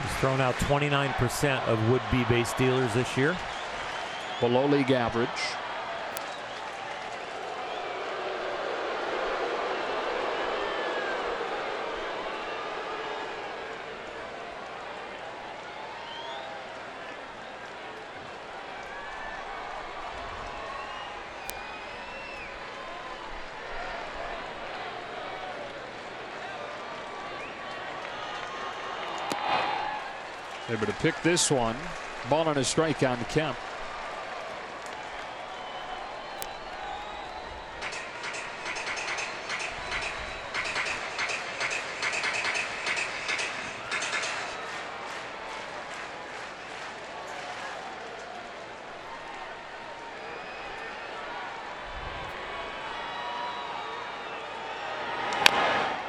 He's thrown out 29% of would-be base stealers this year. Below league average. Able to pick this one. Ball on a strikeout to Kemp.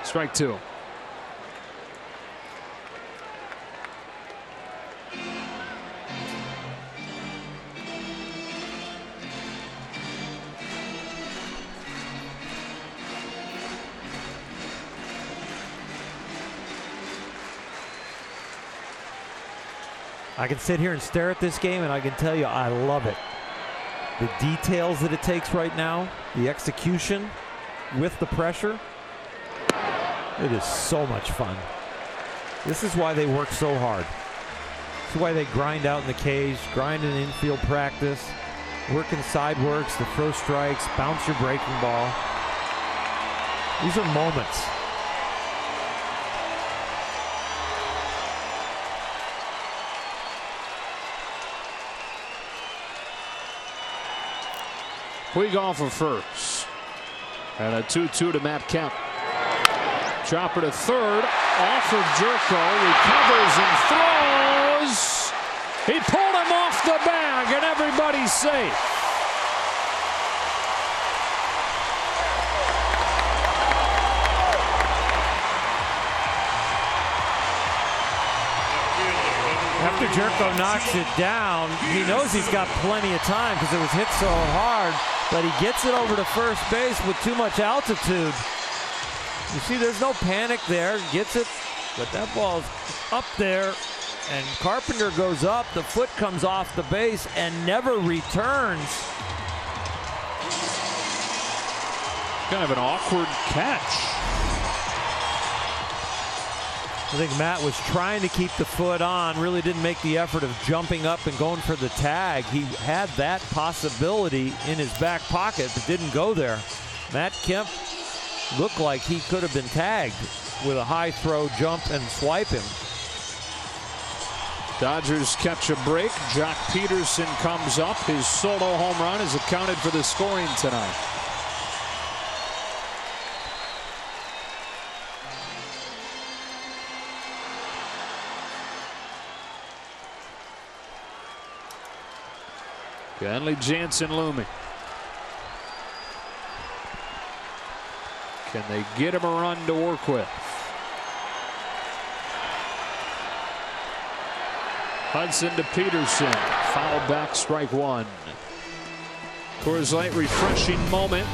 Strike two. I can sit here and stare at this game and I can tell you I love it. The details that it takes right now, the execution with the pressure, it is so much fun. This is why they work so hard. This is why they grind out in the cage, grind in infield practice, working side works, the throw strikes, bounce your breaking ball. These are moments. Puig off of first. And a 2-2 to Matt Kemp. Chopper to third. Off of Jerko. Recovers and throws. He pulled him off the bag, and everybody's safe. After Jerko knocks it down, he knows he's got plenty of time because it was hit so hard, but he gets it over to first base with too much altitude. You see, there's no panic there. Gets it, but that ball's up there, and Carpenter goes up. The foot comes off the base and never returns. Kind of an awkward catch. I think Matt was trying to keep the foot on, really didn't make the effort of jumping up and going for the tag. He had that possibility in his back pocket, but didn't go there. Matt Kemp looked like he could have been tagged with a high throw, jump, and swipe him. Dodgers catch a break. Jock Peterson comes up. His solo home run is accounted for the scoring tonight. Kenley Jansen looming. Can they get him a run to work with? Hudson to Peterson. Foul back, strike one. Coors Light refreshing moment.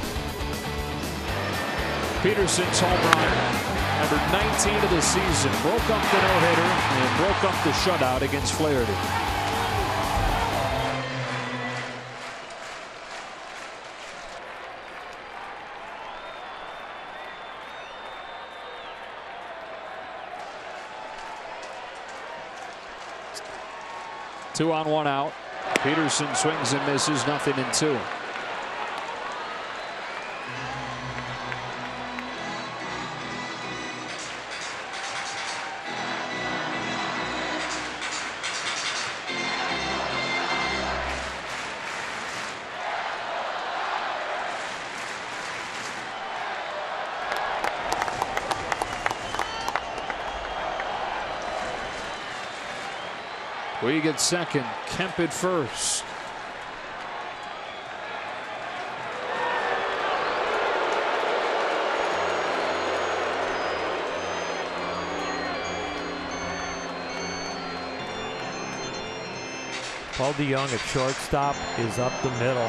Peterson's home run. Number 19 of the season. Broke up the no-hitter and broke up the shutout against Flaherty. Two on, one out. Peterson swings and misses, 0-2. We get second. Kemp at first. Paul DeYoung at shortstop is up the middle.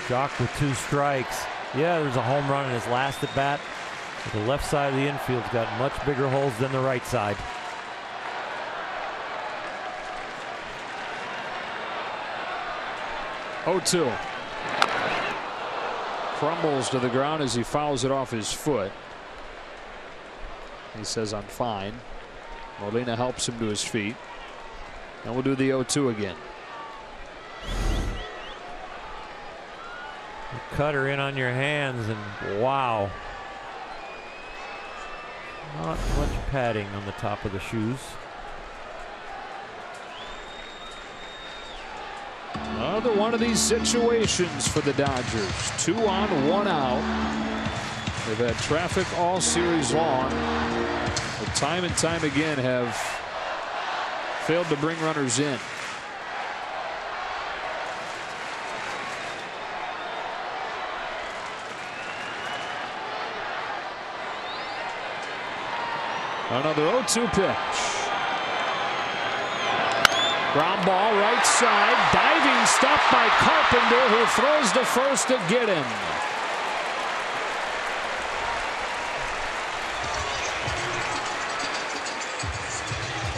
Jock with 2 strikes. Yeah, there's a home run in his last at bat. But the left side of the infield's got much bigger holes than the right side. Oh-2. Crumbles to the ground as he fouls it off his foot. He says, I'm fine. Molina helps him to his feet. And we'll do the 0-2 again. Cutter in on your hands, and wow. Not much padding on the top of the shoes. Another one of these situations for the Dodgers. 2 on, 1 out. They've had traffic all series long, but time and time again have failed to bring runners in. Another 0-2 pitch. Ground ball right side. Diving stop by Carpenter, who throws to first to get him.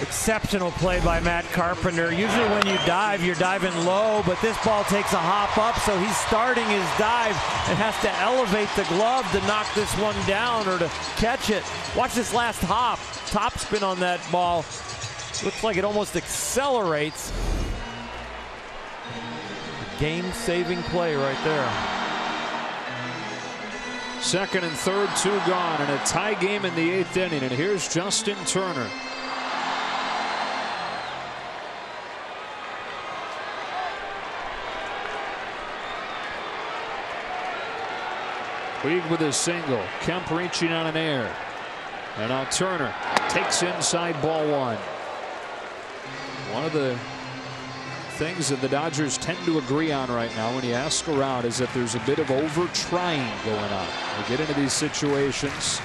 Exceptional play by Matt Carpenter. Usually when you dive, you're diving low, but this ball takes a hop up, so he's starting his dive and has to elevate the glove to knock this one down or to catch it. Watch this last hop. Top spin on that ball. Looks like it almost accelerates. Game-saving play right there. Second and third, 2 gone, and a tie game in the 8th inning. And here's Justin Turner. Puig with a single. Kemp reaching on an air. And now Turner takes inside, ball 1. One of the things that the Dodgers tend to agree on right now when you ask around is that there's a bit of over-trying going on. You get into these situations,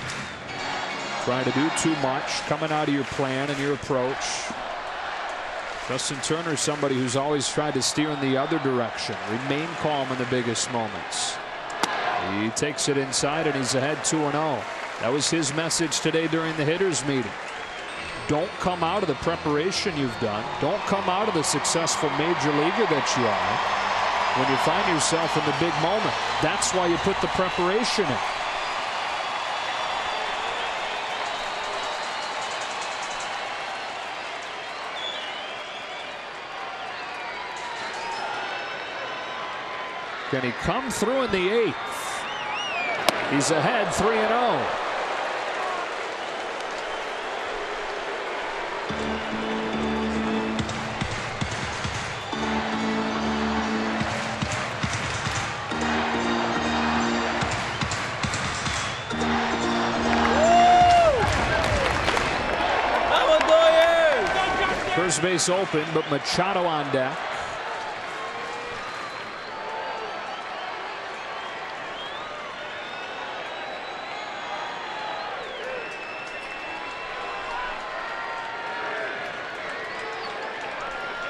trying to do too much, coming out of your plan and your approach. Justin Turner is somebody who's always tried to steer in the other direction, remain calm in the biggest moments. He takes it inside and he's ahead 2-0. That was his message today during the hitters meeting. Don't come out of the preparation you've done. Don't come out of the successful major leaguer that you are when you find yourself in the big moment. That's why you put the preparation in. Can he come through in the 8th? He's ahead 3-0. First base open, but Machado on deck.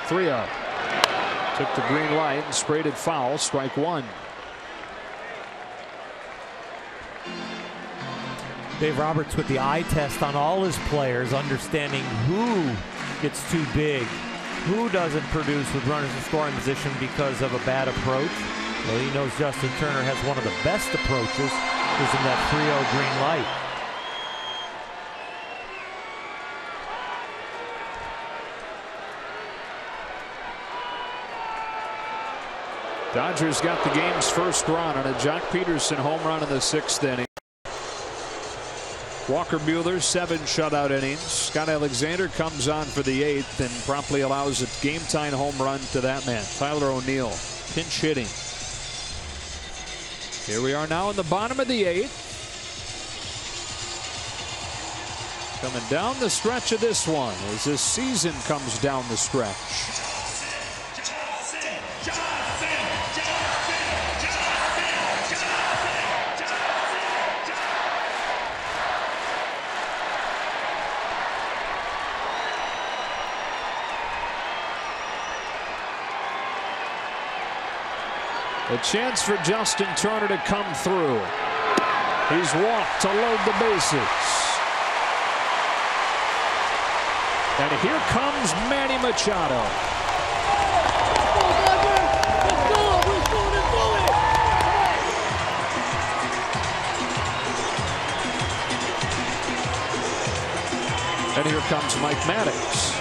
Three out. Took the green light and sprayed it foul. Strike 1. Dave Roberts with the eye test on all his players, understanding who gets too big, who doesn't produce with runners in scoring position because of a bad approach. Well, he knows Justin Turner has one of the best approaches, using that 3-0 green light. Dodgers got the game's first run on a Jock Peterson home run in the 6th inning. Walker Buehler, 7 shutout innings. Scott Alexander comes on for the 8th and promptly allows a game-tying home run to that man, Tyler O'Neill. Pinch hitting. Here we are now in the bottom of the 8th. Coming down the stretch of this one as this season comes down the stretch. A chance for Justin Turner to come through. He's walked to load the bases. And here comes Manny Machado. And here comes Mike Maddox.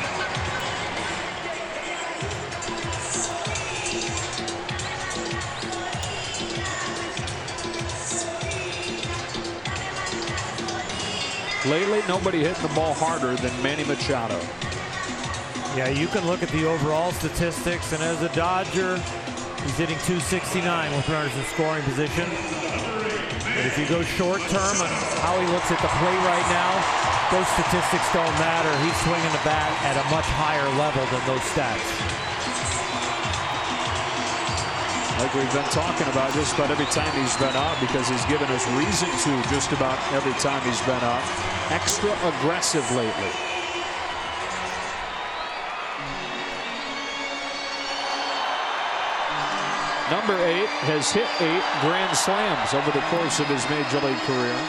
Lately, nobody hitting the ball harder than Manny Machado. Yeah, you can look at the overall statistics, and as a Dodger, he's hitting .269 with runners in scoring position. But if you go short term on how he looks at the plate right now, those statistics don't matter. He's swinging the bat at a much higher level than those stats. Like we've been talking about just about every time he's been up, because he's given us reason to just about every time he's been up. Extra aggressive lately. Number 8 has hit 8 grand slams over the course of his major league career.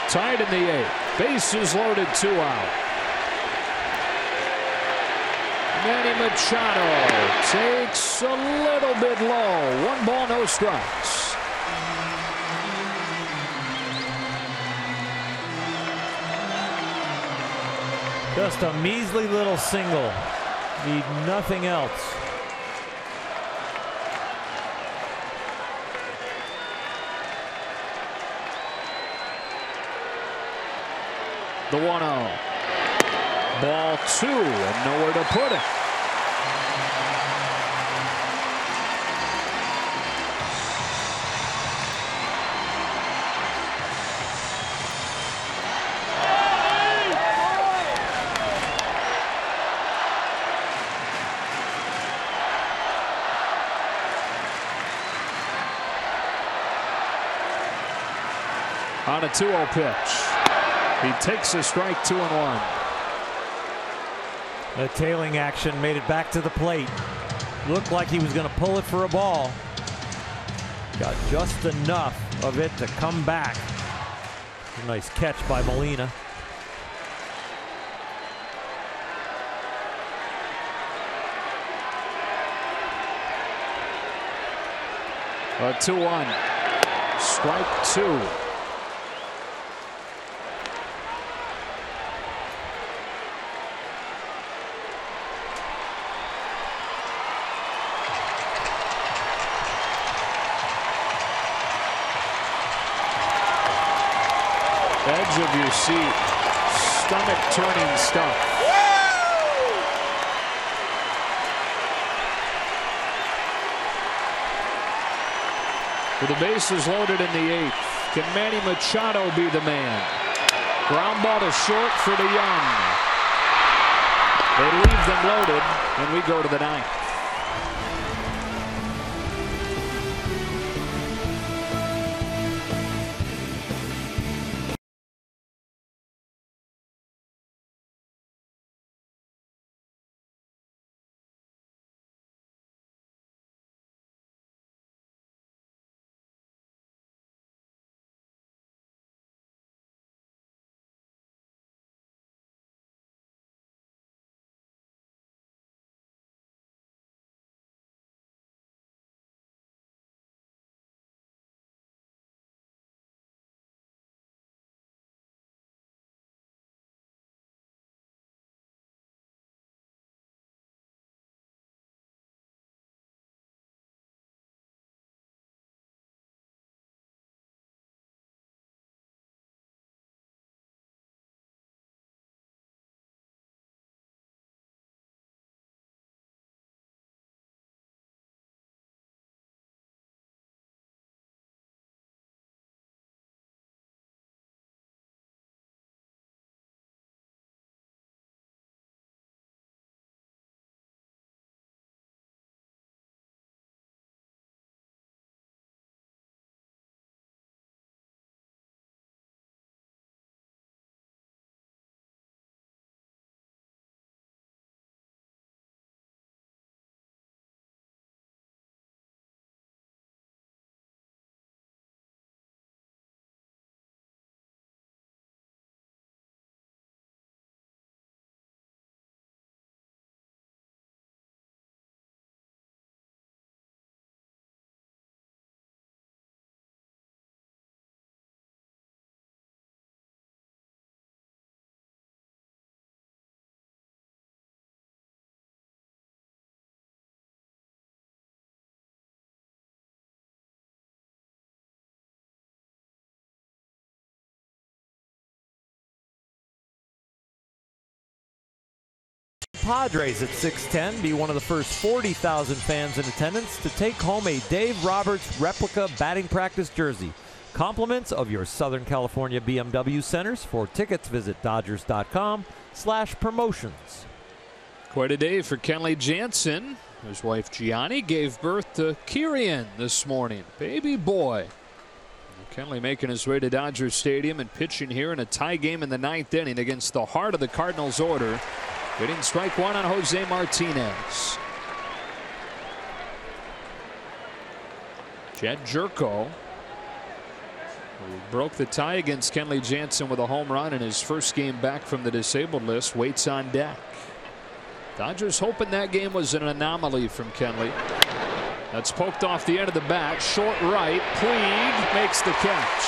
Tied in the 8th. Bases loaded, 2 out. Manny Machado takes a little bit low. 1 ball, no strikes. Just a measly little single. Need nothing else. The 1-0. Ball 2 and nowhere to put it. On a 2-0 pitch. He takes a strike, 2-1. The tailing action made it back to the plate. Looked like he was going to pull it for a ball. Got just enough of it to come back. A nice catch by Molina. A 2-1. Strike 2. Edge of your seat, stomach turning stuff. With the bases loaded in the 8th, can Manny Machado be the man? Ground ball to short for the young. They leave them loaded, and we go to the 9th. Padres at 6:10 be one of the first 40,000 fans in attendance to take home a Dave Roberts replica batting practice jersey. Compliments of your Southern California BMW centers. For tickets, visit Dodgers.com/promotions. Quite a day for Kenley Jansen. His wife Gianni gave birth to Kirian this morning. Baby boy. Kenley making his way to Dodger Stadium and pitching here in a tie game in the 9th inning against the heart of the Cardinals order. Getting strike 1 on Jose Martinez. Jed Jerko, who broke the tie against Kenley Jansen with a home run in his first game back from the disabled list, waits on deck. Dodgers hoping that game was an anomaly from Kenley. That's poked off the end of the bat. Short right. Puig makes the catch.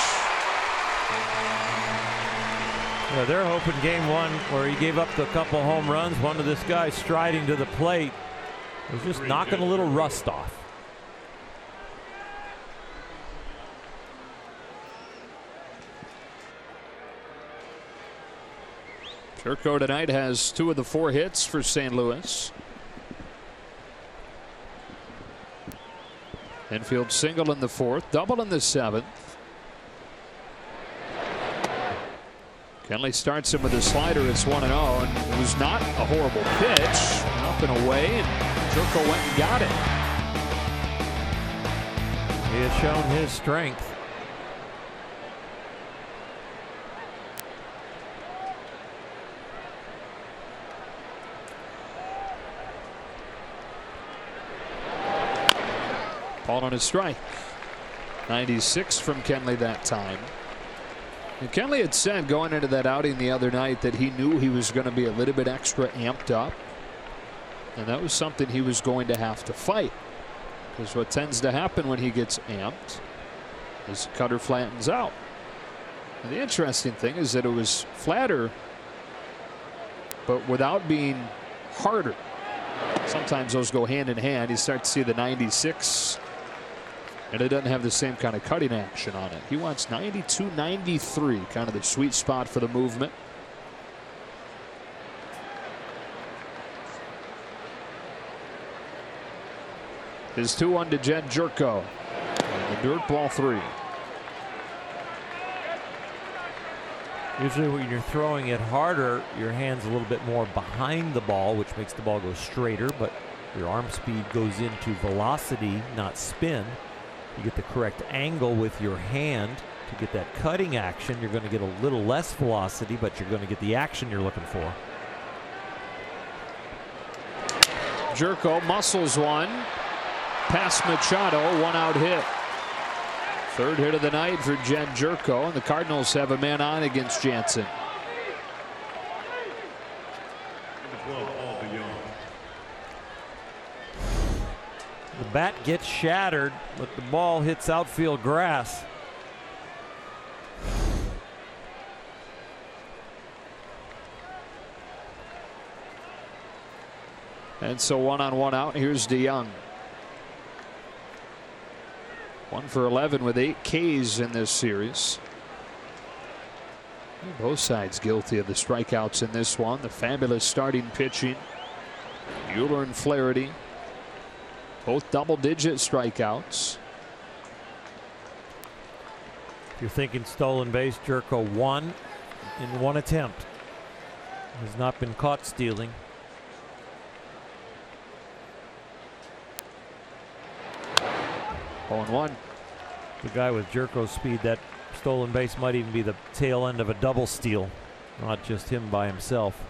Yeah, they're hoping game one, where he gave up the couple home runs, one of this guy striding to the plate, was just knocking a little rust off. Jerko tonight has 2 of the 4 hits for St. Louis. Infield single in the 4th, double in the 7th. Kenley starts him with a slider. It's 1-0, and it was not a horrible pitch. Up and away, and Jerko went and got it. He has shown his strength. Ball on a strike. 96 from Kenley that time. And Kenley had said going into that outing the other night that he knew he was going to be a little bit extra amped up. And that was something he was going to have to fight. Because what tends to happen when he gets amped is the cutter flattens out. And the interesting thing is that it was flatter, but without being harder. Sometimes those go hand in hand. You start to see the 96, and it doesn't have the same kind of cutting action on it. He wants 92, 93, kind of the sweet spot for the movement. His 2-1 to Jed Jerko. And the dirt, ball 3. Usually when you're throwing it harder, your hand's a little bit more behind the ball, which makes the ball go straighter, but your arm speed goes into velocity, not spin. You get the correct angle with your hand to get that cutting action. You're going to get a little less velocity, but you're going to get the action you're looking for. Jerko muscles one. Past Machado, 1-out hit. 3rd hit of the night for Jed Jerko, and the Cardinals have a man on against Jansen. The bat gets shattered, but the ball hits outfield grass. And so 1-on-1 out. Here's DeYoung. 1 for 11 with 8 Ks in this series. Both sides guilty of the strikeouts in this one. The fabulous starting pitching. Buehler and Flaherty, both double-digit strikeouts. If you're thinking stolen base, Jerko 1 in 1 attempt. Has not been caught stealing. Oh, 1. The guy with Jerko's speed, that stolen base might even be the tail end of a double steal, not just him by himself.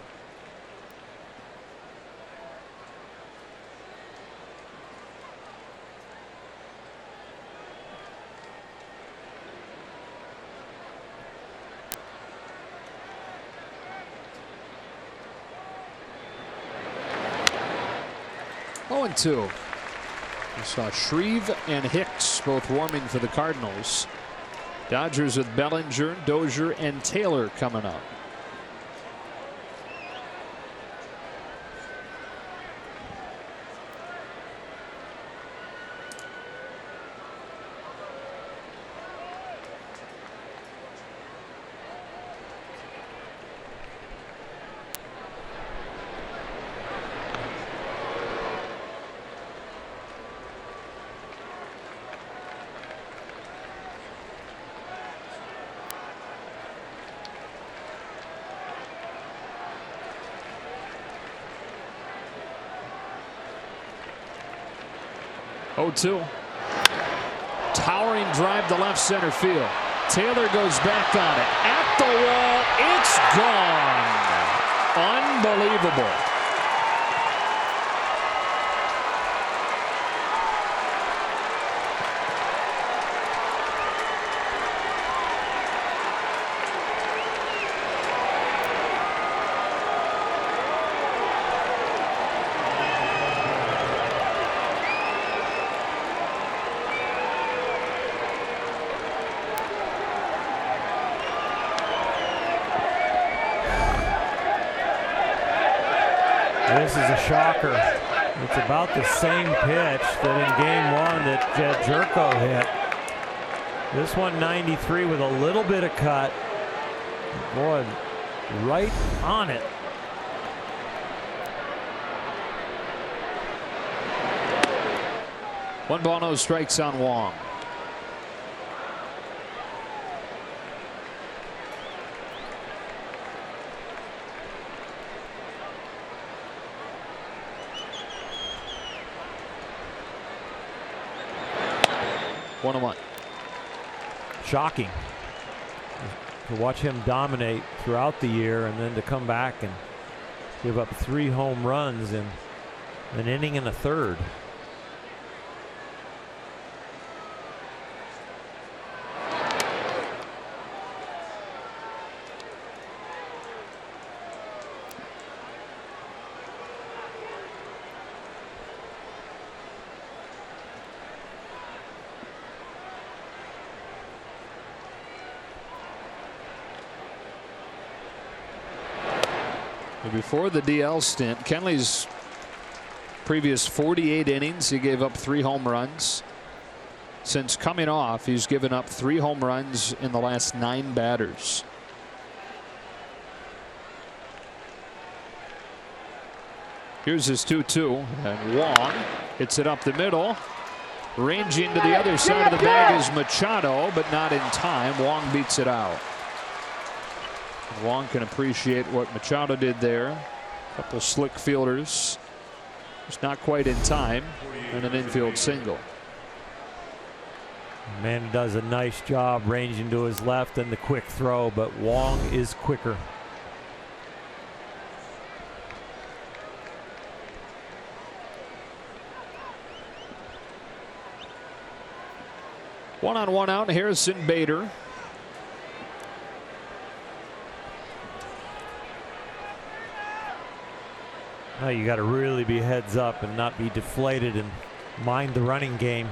Oh, 2. We saw Shreve and Hicks both warming for the Cardinals. Dodgers with Bellinger, Dozier, and Taylor coming up. Oh, 2. Towering drive to left center field. Taylor goes back on it. At the wall. It's gone. Unbelievable. This is a shocker. It's about the same pitch that in game 1 that Jerko hit. This one 93 with a little bit of cut. Boy, right on it. One ball, no strikes on Wong. One and one. Shocking to watch him dominate throughout the year and then to come back and give up 3 home runs in an inning and a third. Before the DL stint, Kenley's previous 48 innings, he gave up 3 home runs. Since coming off, he's given up 3 home runs in the last 9 batters. Here's his 2-2, and Wong hits it up the middle. Ranging to the other side of the bag is Machado, but not in time. Wong beats it out. Wong can appreciate what Machado did there. A couple slick fielders. Just not quite in time. And an infield single. Man does a nice job ranging to his left and the quick throw, but Wong is quicker. One on one out, Harrison Bader. Now you got to really be heads up and not be deflated and mind the running game.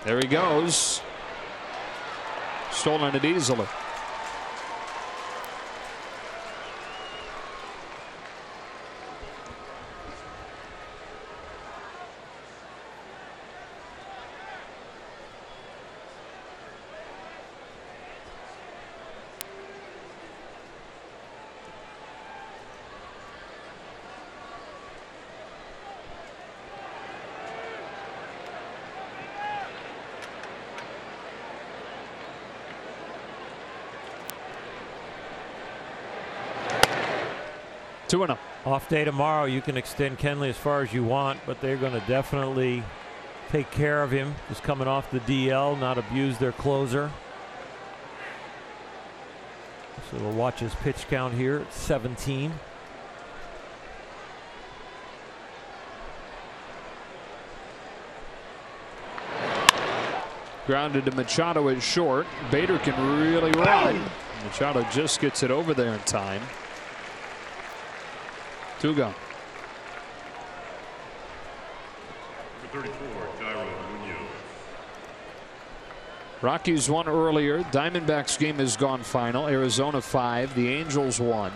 There he goes. Stolen it easily. Two and up. Off day tomorrow, you can extend Kenley as far as you want, but they're going to definitely take care of him. Just coming off the DL, not abuse their closer. So we'll watch his pitch count here at 17. Grounded to Machado at short. Bader can really run. Machado just gets it over there in time. 2 gone. Number 34, Rockies won earlier. Diamondbacks game has gone final. Arizona 5. The Angels 1.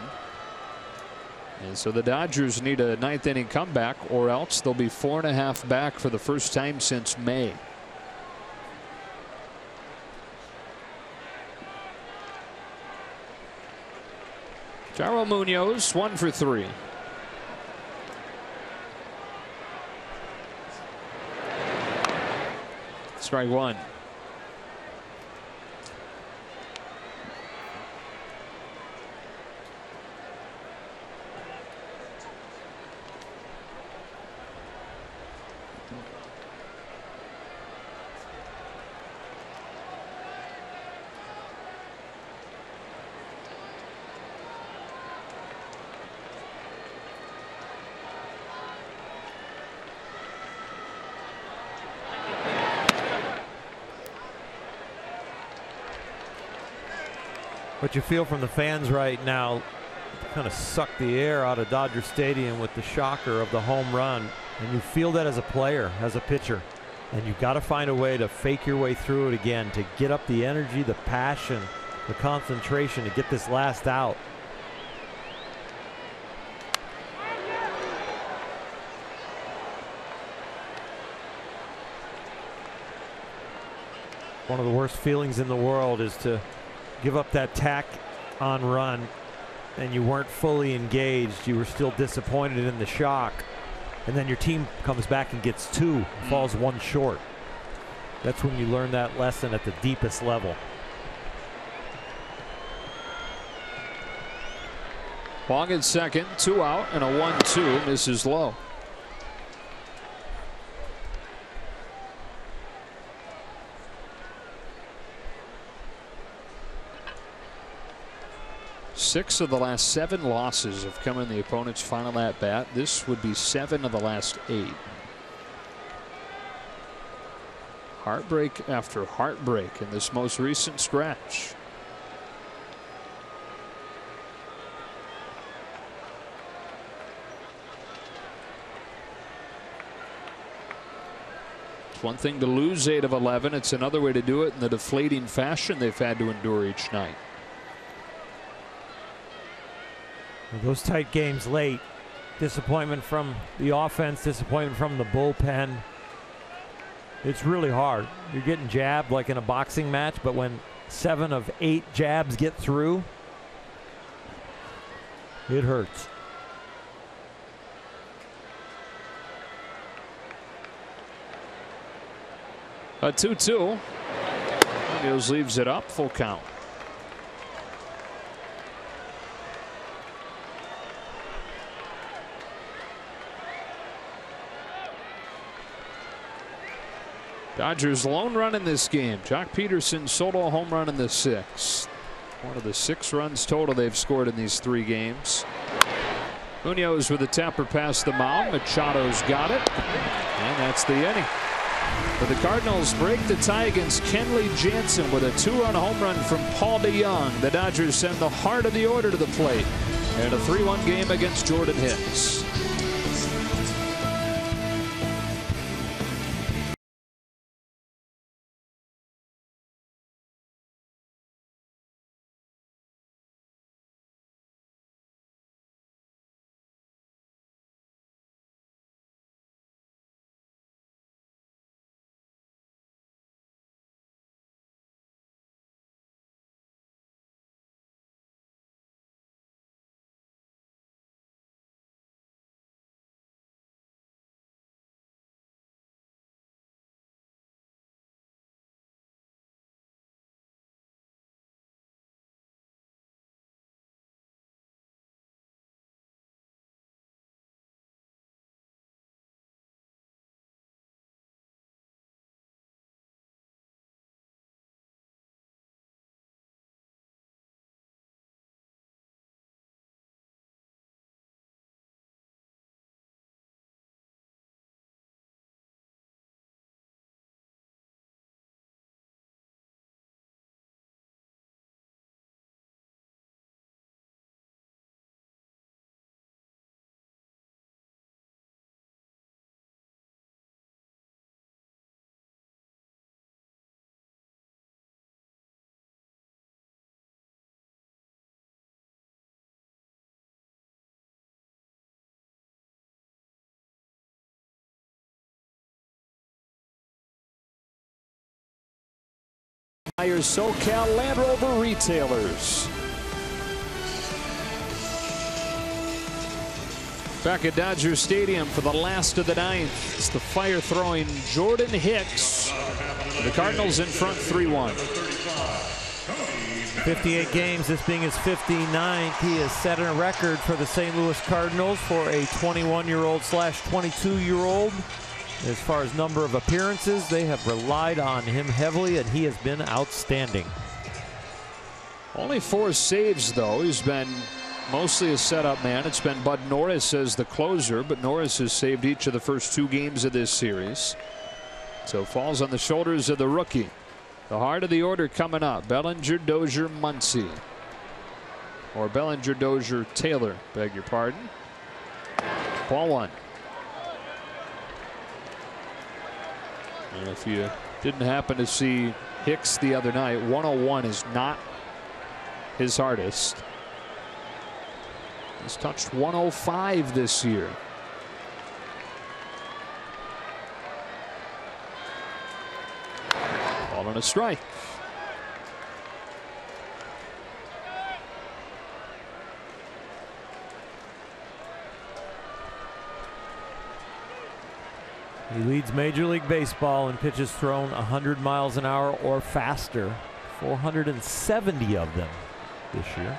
And so the Dodgers need a 9th inning comeback, or else they'll be 4.5 back for the first time since May. Jairo Munoz 1 for 3. Strike 1. What you feel from the fans right now kind of suck the air out of Dodger Stadium with the shocker of the home run, and you feel that as a player, as a pitcher, and you've got to find a way to fake your way through it again, to get up the energy, the passion, the concentration to get this last out. One of the worst feelings in the world is to give up that tack on run and you weren't fully engaged. You were still disappointed in the shock. And then your team comes back and gets two, falls one short. That's when you learn that lesson at the deepest level. Long at second, 2 out, and a 1-2, misses low. Six of the last 7 losses have come in the opponent's final at bat. This would be 7 of the last 8. Heartbreak after heartbreak in this most recent stretch. It's one thing to lose 8 of 11. It's another way to do it in the deflating fashion they've had to endure each night. Those tight games late, disappointment from the offense, disappointment from the bullpen. It's really hard. You're getting jabbed like in a boxing match, but when 7 of 8 jabs get through, it hurts. A 2-2. Munoz leaves it up, full count. Dodgers' lone run in this game. Jock Peterson's solo home run in the 6th. One of the 6 runs total they've scored in these 3 games. Munoz with a tapper past the mound. Machado's got it. And that's the inning. But the Cardinals break the tie against Kenley Jansen with a 2-run home run from Paul DeYoung. The Dodgers send the heart of the order to the plate. And a 3-1 game against Jordan Hicks. SoCal Land Rover retailers. Back at Dodger Stadium for the last of the 9th. It's the fire throwing Jordan Hicks. The Cardinals in front 3-1. 58 games, this being his 59th. He has set a record for the St. Louis Cardinals for a 21-year-old / 22-year-old. As far as number of appearances, they have relied on him heavily, and he has been outstanding. Only 4 saves, though. He's been mostly a setup man. It's been Bud Norris as the closer, but Norris has saved each of the first 2 games of this series. So falls on the shoulders of the rookie. The heart of the order coming up. Bellinger, Dozier, Muncy. Or Bellinger, Dozier, Taylor, beg your pardon. Ball 1. And if you didn't happen to see Hicks the other night, 101 is not his hardest. He's touched 105 this year. Ball on a strike. He leads Major League Baseball in pitches thrown 100 miles an hour or faster. 470 of them this year.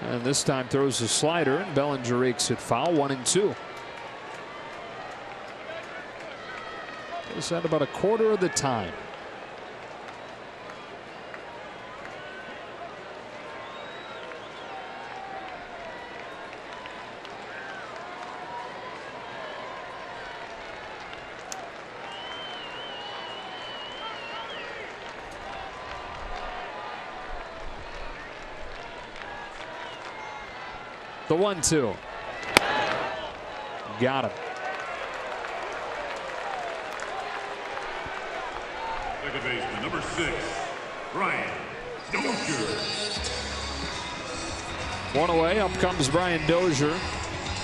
And this time throws a slider, and Bellinger rakes it foul. 1-2. He's at about a quarter of the time. The 1-2. Got him. Second baseman, number 6, Brian Dozier. One away. Up comes Brian Dozier.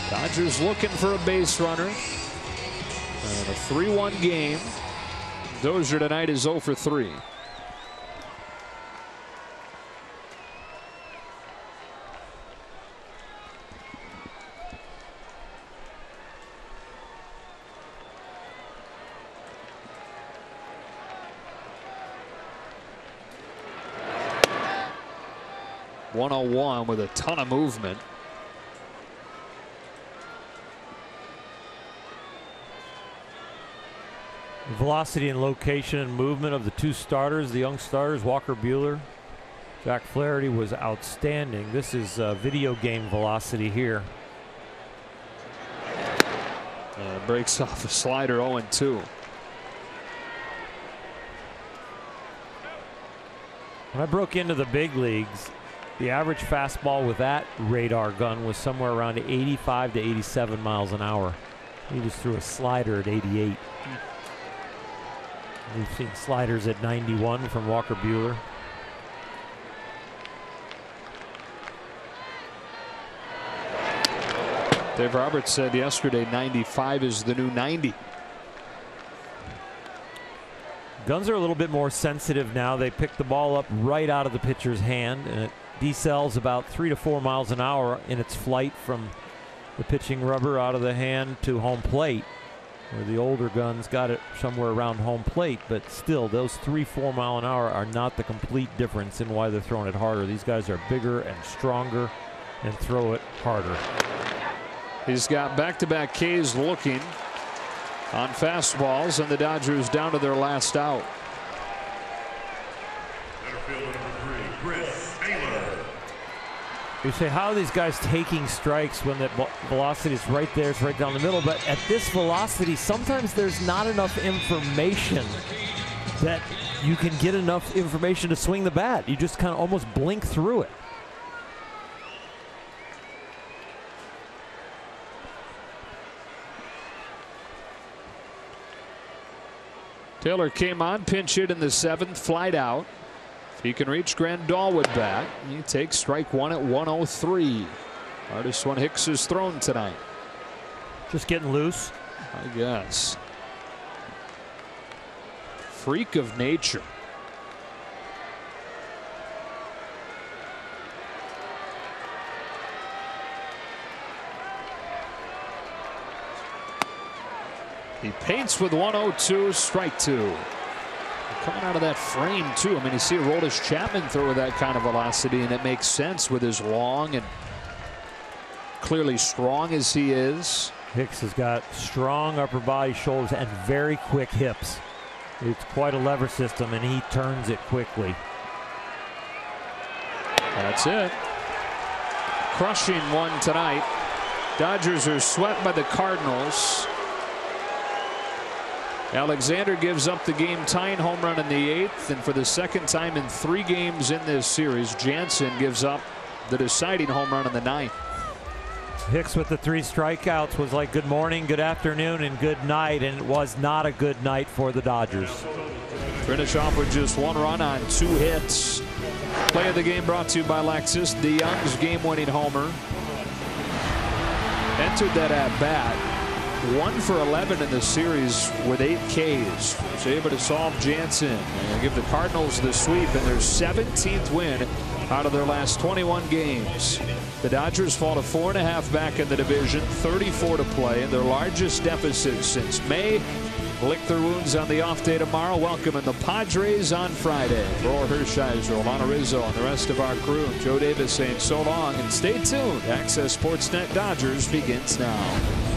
Dodgers looking for a base runner. And a 3-1 game. Dozier tonight is 0 for 3. .101 with a ton of movement. Velocity and location and movement of the two starters, the young starters, Walker Buehler, Jack Flaherty, was outstanding. This is video game velocity here. Breaks off a slider. 0-2. When I broke into the big leagues, the average fastball with that radar gun was somewhere around 85 to 87 miles an hour. He just threw a slider at 88. We've seen sliders at 91 from Walker Buehler. Dave Roberts said yesterday 95 is the new 90. Guns are a little bit more sensitive now. They pick the ball up right out of the pitcher's hand, and it decells about 3 to 4 miles an hour in its flight from the pitching rubber out of the hand to home plate, where the older guns got it somewhere around home plate. But still, those 3-4 mile an hour are not the complete difference in why they're throwing it harder. These guys are bigger and stronger and throw it harder. He's got back-to-back Ks looking on fastballs, and the Dodgers down to their last out. Center fielder number 3, Chris Taylor. You say, how are these guys taking strikes when that velocity is right there, it's right down the middle? But at this velocity, sometimes there's not enough information that you can get enough information to swing the bat. You just kind of almost blink through it. Taylor came on, pinch hit in the 7th, flied out. If he can reach, Grandal would bat. He takes strike 1 at 103. Hardest one Hicks has thrown tonight. Just getting loose, I guess. Freak of nature. He paints with 102, strike 2. Coming out of that frame, too. I mean, you see Aroldis Chapman throw with that kind of velocity, and it makes sense with his long and clearly strong as he is. Hicks has got strong upper body, shoulders, and very quick hips. It's quite a lever system, and he turns it quickly. That's it. Crushing one tonight. Dodgers are swept by the Cardinals. Alexander gives up the game-tying home run in the 8th, and for the second time in 3 games in this series, Jansen gives up the deciding home run in the 9th. Hicks with the 3 strikeouts was like good morning, good afternoon, and good night, and it was not a good night for the Dodgers. Finish off with just 1 run on 2 hits. Play of the game brought to you by Lexus. DeYoung's game-winning homer. Entered that at bat. 1 for 11 in the series with 8 Ks. Was able to solve Jansen and give the Cardinals the sweep in their 17th win out of their last 21 games. The Dodgers fall to 4.5 back in the division, 34 to play, and their largest deficit since May. Lick their wounds on the off day tomorrow. Welcoming the Padres on Friday. For Hershiser, Alana Rizzo, and the rest of our crew, Joe Davis saying so long and stay tuned. Access Sportsnet Dodgers begins now.